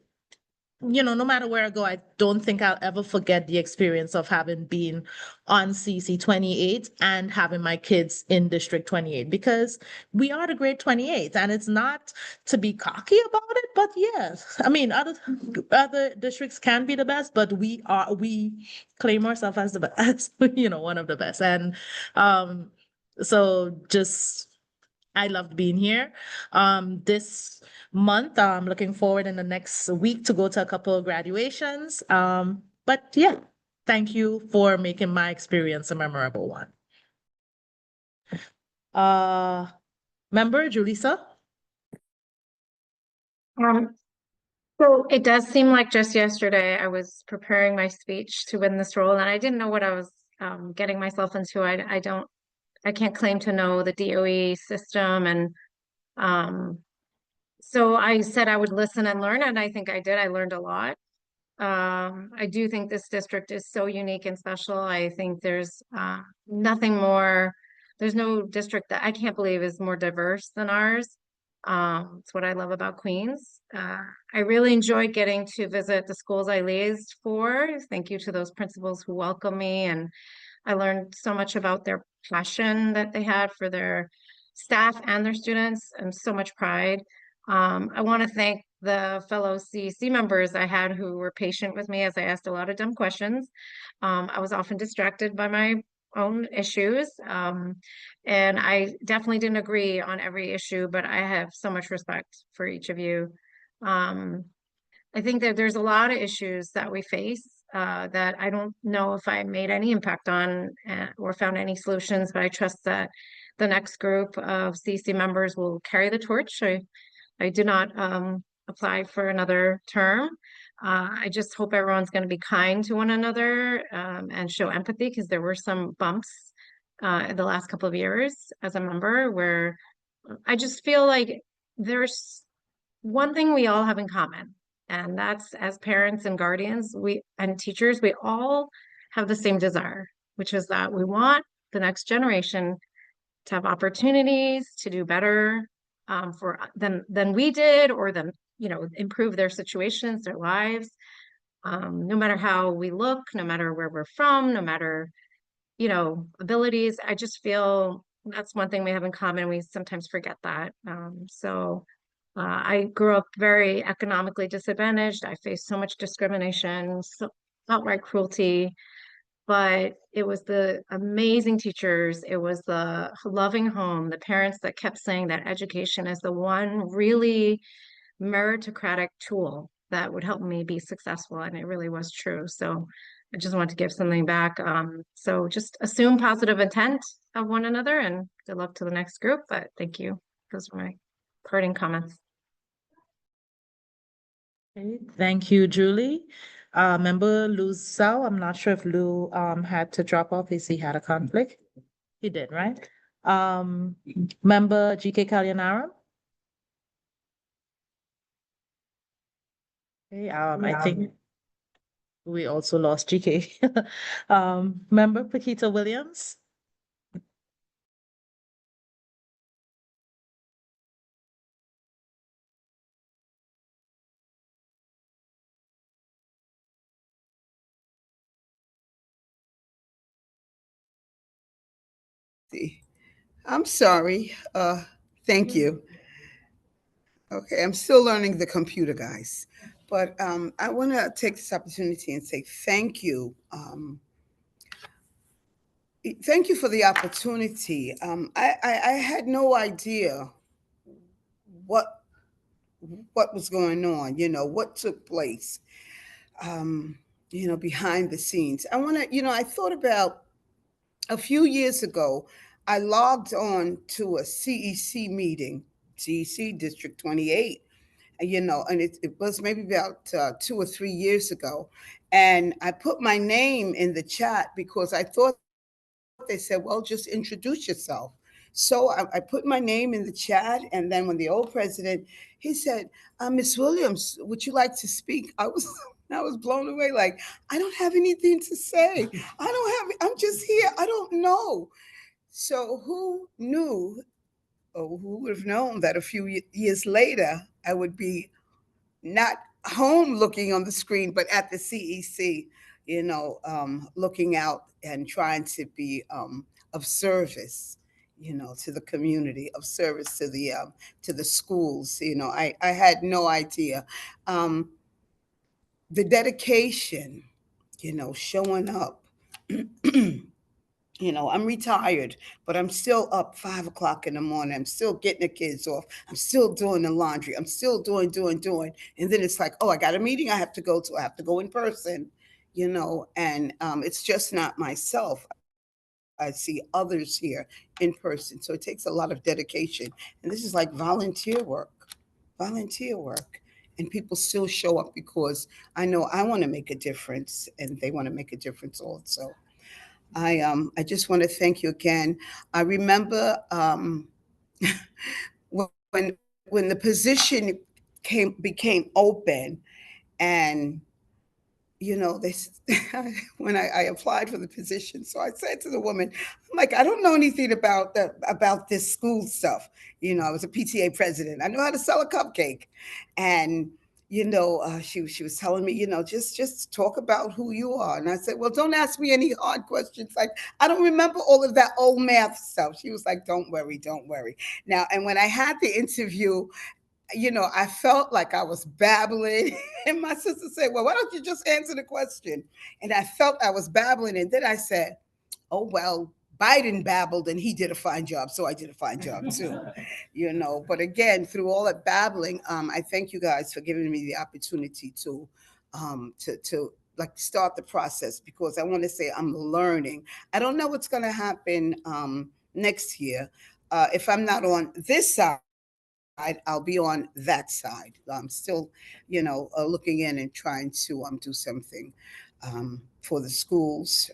Speaker 14: no matter where I go, I don't think I'll ever forget the experience of having been on CEC28 and having my kids in District 28, because we are the great 28, and it's not to be cocky about it, but yes, I mean, other districts can be the best, but we claim ourselves as the best, one of the best. And so just I loved being here. This month, I'm looking forward in the next week to go to a couple of graduations. But yeah, thank you for making my experience a memorable one. Member Julissa?
Speaker 5: So it does seem like just yesterday I was preparing my speech to win this role, and I didn't know what I was getting myself into. I can't claim to know the DOE system, and so I said I would listen and learn, and I think I did. I learned a lot. I do think this district is so unique and special. I think there's nothing more, there's no district that I can't believe is more diverse than ours. It's what I love about Queens. I really enjoyed getting to visit the schools I liaised for. Thank you to those principals who welcomed me, and I learned so much about their passion that they had for their staff and their students, and so much pride. I want to thank the fellow CEC members I had who were patient with me as I asked a lot of dumb questions. I was often distracted by my own issues, and I definitely didn't agree on every issue, but I have so much respect for each of you. I think that there's a lot of issues that we face that I don't know if I made any impact on or found any solutions, but I trust that the next group of CC members will carry the torch. I do not apply for another term. I just hope everyone's going to be kind to one another and show empathy, because there were some bumps in the last couple of years as a member where I just feel like there's one thing we all have in common, and that's as parents and guardians, and teachers, we all have the same desire, which is that we want the next generation to have opportunities to do better for them than we did, or them, improve their situations, their lives. No matter how we look, no matter where we're from, no matter, abilities, I just feel that's one thing we have in common. We sometimes forget that. I grew up very economically disadvantaged. I faced so much discrimination, so outright cruelty, but it was the amazing teachers. It was the loving home, the parents that kept saying that education is the one really meritocratic tool that would help me be successful. And it really was true. So I just want to give something back. So just assume positive intent of one another, and good luck to the next group. But thank you. Those are my parting comments.
Speaker 14: Okay, thank you, Julie. Member Lou Sao, I'm not sure if Lou had to drop off if he had a conflict. He did, right? Member GK Kalyanaram. Okay, I think we also lost GK. Member Paquita Williams.
Speaker 6: I'm sorry. Thank you. Okay, I'm still learning the computer, guys. But I want to take this opportunity and say thank you. Thank you for the opportunity. I had no idea what was going on, what took place, behind the scenes. I want to, I thought about a few years ago, I logged on to a CEC meeting, CEC District 28, and it was maybe about 2 or 3 years ago. And I put my name in the chat because I thought they said, well, just introduce yourself. So I put my name in the chat. And then when the old president, he said, Miss Williams, would you like to speak? I was blown away. Like, I don't have anything to say. I'm just here. I don't know. So who knew, or who would have known that a few years later, I would be not home looking on the screen, but at the CEC, looking out and trying to be of service, to the community, of service to the schools. I had no idea. The dedication, showing up. I'm retired, but I'm still up 5 o'clock in the morning. I'm still getting the kids off. I'm still doing the laundry. I'm still doing. And then it's like, oh, I got a meeting I have to go to. I have to go in person, and it's just not myself. I see others here in person. So it takes a lot of dedication. And this is like volunteer work. And people still show up because I know I want to make a difference and they want to make a difference also. I just want to thank you again. I remember when when the position became open, and they when I applied for the position. So I said to the woman, I'm like, I don't know anything about this school stuff. I was a PTA president. I know how to sell a cupcake, and she was telling me, just talk about who you are. And I said, well, don't ask me any hard questions. Like, I don't remember all of that old math stuff. She was like, don't worry, don't worry. Now, and when I had the interview, I felt like I was babbling. And my sister said, well, why don't you just answer the question? And I felt I was babbling. And then I said, oh, well, Biden babbled and he did a fine job. So I did a fine job too, But again, through all that babbling, I thank you guys for giving me the opportunity to like start the process, because I want to say I'm learning. I don't know what's going to happen next year. If I'm not on this side, I'll be on that side. I'm still, looking in and trying to do something for the schools,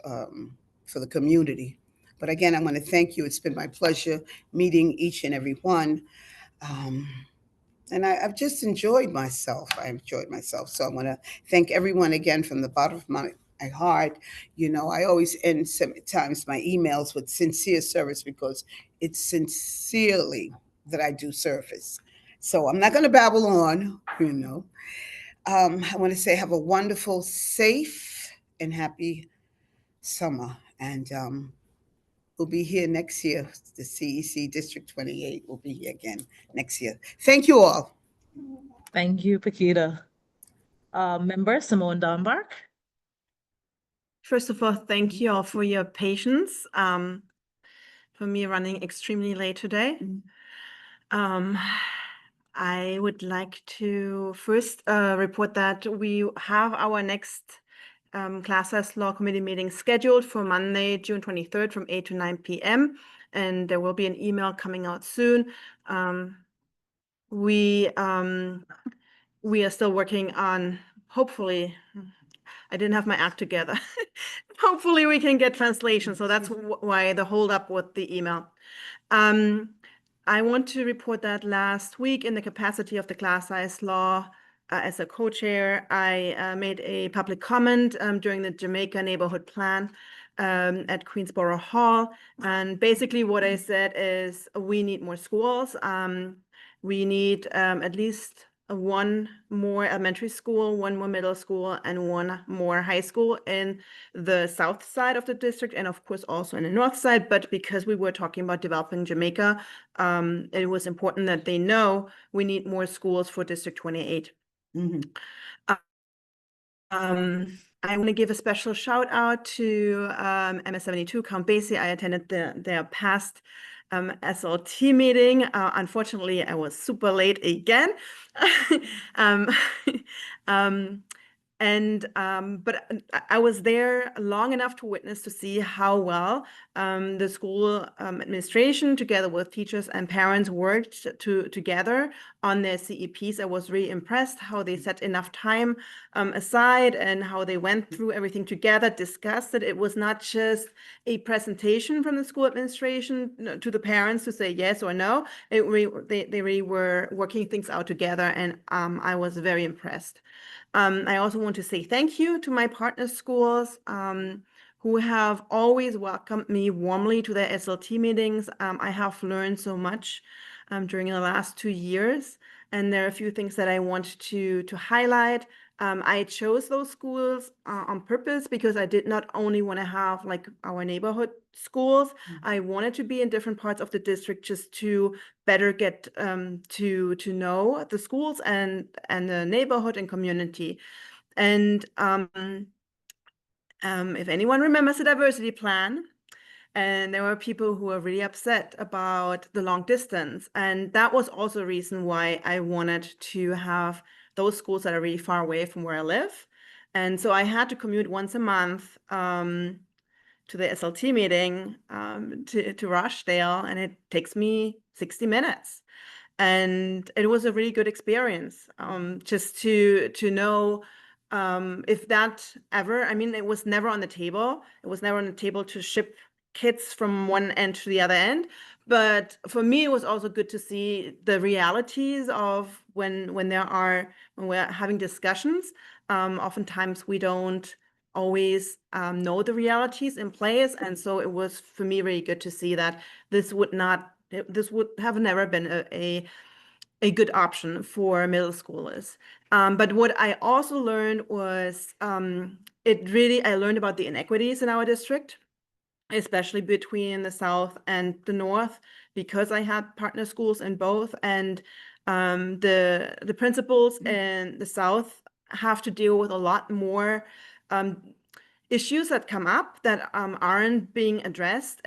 Speaker 6: for the community. But again, I want to thank you. It's been my pleasure meeting each and every one. Um, and I've just enjoyed myself. I enjoyed myself. So I want to thank everyone again from the bottom of my heart. I always end sometimes my emails with sincere service, because it's sincerely that I do service. So I'm not going to babble on. I want to say have a wonderful, safe, and happy summer. And we'll be here next year. The CEC District 28 will be here again next year. Thank you all.
Speaker 14: Thank you, Paquita. Member Simone Dunbar.
Speaker 13: First of all, thank you all for your patience, for me running extremely late today. I would like to first report that we have our next Class S Law Committee meeting scheduled for Monday, June 23rd from 8 to 9 p.m. And there will be an email coming out soon. We are still working on, hopefully, I didn't have my act together. Hopefully we can get translation. So that's why the hold up with the email. I want to report that last week, in the capacity of the class size law as a co-chair, I made a public comment during the Jamaica neighborhood plan at Queensborough Hall. And basically what I said is we need more schools. We need at least one more elementary school, one more middle school, and one more high school in the south side of the district, and of course also in the north side. But because we were talking about developing Jamaica, it was important that they know we need more schools for District 28. I want to give a special shout out to MS72 Count Basie. I attended their past SLT meeting. Unfortunately, I was super late again. But I was there long enough to witness, to see how well the school administration, together with teachers and parents, worked together on their CEPs. I was really impressed how they set enough time aside and how they went through everything together, discussed it. It was not just a presentation from the school administration to the parents to say yes or no. They really were working things out together, and I was very impressed. I also want to say thank you to my partner schools who have always welcomed me warmly to their SLT meetings. I have learned so much during the last 2 years. and there are a few things that I want to highlight. I chose those schools on purpose because I did not only want to have like our neighborhood schools, I wanted to be in different parts of the district just to better get to know the schools and the neighborhood and community. And if anyone remembers the diversity plan, and there were people who were really upset about the long distance. And that was also a reason why I wanted to have those schools that are really far away from where I live. And so I had to commute once a month to the SLT meeting to Rochdale, and it takes me 60 minutes. And it was a really good experience just to know if that ever, I mean, it was never on the table. It was never on the table to ship kids from one end to the other end. But for me, it was also good to see the realities of when we're having discussions. Oftentimes we don't always know the realities in place. And so it was for me really good to see that this would have never been a good option for middle schoolers. But what I also learned was I learned about the inequities in our district, especially between the South and the North, because I had partner schools in both. And the principals in the South have to deal with a lot more issues that come up that aren't being addressed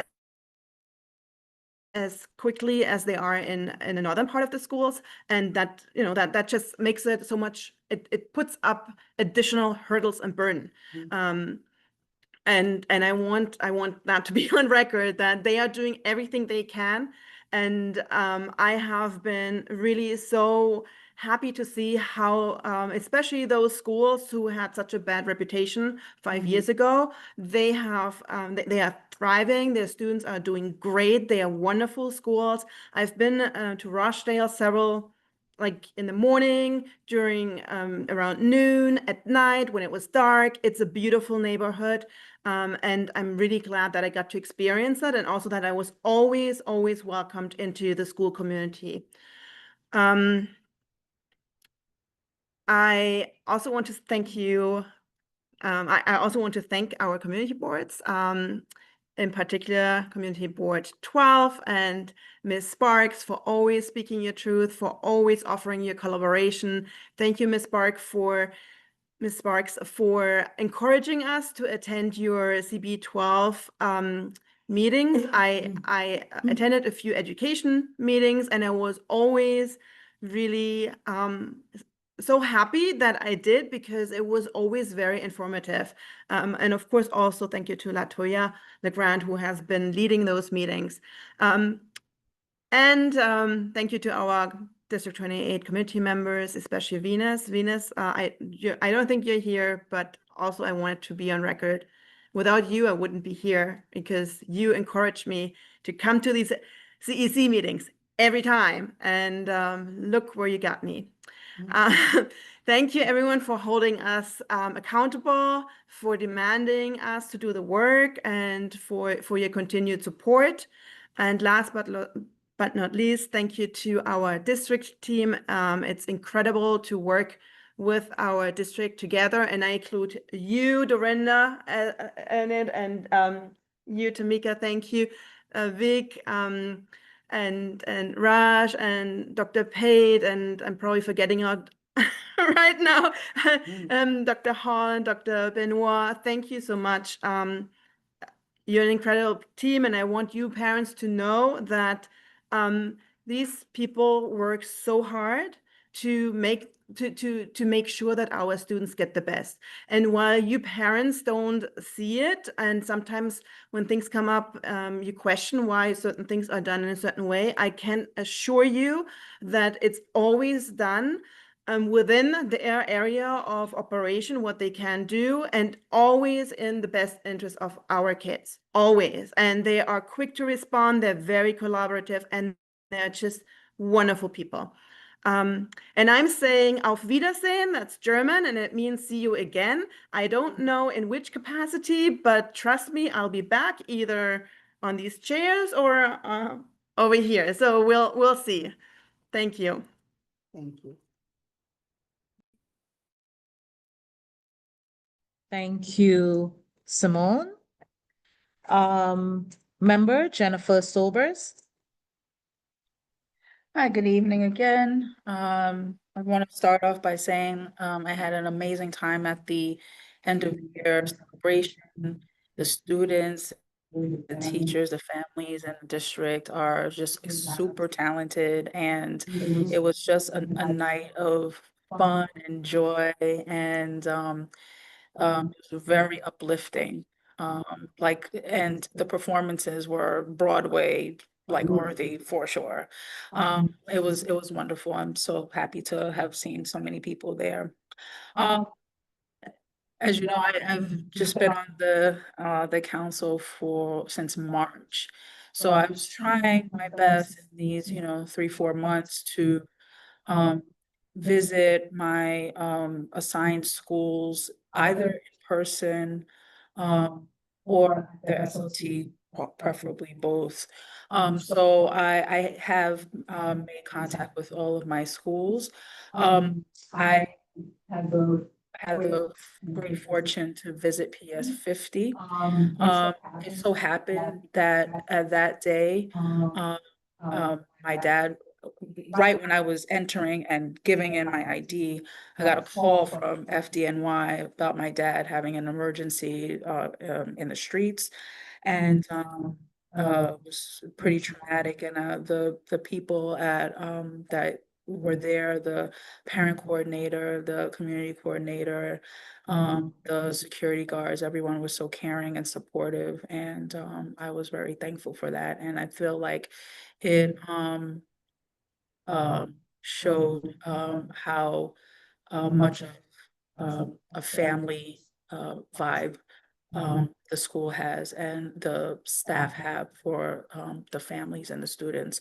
Speaker 13: as quickly as they are in the northern part of the schools, and that that just makes it so much. It puts up additional hurdles and burden. And I want that to be on record that they are doing everything they can, and I have been really so happy to see how, especially those schools who had such a bad reputation 5 years ago, they are thriving. Their students are doing great. They are wonderful schools. I've been to Rochdale several, like in the morning, during around noon, at night when it was dark. It's a beautiful neighborhood. And I'm really glad that I got to experience that, and also that I was always welcomed into the school community. I also want to thank you. I also want to thank our community boards, in particular Community Board 12 and Ms. Sparks for always speaking your truth, for always offering your collaboration. Thank you, Ms. Sparks, for encouraging us to attend your CB12 meetings. I attended a few education meetings, and I was always really so happy that I did, because it was always very informative. And of course, also thank you to Latoya Legrand, who has been leading those meetings. And thank you to our District 28 community members, especially Venus. Venus, I don't think you're here, but also I wanted to be on record. Without you, I wouldn't be here, because you encouraged me to come to these CEC meetings every time. And look where you got me. Thank you, everyone, for holding us accountable, for demanding us to do the work, and for your continued support. And last but not least, thank you to our district team. It's incredible to work with our district together, and I include you, Dorinda, in it, and you, Tamika. Thank you, Vic, and Raj, and Dr. Pate, and I'm probably forgetting out right now, Dr. Hall and Dr. Benoit. Thank you so much. You're an incredible team, and I want you parents to know that these people work so hard to make sure that our students get the best. And while you parents don't see it, and sometimes when things come up, you question why certain things are done in a certain way, I can assure you that it's always done within their area of operation, what they can do, and always in the best interest of our kids, always. And they are quick to respond, they're very collaborative, and they're just wonderful people. And I'm saying Auf Wiedersehen, that's German, and it means see you again. I don't know in which capacity, but trust me, I'll be back either on these chairs or over here. So we'll see. Thank you.
Speaker 6: Thank you.
Speaker 14: Thank you, Simone. Member Jennifer Sobers.
Speaker 16: Hi, good evening again. I want to start off by saying I had an amazing time at the end of the year celebration. The students, the teachers, the families in the district are just super talented, and it was just a night of fun and joy, and it was very uplifting. And the performances were Broadway like worthy for sure. It was wonderful. I'm so happy to have seen so many people there. Um, as you know, I've just been on the council since March. So I was trying my best in these, 3, 4 months to um, visit my assigned schools either in person or the SLT, preferably both. So I have made contact with all of my schools. I had the great fortune to visit PS 50. It so happened that that day, my dad, right when I was entering and giving in my ID, I got a call from FDNY about my dad having an emergency in the streets. And it was pretty traumatic. And the people that were there, the parent coordinator, the community coordinator, the security guards, everyone was so caring and supportive. And I was very thankful for that. And I feel like it showed how much of a family vibe the school has and the staff have for the families and the students.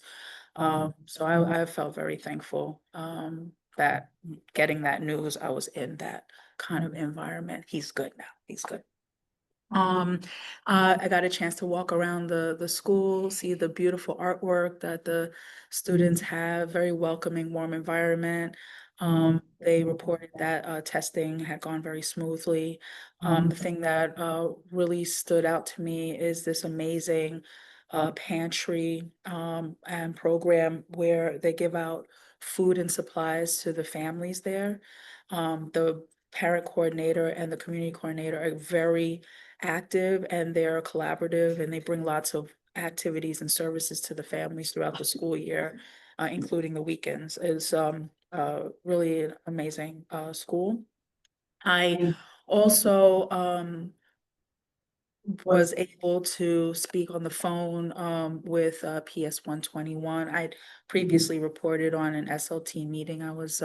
Speaker 16: So I felt very thankful that getting that news, I was in that kind of environment. He's good now. He's good. Um, I got a chance to walk around the school, see the beautiful artwork that the students have, very welcoming, warm environment. They reported that testing had gone very smoothly. The thing that really stood out to me is this amazing pantry and program where they give out food and supplies to the families there. The parent coordinator and the community coordinator are very active and they're collaborative and they bring lots of activities and services to the families throughout the school year, including the weekends. Is really an amazing school. I also was able to speak on the phone with PS 121. I'd previously reported on an SLT meeting. I was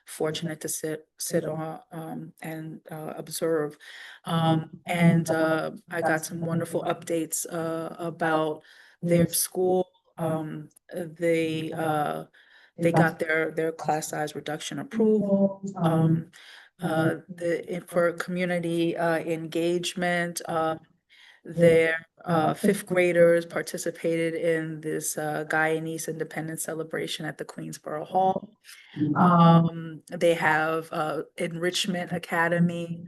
Speaker 16: fortunate to sit on and observe. And I got some wonderful updates about their school. They got their class size reduction approval. For community engagement, their fifth graders participated in this Guyanese Independence celebration at the Queensborough Hall. They have Enrichment Academy,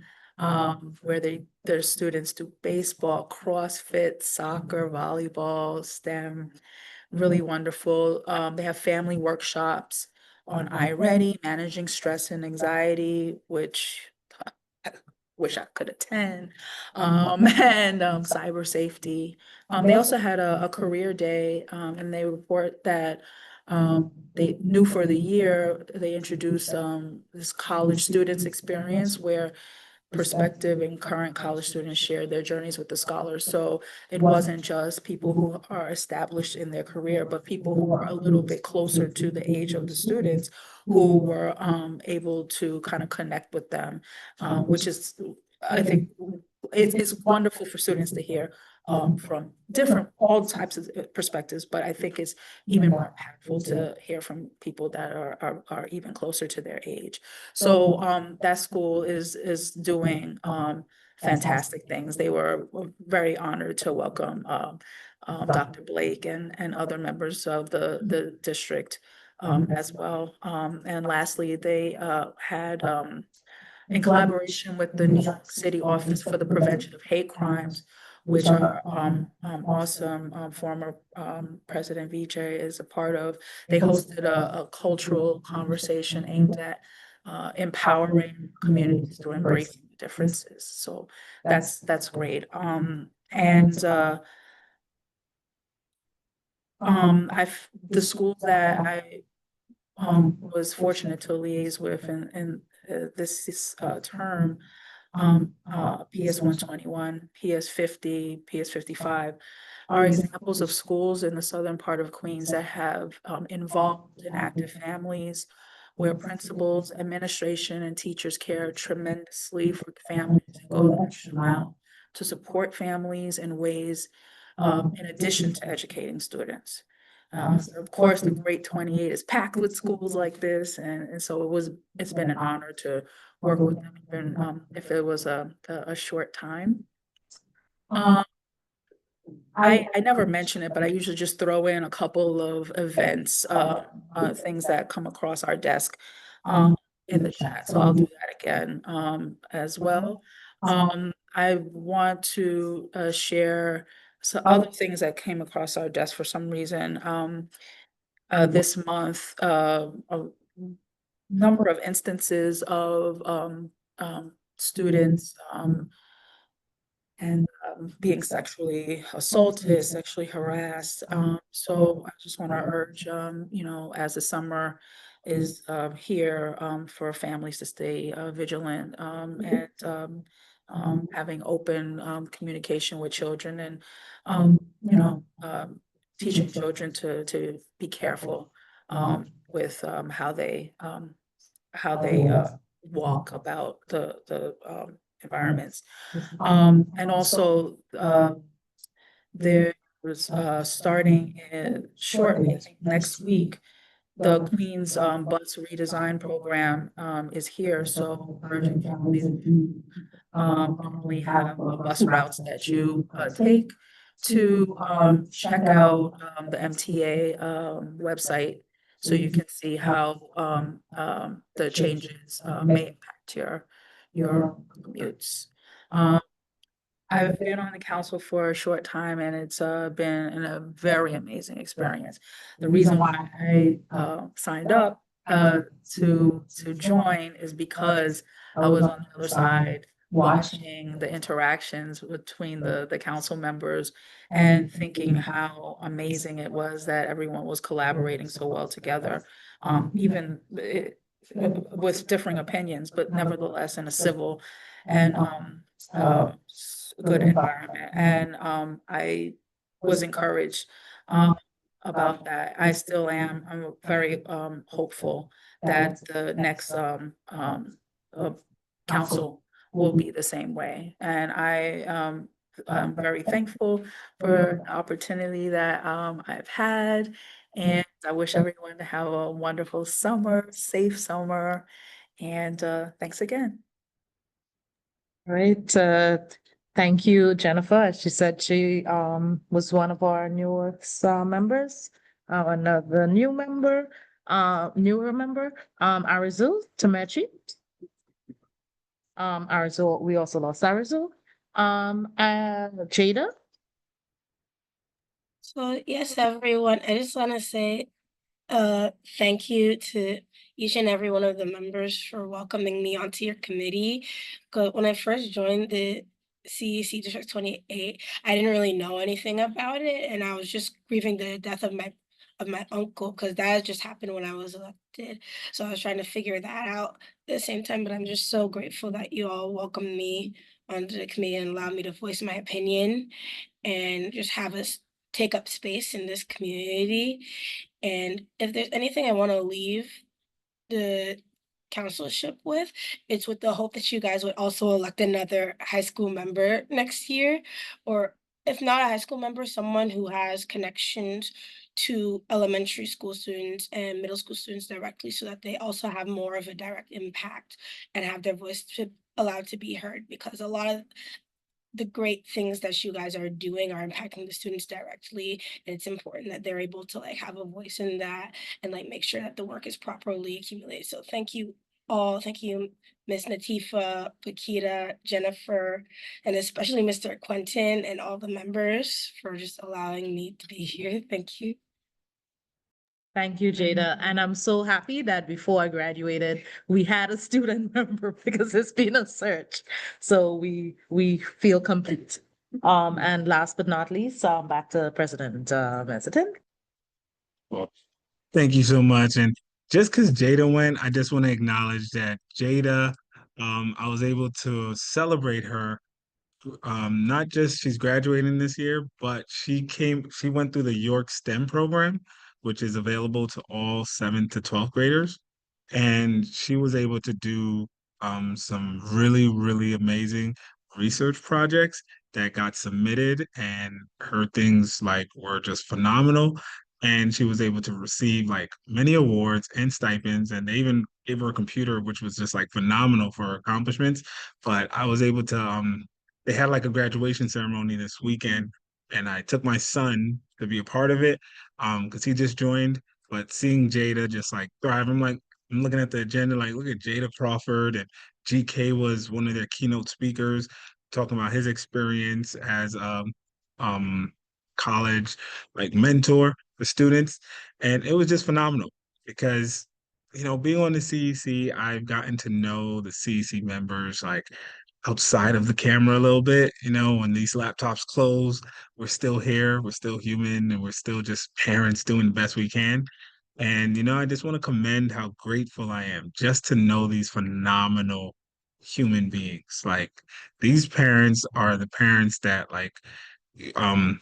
Speaker 16: where their students do baseball, CrossFit, soccer, volleyball, STEM, really wonderful. They have family workshops on iReady, managing stress and anxiety, which I wish I could attend, and cyber safety. They also had a career day, and they report that they knew for the year, they introduced this college students experience where prospective and current college students share their journeys with the scholars. So it wasn't just people who are established in their career, but people who are a little bit closer to the age of the students who were able to kind of connect with them, which is, I think, it's wonderful for students to hear from all types of perspectives, but I think it's even more impactful to hear from people that are even closer to their age. So that school is doing fantastic things. They were very honored to welcome Dr. Blake and other members of the district as well. And lastly, they had in collaboration with the New York City Office for the Prevention of Hate Crimes, which our awesome former President VJ is a part of. They hosted a cultural conversation aimed at empowering communities to embrace differences. So that's great. I've the schools that I was fortunate to liaise with in this term, PS 121, PS 50, PS 55 are examples of schools in the southern part of Queens that have involved in active families, where principals, administration, and teachers care tremendously for families and go the extra mile to support families in ways in addition to educating students. So of course, the Great 28 is packed with schools like this, and so it's been an honor to work with them, even if it was a short time. I never mention it, but I usually just throw in a couple of events, things that come across our desk in the chat. So I'll do that again as well. I want to share some other things that came across our desk for some reason. This month, a number of instances of students and being sexually assaulted, sexually harassed. So I just want to urge, as the summer is here, for families to stay vigilant and having open communication with children and, teaching children to be careful with how they walk about the environments. And also, there's starting shortly, I think next week, the Queens bus redesign program is here. So urging families to normally have bus routes that you take to check out the MTA website so you can see how the changes may impact your commutes. I've been on the council for a short time and it's been a very amazing experience. The reason why I signed up to join is because I was on the other side watching the interactions between the council members and thinking how amazing it was that everyone was collaborating so well together, even with differing opinions, but nevertheless in a civil and good environment. And I was encouraged about that. I still am. I'm very hopeful that the next council will be the same way. And I'm very thankful for the opportunity that I've had. And I wish everyone to have a wonderful summer, safe summer. And thanks again.
Speaker 14: Right. Thank you, Jennifer. As she said, she was one of our newest members. Another newer member, Arizul Tamechi. Arizul, we also lost Arizul. And Jada.
Speaker 15: So yes, everyone, I just want to say thank you to each and every one of the members for welcoming me onto your committee. Because when I first joined the CEC District 28, I didn't really know anything about it, and I was just grieving the death of my uncle because that had just happened when I was elected. So I was trying to figure that out at the same time. But I'm just so grateful that you all welcomed me onto the committee and allowed me to voice my opinion and just have us take up space in this community. And if there's anything I want to leave the councilship with, it's with the hope that you guys would also elect another high school member next year, or if not a high school member, someone who has connections to elementary school students and middle school students directly so that they also have more of a direct impact and have their voice allowed to be heard, because a lot of the great things that you guys are doing are impacting the students directly. And it's important that they're able to like have a voice in that and like make sure that the work is properly accumulated. So thank you all. Thank you, Miss Natifa, Pakita, Jennifer, and especially Mr. Quentin and all the members for just allowing me to be here. Thank you.
Speaker 14: Thank you, Jada. And I'm so happy that before I graduated, we had a student member because it's been a search. So we feel complete. And last but not least, back to President Mezzatин.
Speaker 1: Well, thank you so much. And just because Jada went, I just want to acknowledge that Jada, I was able to celebrate her. Not just she's graduating this year, but she went through the York STEM program, which is available to all 7th to 12th graders. And she was able to do some really, really amazing research projects that got submitted, and her things like were just phenomenal. And she was able to receive like many awards and stipends, and they even gave her a computer, which was just like phenomenal for her accomplishments. But I was able to they had like a graduation ceremony this weekend, and I took my son to be a part of it because he just joined. But seeing Jada just like thrive, I'm looking at the agenda, like look at Jada Crawford, and GK was one of their keynote speakers talking about his experience as um college like mentor for students. And it was just phenomenal because being on the CEC, I've gotten to know the CEC members like outside of the camera a little bit. When these laptops close, we're still here, we're still human, and we're still just parents doing the best we can. And I just want to commend how grateful I am just to know these phenomenal human beings. Like these parents are the parents that um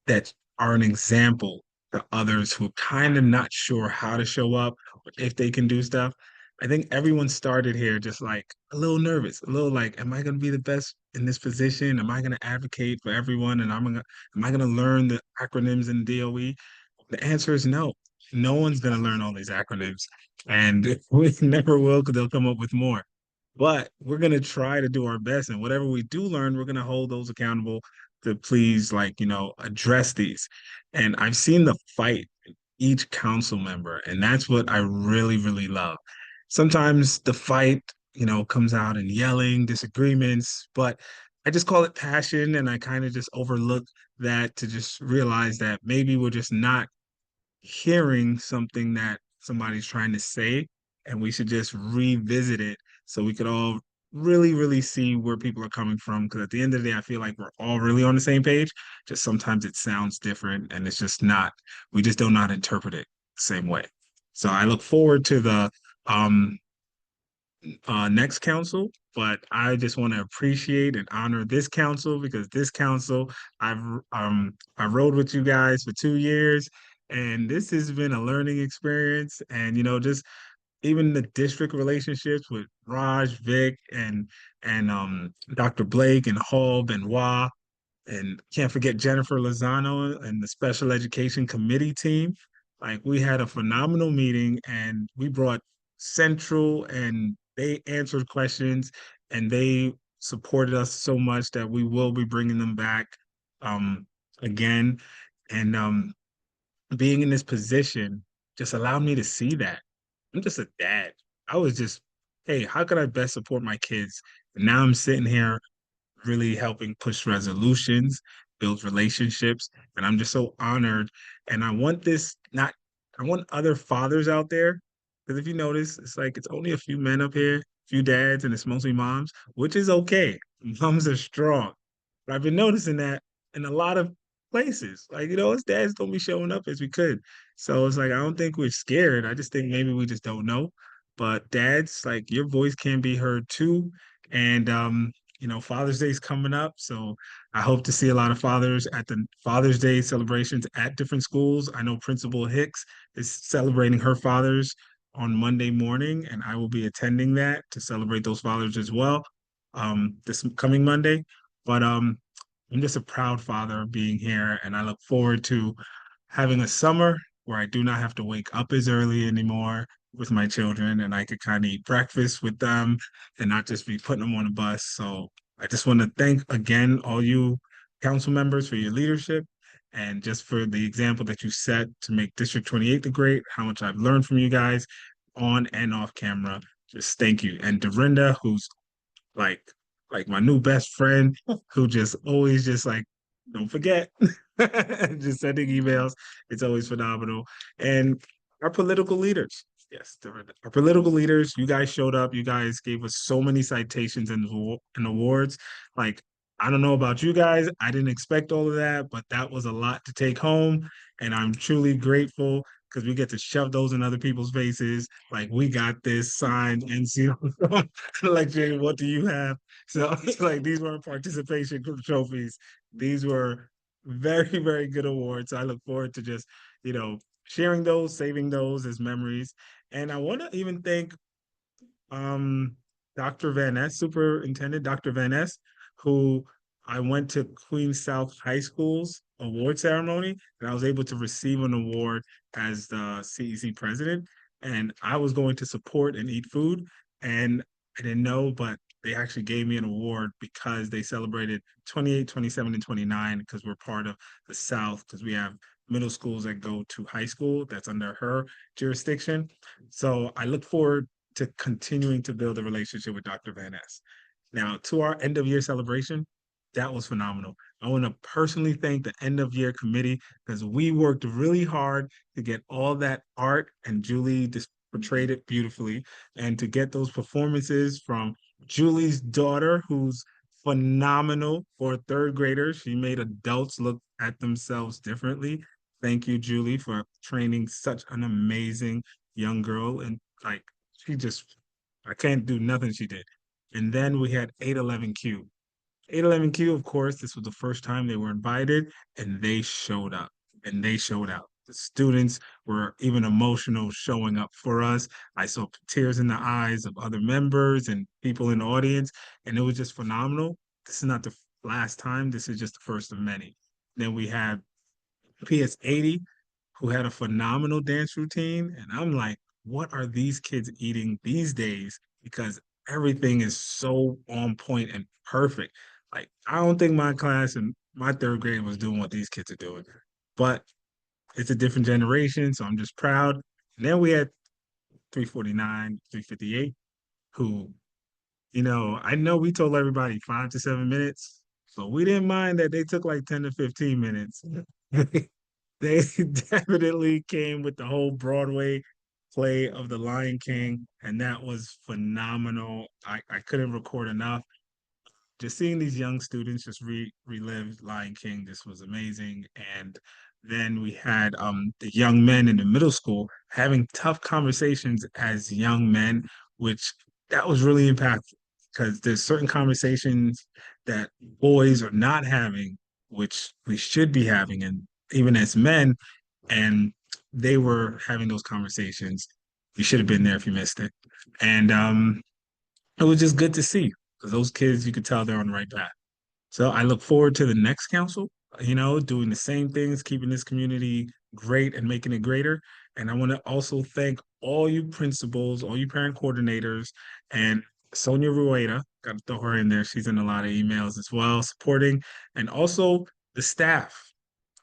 Speaker 1: that are an example to others who kind of not sure how to show up or if they can do stuff. I think everyone started here just like a little nervous, a little like, am I going to be the best in this position? Am I going to advocate for everyone? And am I going to learn the acronyms in DOE? The answer is no. No one's going to learn all these acronyms, and we never will because they'll come up with more. But we're going to try to do our best. And whatever we do learn, we're going to hold those accountable to please, address these. And I've seen the fight in each council member, and that's what I really, really love. Sometimes the fight, comes out in yelling, disagreements, but I just call it passion. And I kind of just overlook that to just realize that maybe we're just not hearing something that somebody's trying to say, and we should just revisit it so we could all really, really see where people are coming from. Because at the end of the day, I feel like we're all really on the same page. Just sometimes it sounds different, and it's just not, we just don't know how to interpret it the same way. So I look forward to the um next council, but I just want to appreciate and honor this council because this council, I rode with you guys for 2 years, and this has been a learning experience. And just even the district relationships with Raj, Vic, and Dr. Blake and Hall Benoit, and can't forget Jennifer Lozano and the special education committee team. Like we had a phenomenal meeting, and we brought Central, and they answered questions, and they supported us so much that we will be bringing them back um, again. And being in this position just allowed me to see that. I'm just a dad. I was just, hey, how could I best support my kids? And now I'm sitting here really helping push resolutions, build relationships. And I'm just so honored. And I want I want other fathers out there. Because if you notice, it's like it's only a few men up here, few dads, and it's mostly moms, which is okay. Moms are strong. But I've been noticing that in a lot of places. Like, us dads don't be showing up as we could. So it's like I don't think we're scared. I just think maybe we just don't know. But dads, like your voice can be heard too. And Father's Day is coming up, so I hope to see a lot of fathers at the Father's Day celebrations at different schools. I know Principal Hicks is celebrating her fathers on Monday morning, and I will be attending that to celebrate those fathers as well, this coming Monday. But I'm just a proud father of being here, and I look forward to having a summer where I do not have to wake up as early anymore with my children, and I could kind of eat breakfast with them and not just be putting them on a bus. So I just want to thank again all you council members for your leadership and just for the example that you set to make District 28 the great, how much I've learned from you guys on and off camera. Just thank you. And Dorinda, who's like like my new best friend, who just always just like, don't forget, just sending emails. It's always phenomenal. And our political leaders. Yes, our political leaders, you guys showed up. You guys gave us so many citations and awards. Like, I don't know about you guys. I didn't expect all of that, but that was a lot to take home. And I'm truly grateful because we get to shove those in other people's faces. Like, we got this signed and sealed. Like, Jay, what do you have? So, like, these weren't participation trophies. These were very, very good awards. I look forward to just, sharing those, saving those as memories. And I want to even thank um Dr. Van Ness, Superintendent Dr. Van Ness, who I went to Queen South High School's award ceremony and I was able to receive an award as the CEC president. And I was going to support and eat food. And I didn't know, but they actually gave me an award because they celebrated 28, 27, and 29 because we're part of the South, because we have middle schools that go to high school that's under her jurisdiction. So I look forward to continuing to build a relationship with Dr. Van Ness. Now, to our end of year celebration, that was phenomenal. I want to personally thank the end of year committee because we worked really hard to get all that art, and Julie just portrayed it beautifully, and to get those performances from Julie's daughter, who's phenomenal for a third grader. She made adults look at themselves differently. Thank you, Julie, for training such an amazing young girl. And like, I can't do nothing she did. And then we had 811Q. 811Q, of course, this was the first time they were invited, and they showed up and they showed out. The students were even emotional showing up for us. I saw tears in the eyes of other members and people in the audience, and it was just phenomenal. This is not the last time, this is just the first of many. Then we had PS80, who had a phenomenal dance routine. And I'm like, what are these kids eating these days? Because everything is so on point and perfect. Like, I don't think my class in my third grade was doing what these kids are doing. But it's a different generation, so I'm just proud. And then we had 349, 358, who, I know we told everybody 5 to 7 minutes, so we didn't mind that they took like 10 to 15 minutes. They definitely came with the whole Broadway play of The Lion King, and that was phenomenal. I couldn't record enough. Just seeing these young students just relive Lion King, this was amazing. And then we had the young men in the middle school having tough conversations as young men, which that was really impactful because there's certain conversations that boys are not having, which we should be having, and even as men, and they were having those conversations. You should have been there if you missed it. And it was just good to see because those kids, you could tell they're on the right path. So I look forward to the next council, doing the same things, keeping this community great and making it greater. And I want to also thank all you principals, all you parent coordinators, and Sonia Rueda. Got to throw her in there. She's in a lot of emails as well, supporting, and also the staff,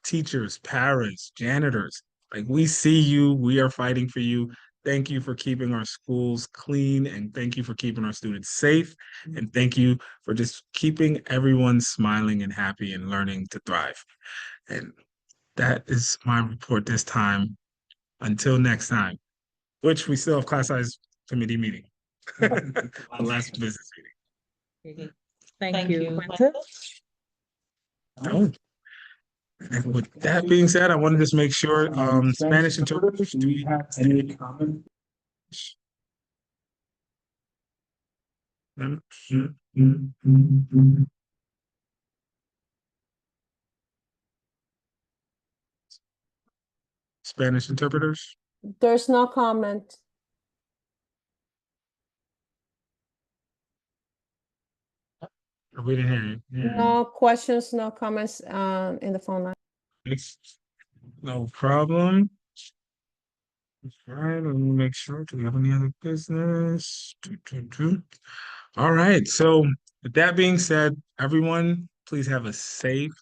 Speaker 1: teachers, parents, janitors. Like, we see you, we are fighting for you. Thank you for keeping our schools clean, and thank you for keeping our students safe, and thank you for just keeping everyone smiling and happy and learning to thrive. And that is my report this time. Until next time, which we still have class size committee meeting. The last business meeting.
Speaker 14: Thank you. Quentin?
Speaker 1: Oh. And with that being said, I want to just make sure, Spanish interpreters, do we have any comments? Spanish interpreters?
Speaker 8: There's no comment.
Speaker 1: We didn't hear you. Yeah.
Speaker 8: No questions, no comments in the phone line.
Speaker 1: No problem. All right, let me make sure. Do we have any other business? All right, so With that being said, everyone, please have a safe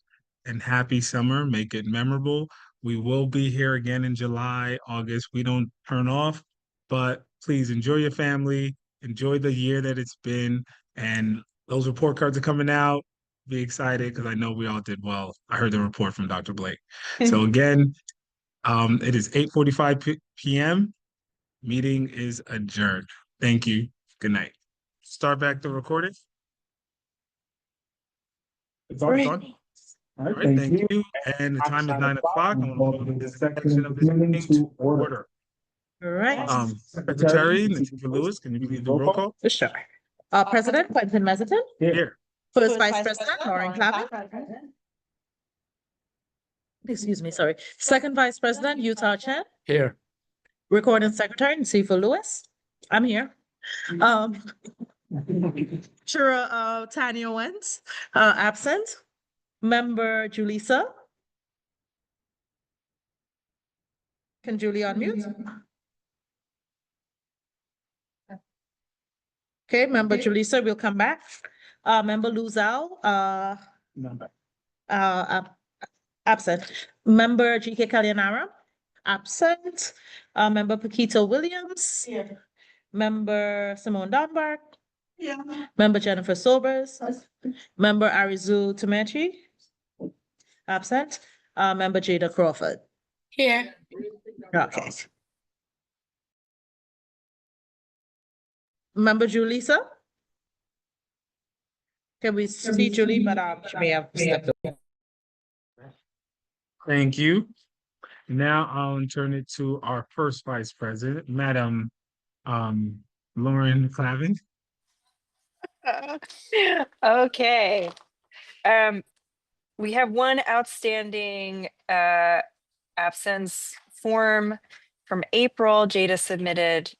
Speaker 1: and happy summer. Make it memorable. We will be here again in July, August. We don't turn off, but please enjoy your family, enjoy the year that it's been, and those report cards are coming out. Be excited because I know we all did well. I heard the report from Dr. Blake. So again, it is 8:45 p.m. Meeting is adjourned. Thank you. Good night. Start back the recording. It's on. All right, thank you. And the time is 9 o'clock. I'm going to move this section of this meeting to order.
Speaker 14: All right.
Speaker 1: Secretary Natika Lewis, can you please do roll call?
Speaker 14: Sure. President Quentin Meziton.
Speaker 1: Here.
Speaker 14: First Vice President Lauren Clavin. Excuse me, sorry. Second Vice President Utah Chen.
Speaker 4: Here.
Speaker 14: Recording Secretary Natika Lewis. I'm here. Sure, Tanya Wentz, absent. Member Julissa. Can Julie unmute? Okay, Member Julissa will come back. Member Luzal, absent. Member GK Kalyanara, absent. Member Paquito Williams. Here. Member Simone Dunbar. Yeah. Member Jennifer Sobers. Member Arizu Tumechi. Absent. Member Jada Crawford.
Speaker 15: Here.
Speaker 14: Okay. Member Julissa? Can we see Julie, but she may have stepped away.
Speaker 1: Thank you. Now I'll turn it to our first Vice President, Madam Lauren Clavin.
Speaker 18: Okay. We have one outstanding absence form from April. Jada submitted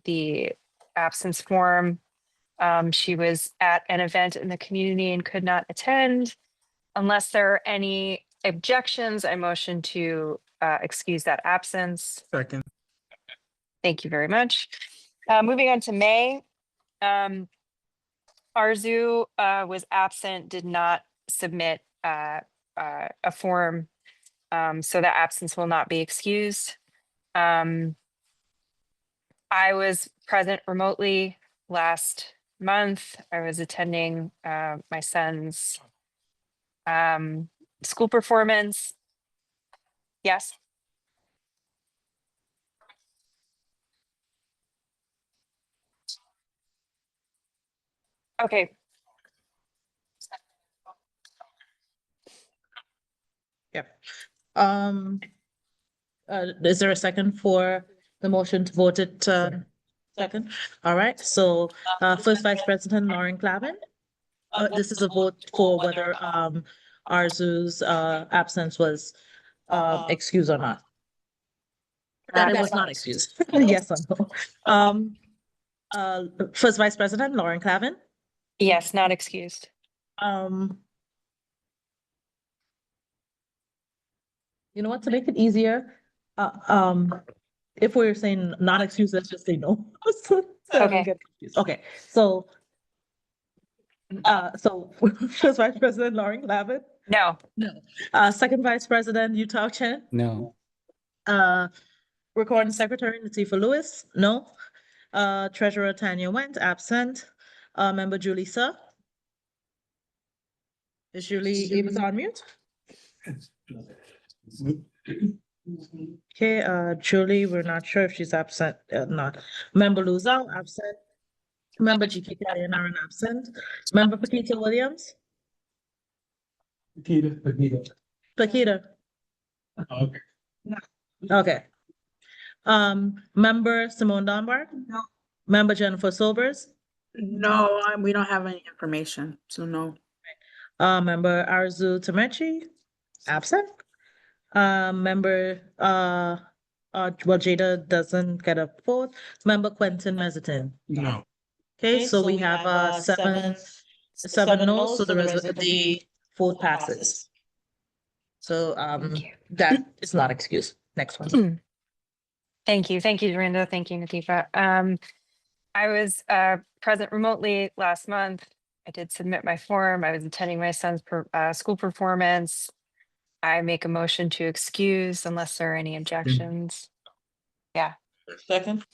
Speaker 18: the absence form. She was at an event in the community and could not attend. Unless there are any objections, I motion to excuse that absence.
Speaker 1: Second.
Speaker 18: Thank you very much. Moving on to May. Arzu was absent, did not submit a form, so that absence will not be excused. I was present remotely last month. I was attending my son's school performance. Yes. Okay.
Speaker 14: Yep. Is there a second for the motion to vote it? Second. All right. So, first Vice President Lauren Clavin. This is a vote for whether Arzu's absence was excused or not. That it was not excused. Yes or no. First Vice President Lauren Clavin.
Speaker 18: Yes, not excused.
Speaker 14: You know what, to make it easier, if we're saying not excused, let's just say no. So I don't
Speaker 18: Okay.
Speaker 14: get confused. Okay, so first Vice President Lauren Clavin.
Speaker 18: No.
Speaker 14: No. Second Vice President Utah Chen.
Speaker 4: No.
Speaker 14: Recording Secretary Nativa Lewis. No. Treasurer Tanya Went, absent. Member Julie Sir. Is Julie able to unmute? Okay, Julie, we're not sure if she's absent or not. Member Luzal, absent. Member GK Kalyanarayan, absent. Member Paquito Williams. Paquita.
Speaker 1: Okay.
Speaker 14: Okay. Member Simone Dunbar. No. Member Jennifer Sobers.
Speaker 16: No, we don't have any information, so no.
Speaker 14: Member Arzu Tamechi, absent. Member well, Jada doesn't get a vote. Member Quentin Meziton.
Speaker 1: No.
Speaker 14: Okay, so we have seven no's, so the vote passes. So that is not excused. Next one.
Speaker 18: Thank you. Thank you, Dorinda. Thank you, Natifa. I was present remotely last month. I did submit my form. I was attending my son's school performance. I make a motion to excuse unless there are any objections. Yeah,
Speaker 21: Second.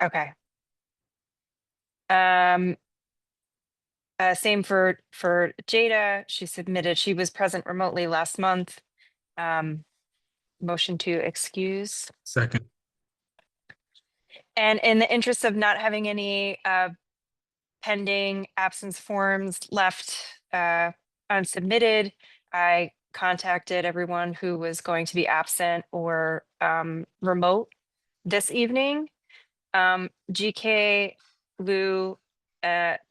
Speaker 18: okay. Same for Jada. She was present remotely last month. Motion to excuse.
Speaker 1: Second.
Speaker 18: And in the interest of not having any pending absence forms left unsubmitted, I contacted everyone who was going to be absent or remote this evening. GK, Lou,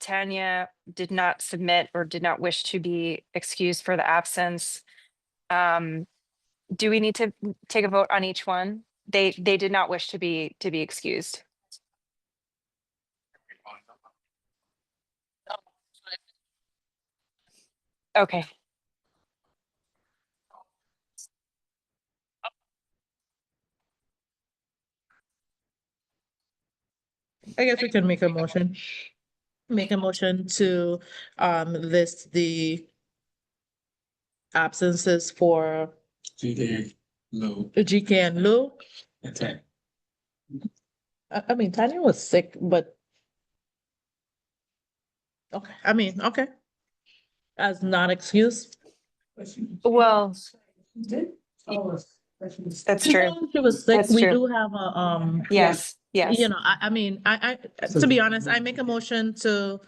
Speaker 18: Tanya did not submit or did not wish to be excused for the absence. Do we need to take a vote on each one? They did not wish to be excused. Okay.
Speaker 14: I guess we can make a motion. Make a motion to list the absences for
Speaker 1: GK, Lou,
Speaker 14: GK and Lou.
Speaker 1: and Tanya.
Speaker 14: I mean, Tanya was sick, but okay, I mean, okay. As not excused.
Speaker 18: Well, that's true.
Speaker 14: She was sick.
Speaker 18: That's
Speaker 14: We
Speaker 18: true.
Speaker 14: do have a
Speaker 18: Yes, yes.
Speaker 14: You know, I mean, I to be honest, I make a motion to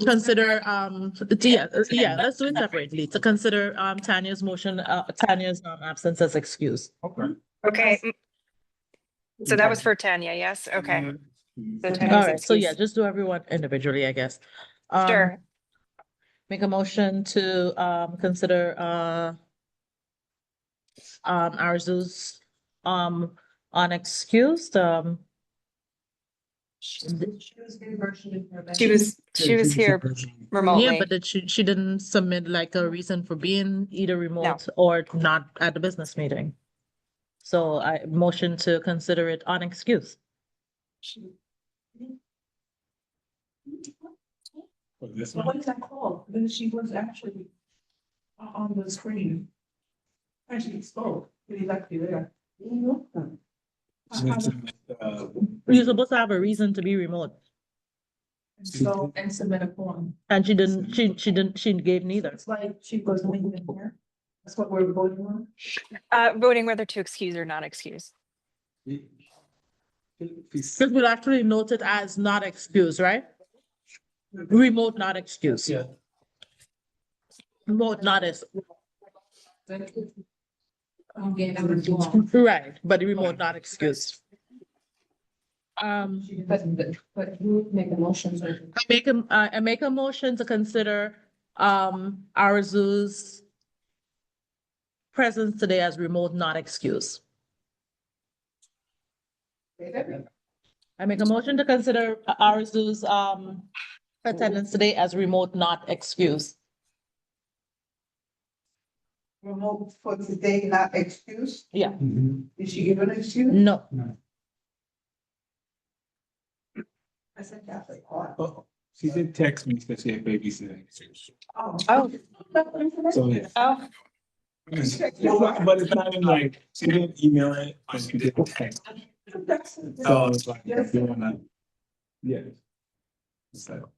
Speaker 14: consider let's do it separately, to consider Tanya's motion, Tanya's absence as excused.
Speaker 18: Okay. So that was for Tanya, yes? Okay. So
Speaker 14: All
Speaker 18: Tanya's
Speaker 14: right, so yeah,
Speaker 18: excused.
Speaker 14: just do everyone individually, I guess.
Speaker 18: Sure.
Speaker 14: Make a motion to consider Arzu's unexcused
Speaker 18: She was here
Speaker 14: yeah,
Speaker 18: remotely.
Speaker 14: but she didn't submit like a reason for being either remote or not at the business meeting. So I motion to consider it unexcused.
Speaker 20: What is that called? Then she was actually on the screen. And she spoke, but he's actually there.
Speaker 14: You're supposed to have a reason to be remote.
Speaker 20: So, and submit a form.
Speaker 14: And she gave neither.
Speaker 20: It's like she wasn't even here. That's what we're voting on.
Speaker 18: Voting whether to excuse or not excuse.
Speaker 14: Because we'll actually note it as not excused, right? Remote not excused.
Speaker 20: Yeah.
Speaker 14: Remote not as. Right, but remote not excused.
Speaker 20: But you make a motion.
Speaker 14: I make a motion to consider Arzu's presence today as remote not excused. I make a motion to consider Arzu's attendance today as remote not excused.
Speaker 20: Remote for today, not excuse?
Speaker 14: Yeah.
Speaker 20: Did she give an excuse?
Speaker 14: No.
Speaker 20: I said Catholic.
Speaker 1: Oh, she did text me that she had babysitting.
Speaker 20: Oh.
Speaker 1: So yeah.
Speaker 18: Oh.
Speaker 1: But it's not in like, she didn't email it, but she did text. So it's like, if you wanna, yeah. So.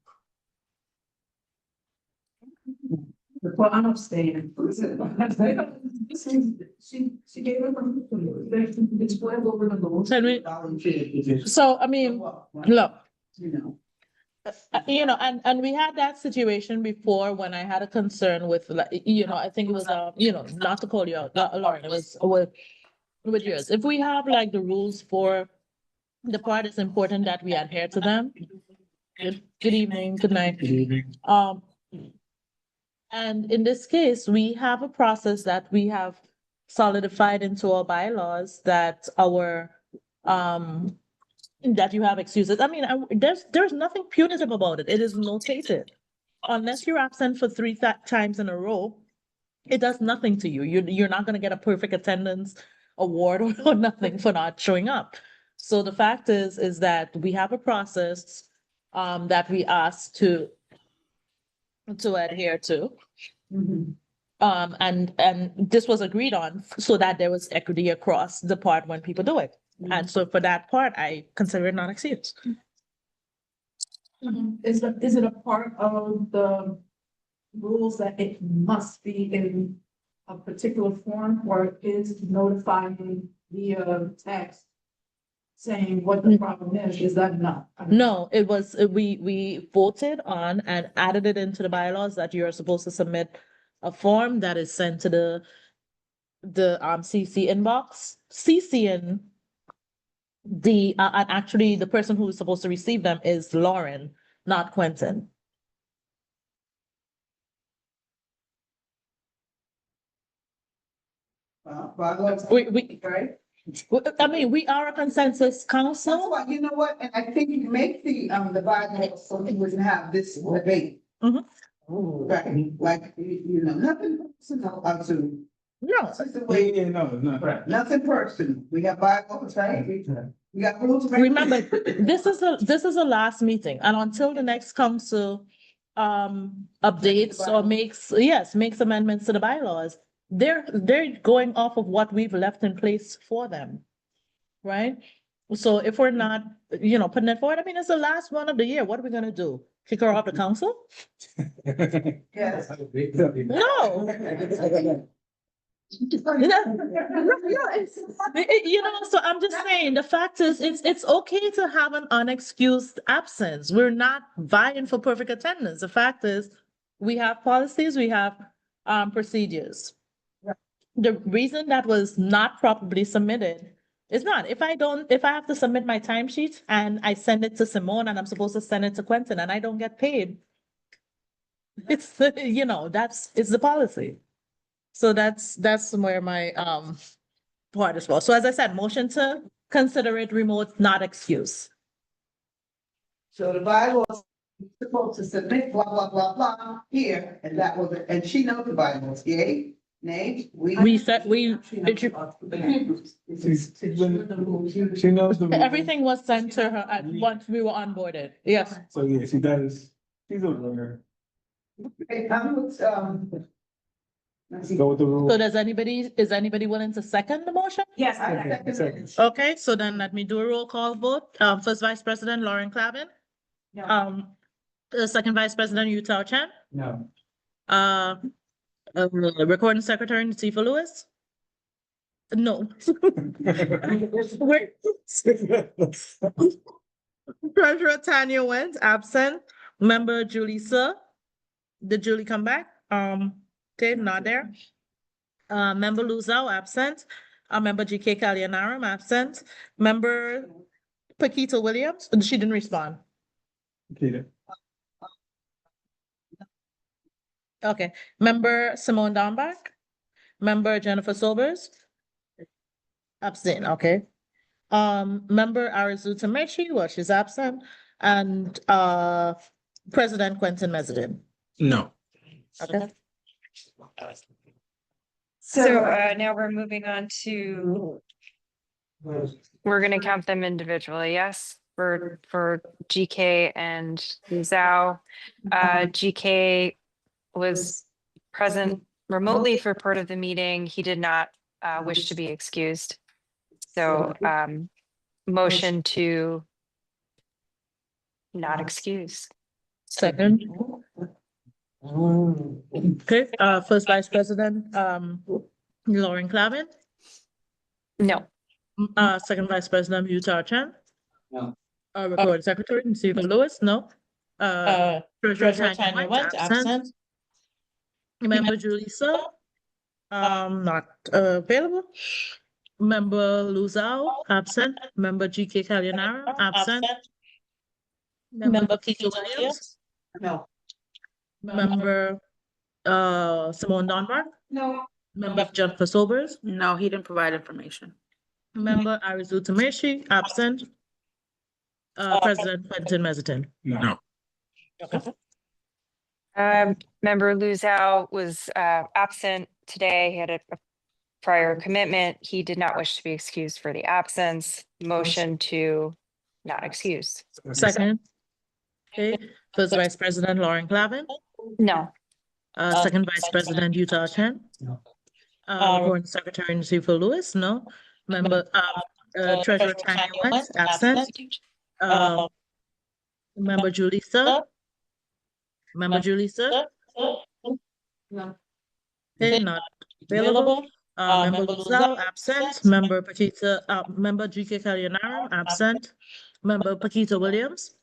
Speaker 20: Well, I'm abstaining. She gave her permission. It's planned over the motion.
Speaker 14: So, I mean, look.
Speaker 20: You know.
Speaker 14: You know, and we had that situation before when I had a concern with, like, you know, I think it was, you know, not to call you out, Lauren, it was with yours. If we have like the rules for the part, it's important that we adhere to them. Good evening, good night.
Speaker 1: Good evening.
Speaker 14: And in this case, we have a process that we have solidified into our bylaws that that you have excuses. I mean, there's nothing punitive about it. It is notated. Unless you're absent for 3 times in a row, it does nothing to you. You're not gonna get a perfect attendance award or nothing for not showing up. So the fact is that we have a process that we asked to adhere to.
Speaker 6: Mhm.
Speaker 14: And this was agreed on so that there was equity across the part when people do it. And so for that part, I consider it not excused.
Speaker 20: Is it a part of the rules that it must be in a particular form, or is notifying via text saying what the problem is that enough?
Speaker 14: No, it was, we voted on and added it into the bylaws that you're supposed to submit a form that is sent to the CC inbox, CCing and actually the person who is supposed to receive them is Lauren, not Quentin.
Speaker 6: Right?
Speaker 14: I mean, we are a consensus
Speaker 6: That's
Speaker 14: council.
Speaker 6: why, you know what, and I think you make the bylaws so we wouldn't have this debate.
Speaker 14: Mhm.
Speaker 6: Right, like, you know, nothing personal, to.
Speaker 14: No.
Speaker 6: That's the way,
Speaker 1: no.
Speaker 6: nothing personal, we have bylaws, right? We got rules.
Speaker 14: Remember, this is a last meeting, and until the next council updates or makes amendments to the bylaws, they're going off of what we've left in place for them. Right? So if we're not, putting it forward, I mean, it's the last one of the year. What are we gonna do? Kick her off the council?
Speaker 6: Yes.
Speaker 14: No. So I'm just saying, the fact is, it's okay to have an unexcused absence. We're not vying for perfect attendance. The fact is, we have policies, we have procedures. The reason that was not properly submitted is not, if I have to submit my timesheet and I send it to Simone and I'm supposed to send it to Quentin and I don't get paid, it's it's the policy. So that's where my part as well. So as I said, motion to consider it remote, not excuse.
Speaker 6: So the bylaws supposed to submit blah, blah, blah, blah here, and that was, and she knows the bylaws, yay, nay,
Speaker 14: She knows the rules. Everything was sent to her once we were onboarded. Yes.
Speaker 1: So yeah, she does, she's a learner.
Speaker 6: Okay, let's
Speaker 1: Go with the rule.
Speaker 14: So is anybody willing to second the motion?
Speaker 6: Yes, I second.
Speaker 14: Okay, so then let me do a roll call vote. First Vice President Lauren Clavin. Second Vice President Utah Chan.
Speaker 1: No.
Speaker 14: Recording Secretary Natifa Lewis. No. Treasurer Tanya Went, absent. Member Julissa. Did Julie come back? Okay, not there. Member Luzao, absent. Member GK Kalyanaram, absent. Member Paquita Williams, she didn't respond.
Speaker 1: Peter.
Speaker 14: Okay, member Simone Dombach, member Jennifer Sobers. Abstain, okay. Member Arizuta Mechi, well, she's absent, and President Quentin Mezzadin.
Speaker 1: No.
Speaker 14: Okay.
Speaker 18: So now we're moving on to, we're gonna count them individually, yes? For GK and Zhao. GK was present remotely for part of the meeting. He did not wish to be excused. So motion to not excuse.
Speaker 14: Second. Okay, First Vice President, Lauren Clavin.
Speaker 18: No.
Speaker 14: Second Vice President, Utah Chan.
Speaker 1: No.
Speaker 14: Recording Secretary, Stephen Lewis, no. Treasurer Tanya Went, absent. Member Julissa, not available. Member Luzao, absent. Member GK Kalyanaram, absent. Member Keisha Williams.
Speaker 6: No.
Speaker 14: Member Simone Donbar.
Speaker 6: No.
Speaker 14: Member Jennifer Sobers.
Speaker 16: No, he didn't provide information.
Speaker 14: Member Arizuta Mechi, absent. President Quentin Mezzadin.
Speaker 1: No.
Speaker 18: Member Luzao was absent today. He had a prior commitment. He did not wish to be excused for the absence. Motion to not excuse.
Speaker 14: Second. Okay, First Vice President Lauren Clavin,
Speaker 18: No.
Speaker 14: Second Vice President Utah Chen, Recording Secretary Nasifa Lewis, no. Treasurer Tanya Wentz, absent. Member Julissa,
Speaker 20: No.
Speaker 14: okay, not available. Member Luzelle, absent. Member GK Kalyanaram, absent. Member Paquita Williams,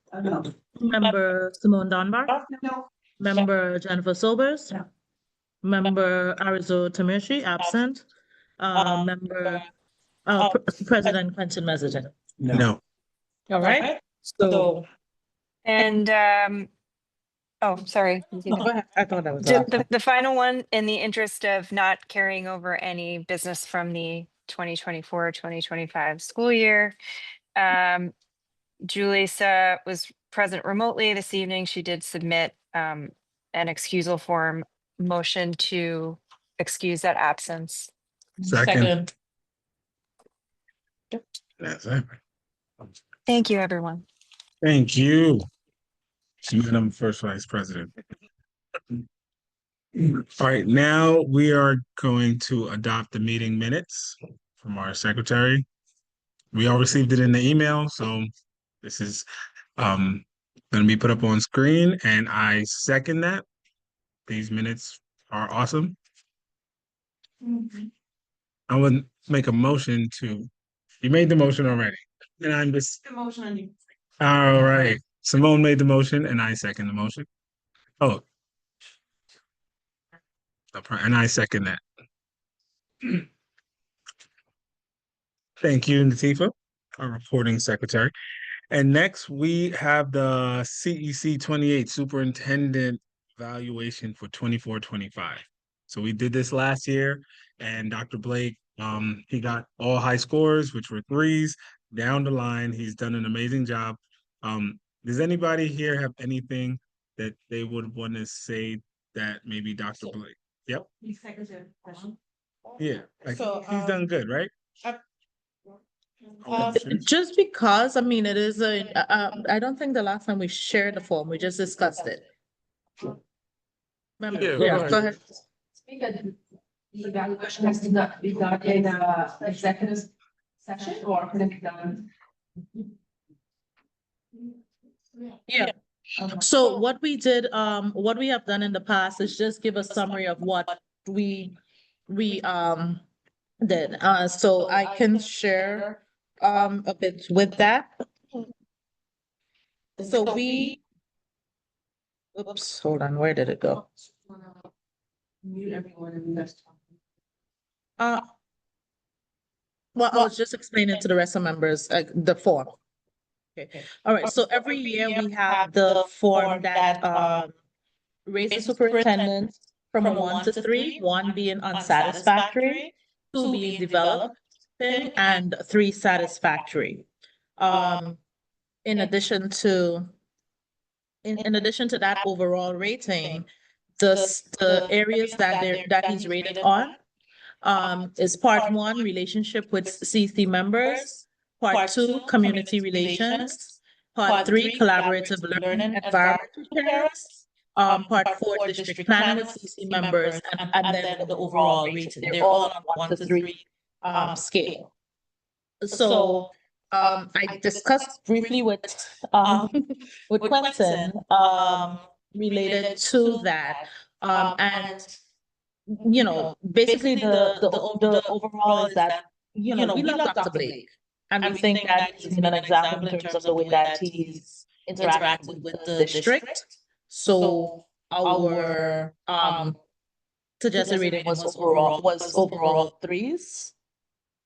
Speaker 14: Member Simone Dunbar, Member Jennifer Sobers, Member Arizo Tamishi, absent. Member President Quentin Mezzadin.
Speaker 1: No.
Speaker 14: All right, so.
Speaker 18: And oh, sorry.
Speaker 14: No, go ahead. I thought that was
Speaker 18: The final one, in the interest of not carrying over any business from the 2024-2025 school year. Julissa was present remotely this evening. She did submit an excusal form motion to excuse that absence.
Speaker 1: Second. That's it.
Speaker 18: Thank you, everyone.
Speaker 1: Thank you, Madam First Vice President. All right, now we are going to adopt the meeting minutes from our secretary. We all received it in the email, so this is going to be put up on screen, and I second that. These minutes are awesome. I would make a motion to. You made the motion already, and I'm just.
Speaker 20: The motion.
Speaker 1: All right, Simone made the motion, and I second the motion. Oh. And I second that. Thank you, Natifa, our reporting secretary. And next we have the CEC28 Superintendent Evaluation for 24-25. So we did this last year, and Dr. Blake, he got all high scores, which were 3s down the line. He's done an amazing job. Does anybody here have anything that they would want to say that maybe Dr. Blake? Yep. Yeah, like he's done good, right?
Speaker 14: Just because, I mean, it is I don't think the last time we shared the form, we just discussed it. Remember? Yeah, go ahead.
Speaker 20: The evaluation has to be done in a executive session or can it be done?
Speaker 14: Yeah. So what we did, what we have done in the past is just give a summary of what we did. So I can share a bit with that. So oops, hold on, where did it go?
Speaker 20: Mute everyone and that's.
Speaker 14: Well, I was just explaining to the rest of members, the form. Okay, all right, so every year we have the form that rates the superintendent from a 1 to 3, 1 being unsatisfactory, 2 being developing, and 3 satisfactory. In addition to that overall rating, the areas that he's rated on is part 1, relationship with CC members, part 2, community relations, part 3, collaborative learning environment with parents, part 4, district planning with CC members, and then the overall rating. They're all on 1 to 3 scale. So I discussed briefly with Quentin related to that. And you know, basically the overall is that, you know, we love Dr. Blake. And we think that he's been an example in terms of the way that he's interacted with the district. So our suggested rating was overall 3s.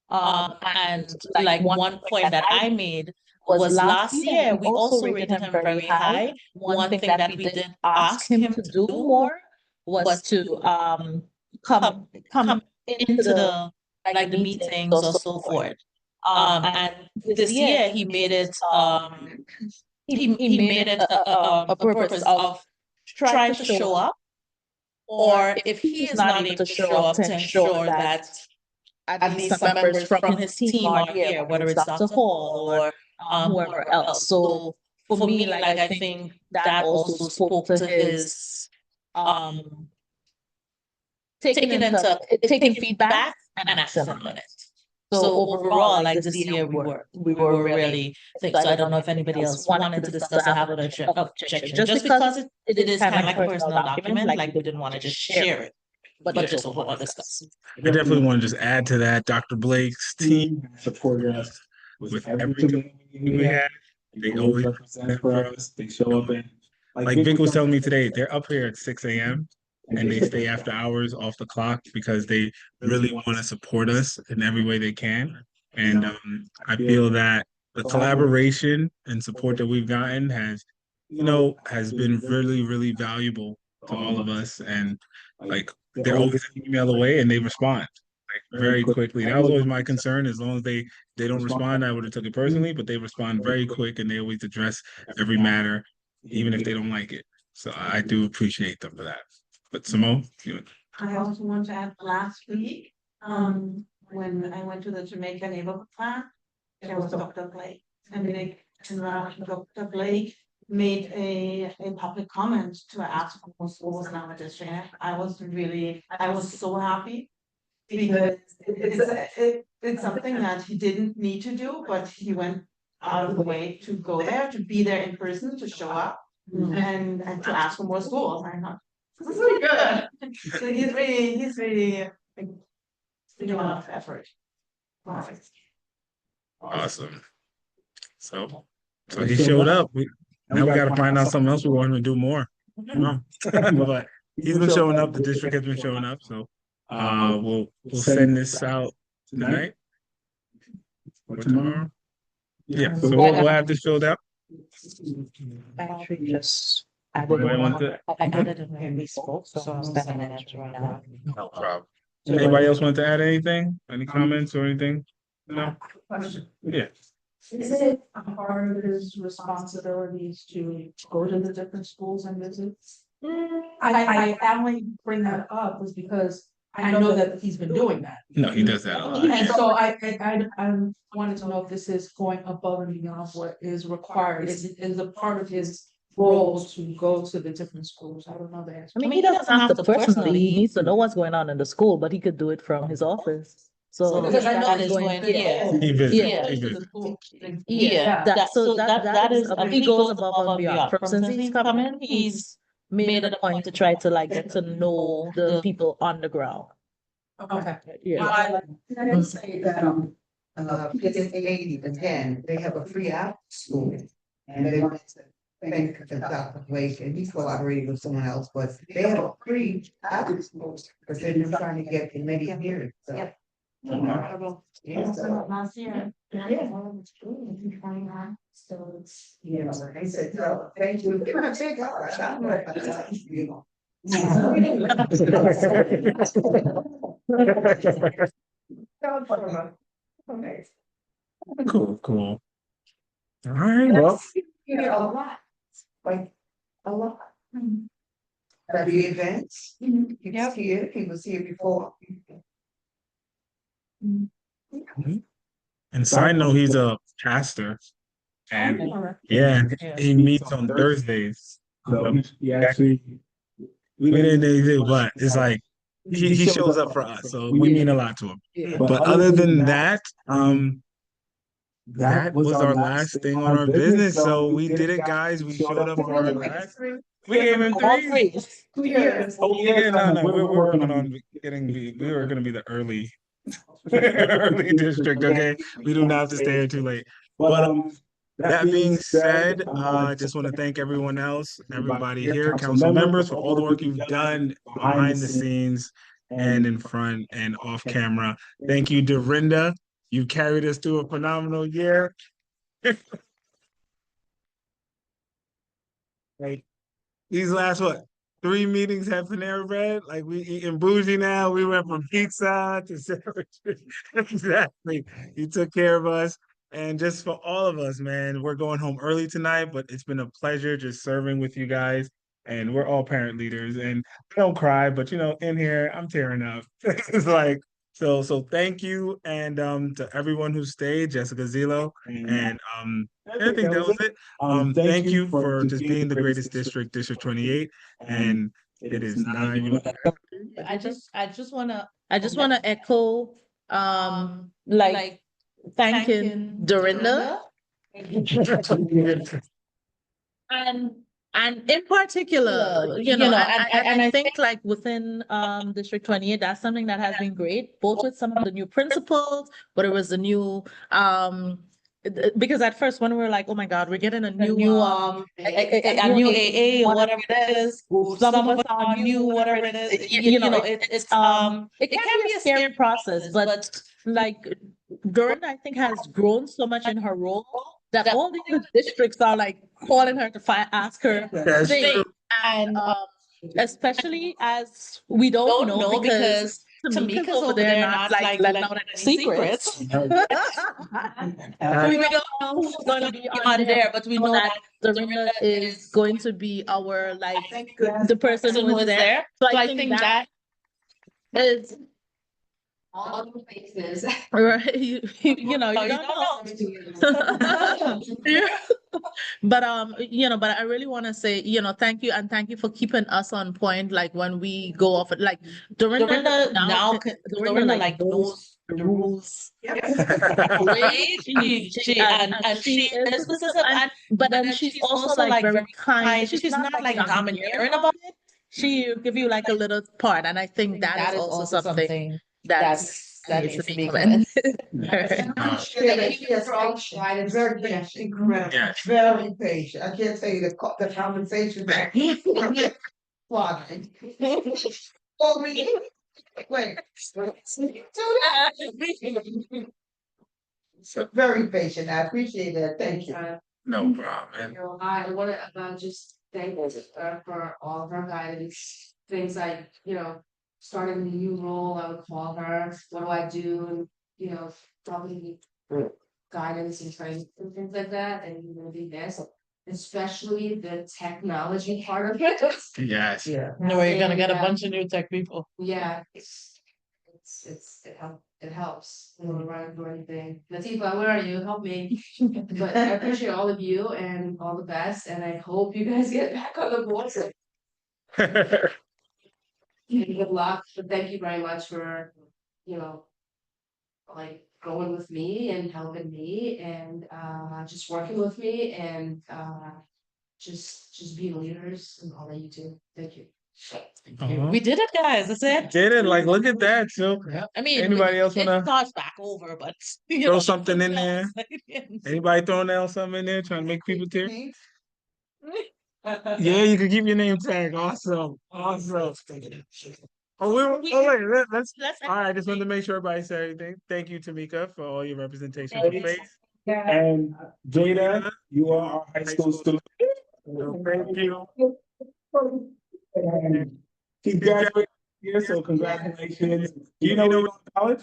Speaker 14: And like one point that I made was last year, we also rated him very high. One thing that we did ask him to do more was to come into the like the meetings or so forth. And this year he made it he made it a purpose of trying to show up, or if he is not able to show up, to ensure that at least some members from his team are here, whether it's Dr. Hall or whoever else. So for me, like I think that also spoke to his taking feedback and action on it. So overall, like this year, we were really thick. So I don't know if anybody else wanted to discuss or have an objection, just because it is kind of like a personal document, like we didn't want to just share it, but just overall discuss.
Speaker 1: I definitely want to just add to that. Dr. Blake's team supported us with everything we had. They always present for us. They show up and like Vic was telling me today, they're up here at 6 a.m. and they stay after hours off the clock because they really want to support us in every way they can. And I feel that the collaboration and support that we've gotten has been really, really valuable to all of us. And like they're always an email away and they respond like very quickly. That was always my concern. As long as they don't respond, I would have took it personally, but they respond very quick and they always address every matter, even if they don't like it. So I do appreciate them for that. But Simone,
Speaker 20: I also want to add last week, when I went to the Jamaica neighborhood plan, there was Dr. Blake. And Dr. Blake made a public comment to ask for more schools in our district. I was so happy because it's something that he didn't need to do, but he went out of the way to go there, to be there in person, to show up and to ask for more schools. I thought, this is really good. So he's really like, doing a lot of effort. Perfect.
Speaker 1: awesome. So he showed up. Now we got to find out something else we want him to do more. No. But he's been showing up. The district has been showing up. So we'll send this out tonight or tomorrow. Yeah. So we'll have this filled out.
Speaker 14: Actually, just I
Speaker 1: did
Speaker 14: it when we spoke, so I'm standing in it right now.
Speaker 1: No problem. Anybody else want to add anything? Any comments or anything? No?
Speaker 20: Question.
Speaker 1: Yeah.
Speaker 20: Is it a part of his responsibilities to go to the different schools and visit? I only bring that up was because I know that he's been doing that.
Speaker 1: No, he does that a lot.
Speaker 20: And so I wanted to know if this is going above and beyond what is required. Is it a part of his role to go to the different schools? I don't know the answer.
Speaker 14: I mean, he doesn't have to personally, he needs to know what's going on in the school, but he could do it from his office. So
Speaker 20: Because I know he's going,
Speaker 1: He visits.
Speaker 20: yeah.
Speaker 1: He visits.
Speaker 14: That is, he goes above and beyond. Since he's come in, he's made it a point to try to like get to know the people on the ground.
Speaker 20: Okay.
Speaker 14: Yeah.
Speaker 7: I didn't say that, kids 80 to 10, they have a free after school. And they wanted to thank Dr. Blake, and he's collaborating with someone else, but they have a free after school because they're just trying to get many here, so.
Speaker 20: Incredible.
Speaker 7: Yeah, so,
Speaker 20: Last year.
Speaker 7: yeah.
Speaker 20: So it's.
Speaker 7: You know, like I said, no, thank you. Give it a take, all right, I don't know if that's, you know. Okay.
Speaker 1: Cool. All right. Well,
Speaker 7: Yeah, a lot, like, a lot. At the events, he was here before.
Speaker 1: and side note, he's a pastor. And yeah, he meets on Thursdays. So he actually, we didn't do anything, but it's like he shows up for us. So we mean a lot to him. But other than that, that was our last thing on our business. So we did it, guys. We showed up for our last. We gave him three. Oh yeah, no. We're working on getting. We were gonna be the early district. Okay, we do not have to stay here too late. But that being said, I just want to thank everyone else, everybody here, council members, for all the work you've done behind the scenes and in front and off camera. Thank you, Dorinda. You carried us through a phenomenal year. Right. These last 3 meetings have Panera Bread. Like we eating bougie now. We went from pizza to sandwiches. Exactly. You took care of us. And just for all of us, man, we're going home early tonight, but it's been a pleasure just serving with you guys. And we're all parent leaders. And I don't cry, but in here, I'm tearing up. It's like So thank you, and to everyone who stayed, Jessica Zillo, and I think that was it. Thank you for just being the greatest district, District 28, and it is 9.
Speaker 14: I just wanna echo like thanking Dorinda and in particular, and I think like within District 28, that's something that has been great, both with some of the new principals, but it was the new because at first when we were like, oh my God, we're getting a new a new AA or whatever it is, some of us are new, whatever it is, it can be a scary process, but like Dorinda, I think, has grown so much in her role that all the other districts are like calling her to ask her
Speaker 1: That's
Speaker 14: things.
Speaker 1: true.
Speaker 14: And especially as we don't know because Tamika's over there not like letting out any secrets. We don't know who's going to be on there, but we know that Dorinda is going to be our like the person who is there. So I think that is
Speaker 3: All the faces.
Speaker 14: right. You know, you don't know. But but I really want to say, thank you, and thank you for keeping us on point. Like when we go off, like Dorinda Dorinda like knows the rules. Right? She and she is specific, but then she's also like very kind. She's not like domineering about it. She give you like a little part, and I think that is also something that needs to be commended.
Speaker 3: Thank you for all the guidance.
Speaker 7: Very patient, incredible,
Speaker 1: Yes.
Speaker 7: very patient. I can't tell you the conversation back. Flying. Oh, me. Wait. So very patient. I appreciate that. Thank you.
Speaker 1: No problem.
Speaker 3: I want to just thank for all of her guidance. Things like, starting a new role, I would call her, what do I do? And, probably guidance and training and things like that, and really this, especially the technology part of it.
Speaker 1: Yes.
Speaker 14: Yeah. No, we're gonna get a bunch of new tech people.
Speaker 3: Yeah, it helps. I don't want to run or anything. Latifa, where are you? Help me. But I appreciate all of you and all the best, and I hope you guys get back on the board. Good luck, but thank you very much for, like going with me and helping me and just working with me and just being leaders and all that you do. Thank you.
Speaker 14: We did it, guys. That's it.
Speaker 1: Did it? Like, look at that. So,
Speaker 14: I mean,
Speaker 1: anybody else
Speaker 14: it
Speaker 1: wanna
Speaker 14: starts back over, but
Speaker 1: throw something in there? Anybody throwing down something in there, trying to make people tear? Yeah, you can keep your name tag. Awesome. Awesome. Let's. All right, I just wanted to make sure everybody said everything. Thank you, Tamika, for all your representation for faith. And Jada, you are our high school student. Thank you. And she's graduating here, so congratulations. Do you know where you're going to college?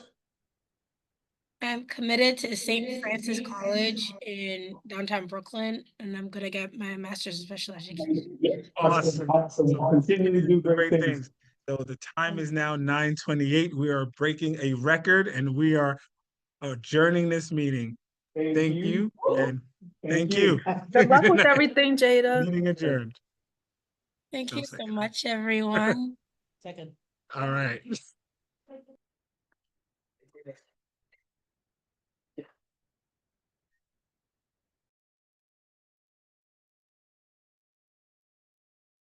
Speaker 15: I'm committed to St. Francis College in downtown Brooklyn, and I'm gonna get my master's in special education.
Speaker 1: Awesome. Awesome. Continue to do great things. So the time is now 9:28. We are breaking a record and we are adjourning this meeting. Thank you and thank you.
Speaker 16: Good luck with everything, Jada.
Speaker 1: Meeting adjourned.
Speaker 15: Thank you so much, everyone.
Speaker 14: Second.
Speaker 1: All right.